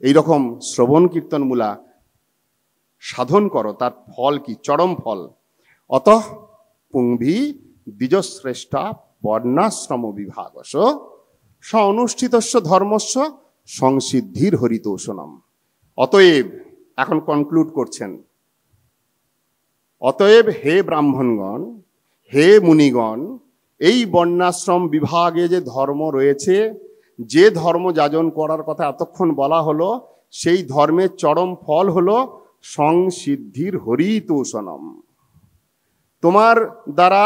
[SPEAKER 3] এইরকম শ্রবণ কীর্তনমূলা সাধন করো, তার ফল কি? চরম ফল। অত পুংভি দ্বিজশ্রেষ্ঠা বর্ণাশ্রম বিভাগস স অনুষ্ঠিতস্য ধর্মস্য সংসিদ্ধির হরিতোষণম। অতএব, এখন কনক্লুড করছেন, অতএব হে ব্রাহ্মণগণ, হে মুনিগণ, এই বর্ণাশ্রম বিভাগে যে ধর্ম রয়েছে, যে ধর্ম যাজন করার কথা এতক্ষণ বলা হলো, সেই ধর্মের চরম ফল হলো সংসিদ্ধির হরিতোষণম। তোমার দ্বারা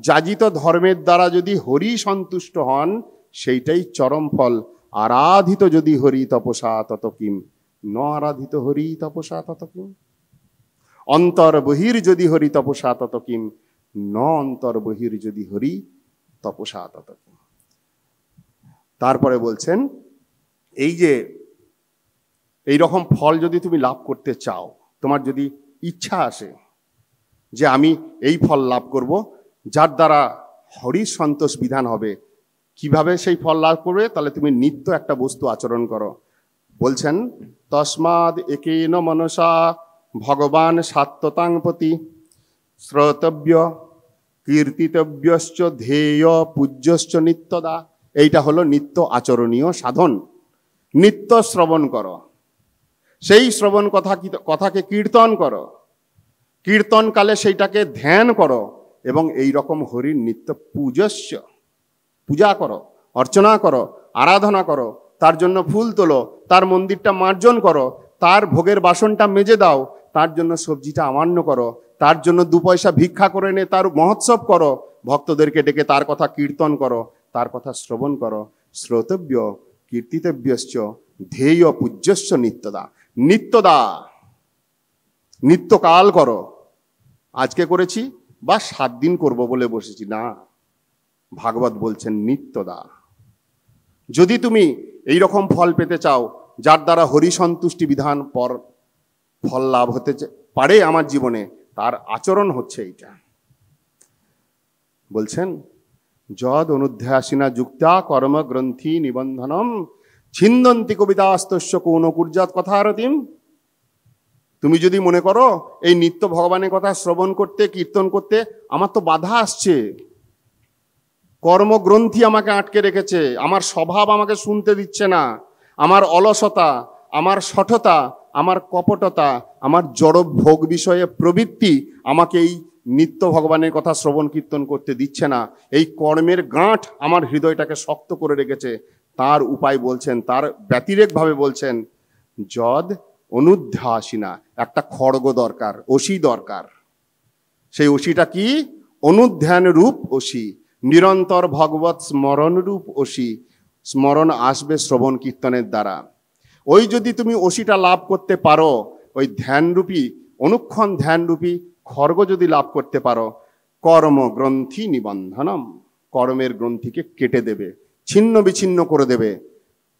[SPEAKER 3] যাজিত ধর্মের দ্বারা যদি হরি সন্তুষ্ট হন, সেইটাই চরম ফল। আরাধিত যদি হরি তপসা তত কিম, ন আরাধিত হরি তপসা তত কিম। অন্তর বহির যদি হরি তপসা তত কিম, ন অন্তর বহির যদি হরি তপসা তত কিম। তারপরে বলছেন, এই যে এই রকম ফল যদি তুমি লাভ করতে চাও, তোমার যদি ইচ্ছা আসে যে আমি এই ফল লাভ করব, যার দ্বারা হরি সন্তোষ বিধান হবে, কিভাবে সেই ফল লাভ করবে? তাহলে তুমি নিত্য একটা বস্তু আচরণ করো। বলছেন, তস্মাদ একেন মনসা ভগবান সাত্বতাং প্রতি শ্রোতব্য কীর্তিতব্যশ্চ ধেয় পূজ্যশ্চ নিত্যদা। এইটা হলো নিত্য আচরণীয় সাধন। নিত্য শ্রবণ করো, সেই শ্রবণ কথাকে কীর্তন করো, কীর্তনকালে সেইটাকে ধ্যান করো, এবং এই রকম হরির নিত্য পূজস্য, পূজা করো, অর্চনা করো, আরাধনা করো, তার জন্য ফুল তোলো, তার মন্দিরটা মার্জন করো, তার ভোগের বাসনটা মেজে দাও, তার জন্য সবজিটা আমান্য করো, তার জন্য 2 পয়সা ভিক্ষা করে এনে তার মহোৎসব করো, ভক্তদেরকে ডেকে তার কথা কীর্তন করো, তার কথা শ্রবণ করো। শ্রোতব্য কীর্তিতব্যশ্চ ধেয় পূজ্যশ্চ নিত্যদা। নিত্যদা, নিত্যকাল করো। আজকে করেছি বা 7 দিন করব বলে বসেছি না, ভাগবত বলছেন নিত্যদা। যদি তুমি এই রকম ফল পেতে চাও, যার দ্বারা হরি সন্তুষ্টি বিধান পর ফল লাভ হতে পারে আমার জীবনে, তার আচরণ হচ্ছে এইটা। বলছেন, যদ অনুধ্যাসিনা যুক্তা কর্মগ্রন্থি নিবন্ধনম ছিন্দন্তি কবিতাস্তস্য কোন কুর্জাত কথারতিম। তুমি যদি মনে করো এই নিত্য ভগবানের কথা শ্রবণ করতে, কীর্তন করতে আমার তো বাধা আসছে, কর্মগ্রন্থি আমাকে আটকে রেখেছে, আমার স্বভাব আমাকে শুনতে দিচ্ছে না, আমার অলসতা, আমার শঠতা, আমার কপটতা, আমার জড় ভোগ বিষয়ে প্রবৃত্তি আমাকে এই নিত্য ভগবানের কথা শ্রবণ কীর্তন করতে দিচ্ছে না, এই কর্মের গাঁঠ আমার হৃদয়টাকে শক্ত করে রেখেছে, তার উপায় বলছেন, তার ব্যতিরেকভাবে বলছেন, যদ অনুধ্যাসিনা, একটা খড়গ দরকার, অসি দরকার। সেই অসিটা কি? অনুধ্যান রূপ অসি, নিরন্তর ভগবত স্মরণ রূপ অসি। স্মরণ আসবে শ্রবণ কীর্তনের দ্বারা। ওই যদি তুমি অসিটা লাভ করতে পারো, ওই ধ্যানরূপী, অনুক্ষণ ধ্যানরূপী খড়গ যদি লাভ করতে পারো, কর্মগ্রন্থি নিবন্ধনম, কর্মের গ্রন্থিকে কেটে দেবে, ছিন্ন বিচ্ছিন্ন করে দেবে।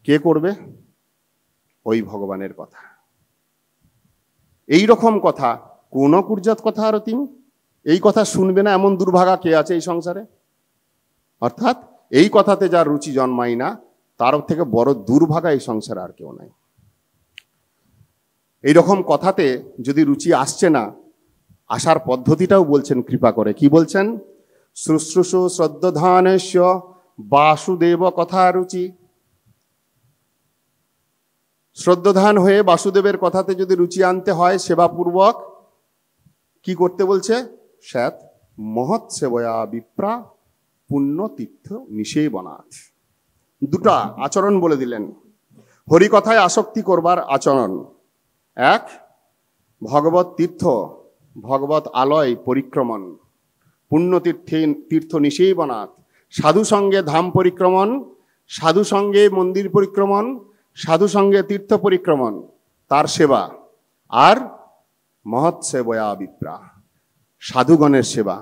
[SPEAKER 3] কে করবে? ওই ভগবানের কথা। এই রকম কথা কোন কুর্জাত কথা আরতিম, এই কথা শুনবে না এমন দুর্ভাগা কে আছে এই সংসারে? অর্থাৎ এই কথাতে যার রুচি জন্মায় না, তার থেকে বড় দুর্ভাগা এই সংসারে আর কেউ নাই। এইরকম কথাতে যদি রুচি আসছে না, আসার পদ্ধতিটাও বলছেন কৃপা করে। কি বলছেন? শুশ্রূষু শ্রদ্ধানস্য বাসুদেব কথা রুচি। শ্রদ্ধাধান হয়ে বাসুদেবের কথাতে যদি রুচি আনতে হয় সেবাপূর্বক কি করতে বলছে? স্যাত মহৎ সেবয়া বিপ্রা পুণ্য তীর্থ নিষেবনাথ। দুটা আচরণ বলে দিলেন হরিকথায় আসক্তি করবার আচরণ। এক, ভগবত তীর্থ ভগবত আলয় পরিক্রমণ, পুণ্য তীর্থ নিষেবনাথ, সাধু সঙ্গে ধাম পরিক্রমণ, সাধু সঙ্গে মন্দির পরিক্রমণ, সাধু সঙ্গে তীর্থ পরিক্রমণ, তার সেবা। আর মহৎ সেবয়া বিপ্রা, সাধুগণের সেবা,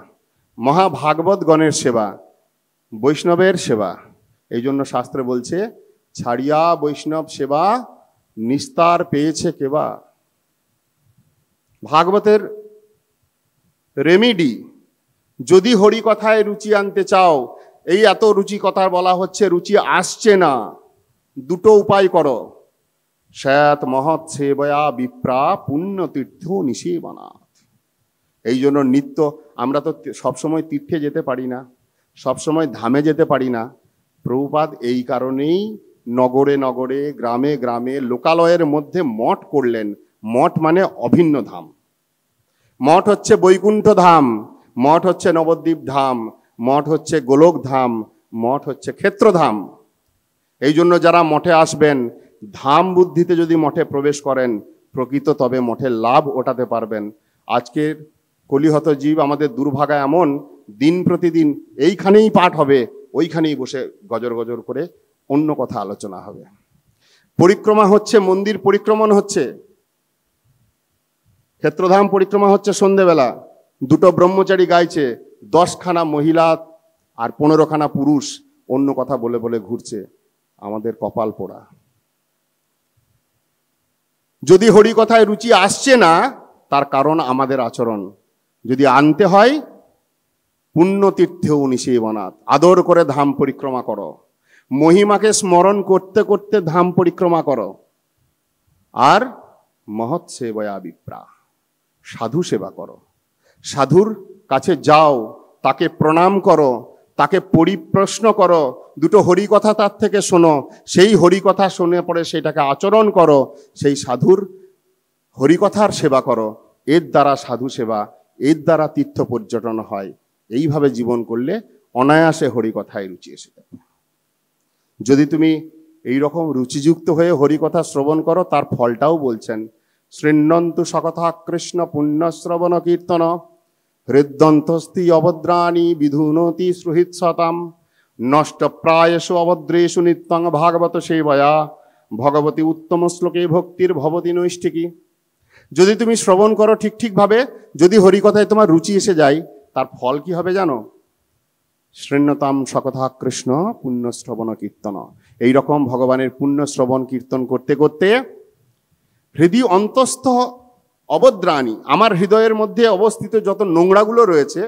[SPEAKER 3] মহাভাগবতগণের সেবা, বৈষ্ণবের সেবা। এই জন্য শাস্ত্রে বলছে ছাড়িয়া বৈষ্ণব সেবা নিস্তার পেয়েছে কেবা। ভাগবতের রেমিডি, যদি হরি কথায় রুচি আনতে চাও, এই এত রুচি কথা বলা হচ্ছে, রুচি আসছে না, দুটো উপায় করো। স্যাত মহৎ সেবয়া বিপ্রা পুণ্য তীর্থ নিষেবনাথ। এই জন্য নিত্য আমরা তো সবসময় তীর্থে যেতে পারি না, সবসময় ধামে যেতে পারি না। প্রভুপাদ এই কারণেই নগরে নগরে গ্রামে গ্রামে লোকালয়ের মধ্যে মঠ করলেন। মঠ মানে অভিন্ন ধাম। মঠ হচ্ছে বৈকুণ্ঠ ধাম, মঠ হচ্ছে নবদ্বীপ ধাম, মঠ হচ্ছে গোলক ধাম, মঠ হচ্ছে ক্ষেত্রধাম। এই জন্য যারা মঠে আসবেন, ধাম বুদ্ধিতে যদি মঠে প্রবেশ করেন, প্রকৃত তবে মঠের লাভ ওঠাতে পারবেন। আজকের কলিহত জীব আমাদের দুর্ভাগা এমন, দিন প্রতিদিন এইখানেই পাঠ হবে, ওইখানেই বসে গজর গজর করে অন্য কথা আলোচনা হবে। পরিক্রমা হচ্ছে, মন্দির পরিক্রমণ হচ্ছে, ক্ষেত্রধাম পরিক্রমা হচ্ছে সন্ধেবেলা, দুটো ব্রহ্মচারী গাইছে, 10খানা মহিলা আর 15খানা পুরুষ অন্য কথা বলে বলে ঘুরছে। আমাদের কপাল পোড়া। যদি হরি কথায় রুচি আসছে না, তার কারণ আমাদের আচরণ। যদি আনতে হয়, পুণ্য তীর্থেও নিষেবনাথ, আদর করে ধাম পরিক্রমা করো, মহিমাকে স্মরণ করতে করতে ধাম পরিক্রমা করো। আর মহৎ সেবয়া বিপ্রা, সাধু সেবা করো, সাধুর কাছে যাও, তাকে প্রণাম করো, তাকে পরিপ্রশ্ন করো, দুটো হরিকথা তার থেকে শোনো, সেই হরিকথা শুনে পরে সেটাকে আচরণ করো, সেই সাধুর হরিকথার সেবা করো। এর দ্বারা সাধু সেবা, এর দ্বারা তীর্থ পর্যটন হয়। এইভাবে জীবন করলে অনায়াসে হরিকথায় রুচি এসে যাবে। যদি তুমি এইরকম রুচিযুক্ত হয়ে হরিকথা শ্রবণ করো, তার ফলটাও বলছেন, শৃণ্বন্তু সকথা কৃষ্ণ পুণ্যশ্রবণ কীর্তন হৃদন্তস্থি অভদ্রাণী বিধুনতি সুহৃৎসতাম নষ্ট প্রায়সু অভদ্রেষু নিত্যং ভাগবত সেবয়া ভগবতী উত্তম শ্লোকে ভক্তির ভবতি নৈষ্ঠিকী। যদি তুমি শ্রবণ করো ঠিকভাবে, যদি হরিকথায় তোমার রুচি এসে যায়, তার ফল কি হবে জানো? শৃণ্যতাম সকথা কৃষ্ণ পুণ্য শ্রবণ কীর্তন। এইরকম ভগবানের পুণ্য শ্রবণ কীর্তন করতে করতে হৃদয় অন্তস্থ অবদ্রাণী, আমার হৃদয়ের মধ্যে অবস্থিত যত নোংরাগুলো রয়েছে,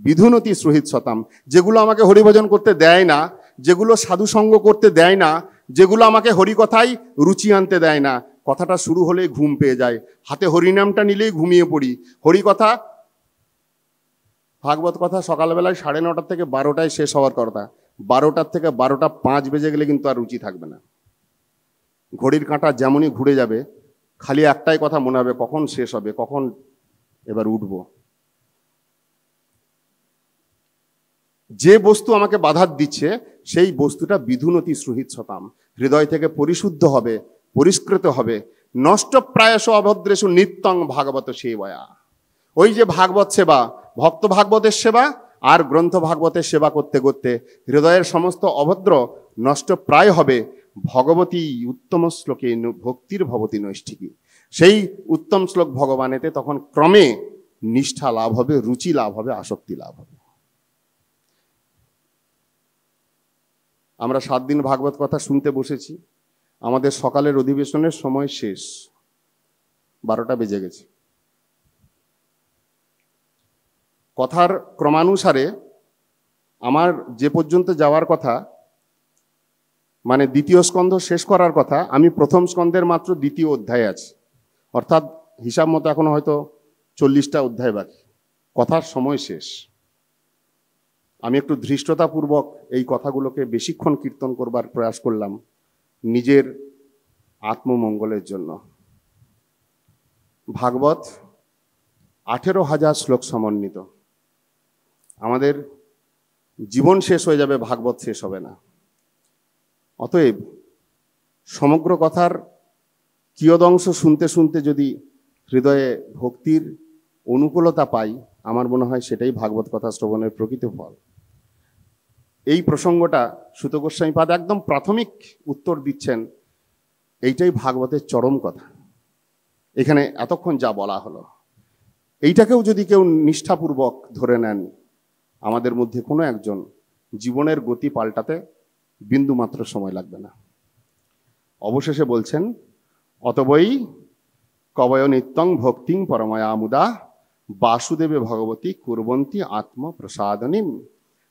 [SPEAKER 3] বিধুনতি সুহৃৎসতাম, যেগুলো আমাকে হরিভজন করতে দেয় না, যেগুলো সাধুসঙ্গ করতে দেয় না, যেগুলো আমাকে হরিকথায় রুচি আনতে দেয় না। কথাটা শুরু হলেই ঘুম পেয়ে যায়, হাতে হরিনামটা নিলেই ঘুমিয়ে পড়ি। হরিকথা, ভাগবত কথা সকালবেলায় 9:30 থেকে 12টায় শেষ হওয়ার কথা, 12টার থেকে 12:05 বেজে গেলে কিন্তু আর রুচি থাকবে না। ঘড়ির কাঁটা যেমনই ঘুরে যাবে, খালি একটাই কথা মনে হবে, কখন শেষ হবে, কখন এবার উঠবো। যে বস্তু আমাকে বাধা দিচ্ছে, সেই বস্তুটা বিধুনতি সুহৃৎসতাম, হৃদয় থেকে পরিশুদ্ধ হবে, পরিষ্কৃত হবে। নষ্ট প্রায়শ অভদ্রেষু নিত্যং ভাগবত সেবয়া। ওই যে ভাগবত সেবা, ভক্ত ভাগবতের সেবা আর গ্রন্থ ভাগবতের সেবা করতে করতে হৃদয়ের সমস্ত অভদ্র নষ্ট প্রায় হবে। ভগবতী উত্তম শ্লোকে ভক্তির ভবতি নৈষ্ঠিকী। সেই উত্তম শ্লোক ভগবানেতে তখন ক্রমে নিষ্ঠা লাভ হবে, রুচি লাভ হবে, আসক্তি লাভ হবে। আমরা 7 দিন ভাগবত কথা শুনতে বসেছি, আমাদের সকালের অধিবেশনের সময় শেষ, 12টা বেজে গেছে। কথার ক্রমানুসারে আমার যে পর্যন্ত যাওয়ার কথা, মানে 2য় স্কন্ধ শেষ করার কথা, আমি 1ম স্কন্ধের মাত্র 2য় অধ্যায়ে আছি। অর্থাৎ হিসাব মতো এখন হয়তো 40টা অধ্যায় বাকি, কথার সময় শেষ। আমি একটু ধৃষ্টতাপূর্বক এই কথাগুলোকে বেশিক্ষণ কীর্তন করবার প্রয়াস করলাম, নিজের আত্মমঙ্গলের জন্য। ভাগবত 18,000 শ্লোক সমন্বিত। আমাদের জীবন শেষ হয়ে যাবে, ভাগবত শেষ হবে না। অতএব সমগ্র কথার কিয়দংশ শুনতে শুনতে যদি হৃদয়ে ভক্তির অনুকূলতা পাই, আমার মনে হয় সেটাই ভাগবত কথা শ্রবণের প্রকৃত ফল। এই প্রসঙ্গটা সুত গোস্বামীপাদ একদম প্রাথমিক উত্তর দিচ্ছেন, এইটাই ভাগবতের চরম কথা। এখানে এতক্ষণ যা বলা হলো, এইটাকেও যদি কেউ নিষ্ঠাপূর্বক ধরে নেন, আমাদের মধ্যে কোনো একজন জীবনের গতি পাল্টাতে বিন্দুমাত্র সময় লাগবে না। অবশেষে বলছেন, অতবৈ কবয় নিত্যং ভক্তিং পরময়া মুদা বাসুদেবে ভগবতী কুর্বন্তী আত্মপ্রসাদনীম।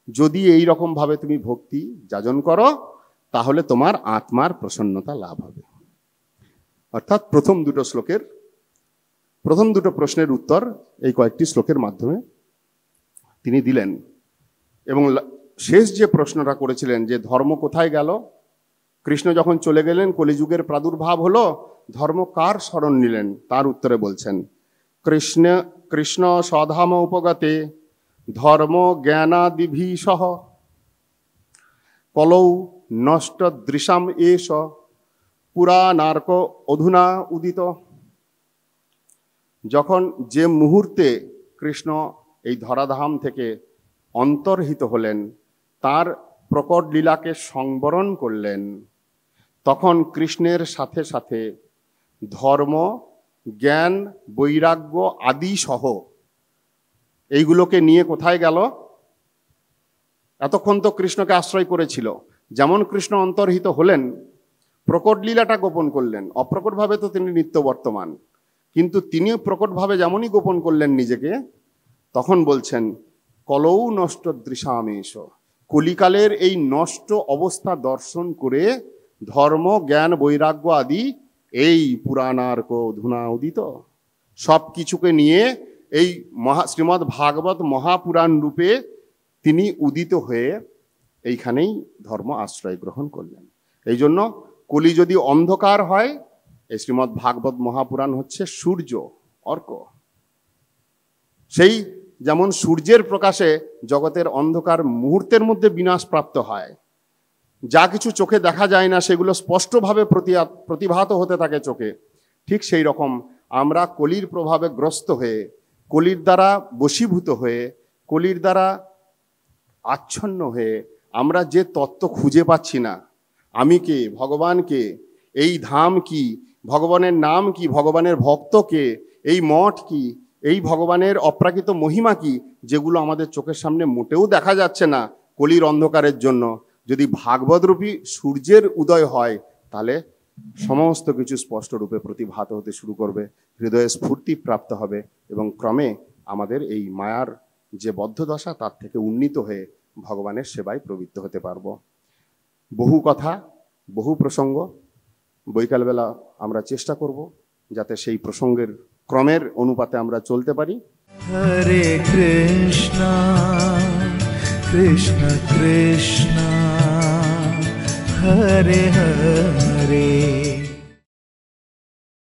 [SPEAKER 3] যদি এই রকম ভাবে তুমি ভক্তি যাজন করো, তাহলে তোমার আত্মার প্রসন্নতা লাভ হবে। অর্থাৎ প্রথম দুটো প্রশ্নের উত্তর এই কয়েকটি শ্লোকের মাধ্যমে তিনি দিলেন। এবং শেষ যে প্রশ্নটা করেছিলেন যে ধর্ম কোথায় গেল, কৃষ্ণ যখন চলে গেলেন, কলিযুগের প্রাদুর্ভাব হলো, ধর্ম কার শরণ নিলেন, তার উত্তরে বলছেন, কৃষ্ণ স্বধাম উপগতে ধর্ম জ্ঞানাদিভিসহ কলৌ নষ্ট দৃশাম এষ পুরাণার্ক অধুনা উদিত। যখন যে মুহূর্তে কৃষ্ণ এই ধরাধাম থেকে অন্তর্হিত হলেন, তার প্রকট লীলাকে সংবরণ করলেন, তখন কৃষ্ণের সাথে সাথে ধর্ম, জ্ঞান, বৈরাগ্য আদি সহ এইগুলোকে নিয়ে কোথায় গেল? এতক্ষণ তো কৃষ্ণকে আশ্রয় করেছিল। যেমন কৃষ্ণ অন্তর্হিত হলেন, প্রকট লীলাটা গোপন করলেন। অপ্রকটভাবে তো তিনি নিত্য বর্তমান, কিন্তু তিনিও প্রকটভাবে যেমনই গোপন করলেন নিজেকে, তখন বলছেন কলৌ নষ্ট দৃশামেশ, কলিকালের এই নষ্ট অবস্থা দর্শন করে ধর্ম, জ্ঞান, বৈরাগ্য আদি এই পুরাণার্ক অধুনা উদিত সব কিছুকে নিয়ে এই শ্রীমদ্ ভাগবত মহাপুরাণ রূপে তিনি উদিত হয়ে এইখানেই ধর্ম আশ্রয় গ্রহণ করলেন। এই জন্য কলি যদি অন্ধকার হয়, এই শ্রীমদ্ ভাগবত মহাপুরাণ হচ্ছে সূর্য, অর্ক। সেই যেমন সূর্যের প্রকাশে জগতের অন্ধকার মুহূর্তের মধ্যে বিনাশ প্রাপ্ত হয়, যা কিছু চোখে দেখা যায় না সেগুলো স্পষ্টভাবে প্রতিভাত হতে থাকে চোখে, ঠিক সেই রকম আমরা কলির প্রভাবে গ্রস্ত হয়ে, কলির দ্বারা বশীভূত হয়ে, কলির দ্বারা আচ্ছন্ন হয়ে আমরা যে তত্ত্ব খুঁজে পাচ্ছি না, আমি কে, ভগবান কে, এই ধাম কি, ভগবানের নাম কি, ভগবানের ভক্ত কে, এই মঠ কি, এই ভগবানের অপ্রাকৃত মহিমা কি, যেগুলো আমাদের চোখের সামনে মোটেও দেখা যাচ্ছে না কলির অন্ধকারের জন্য, যদি ভাগবতরূপী সূর্যের উদয় হয়, তাহলে সমস্ত কিছু স্পষ্ট রূপে প্রতিভাত হতে শুরু করবে, হৃদয়ে স্ফূর্তি প্রাপ্ত হবে এবং ক্রমে আমাদের এই মায়ার যে বদ্ধদশা তার থেকে উন্নীত হয়ে ভগবানের সেবায় প্রবৃত্ত হতে পারব। বহু কথা, বহু প্রসঙ্গ, বৈকালবেলা আমরা চেষ্টা করব যাতে সেই প্রসঙ্গের ক্রমের অনুপাতে আমরা চলতে পারি।
[SPEAKER 4] হরে কৃষ্ণ কৃষ্ণ কৃষ্ণ হরে হরে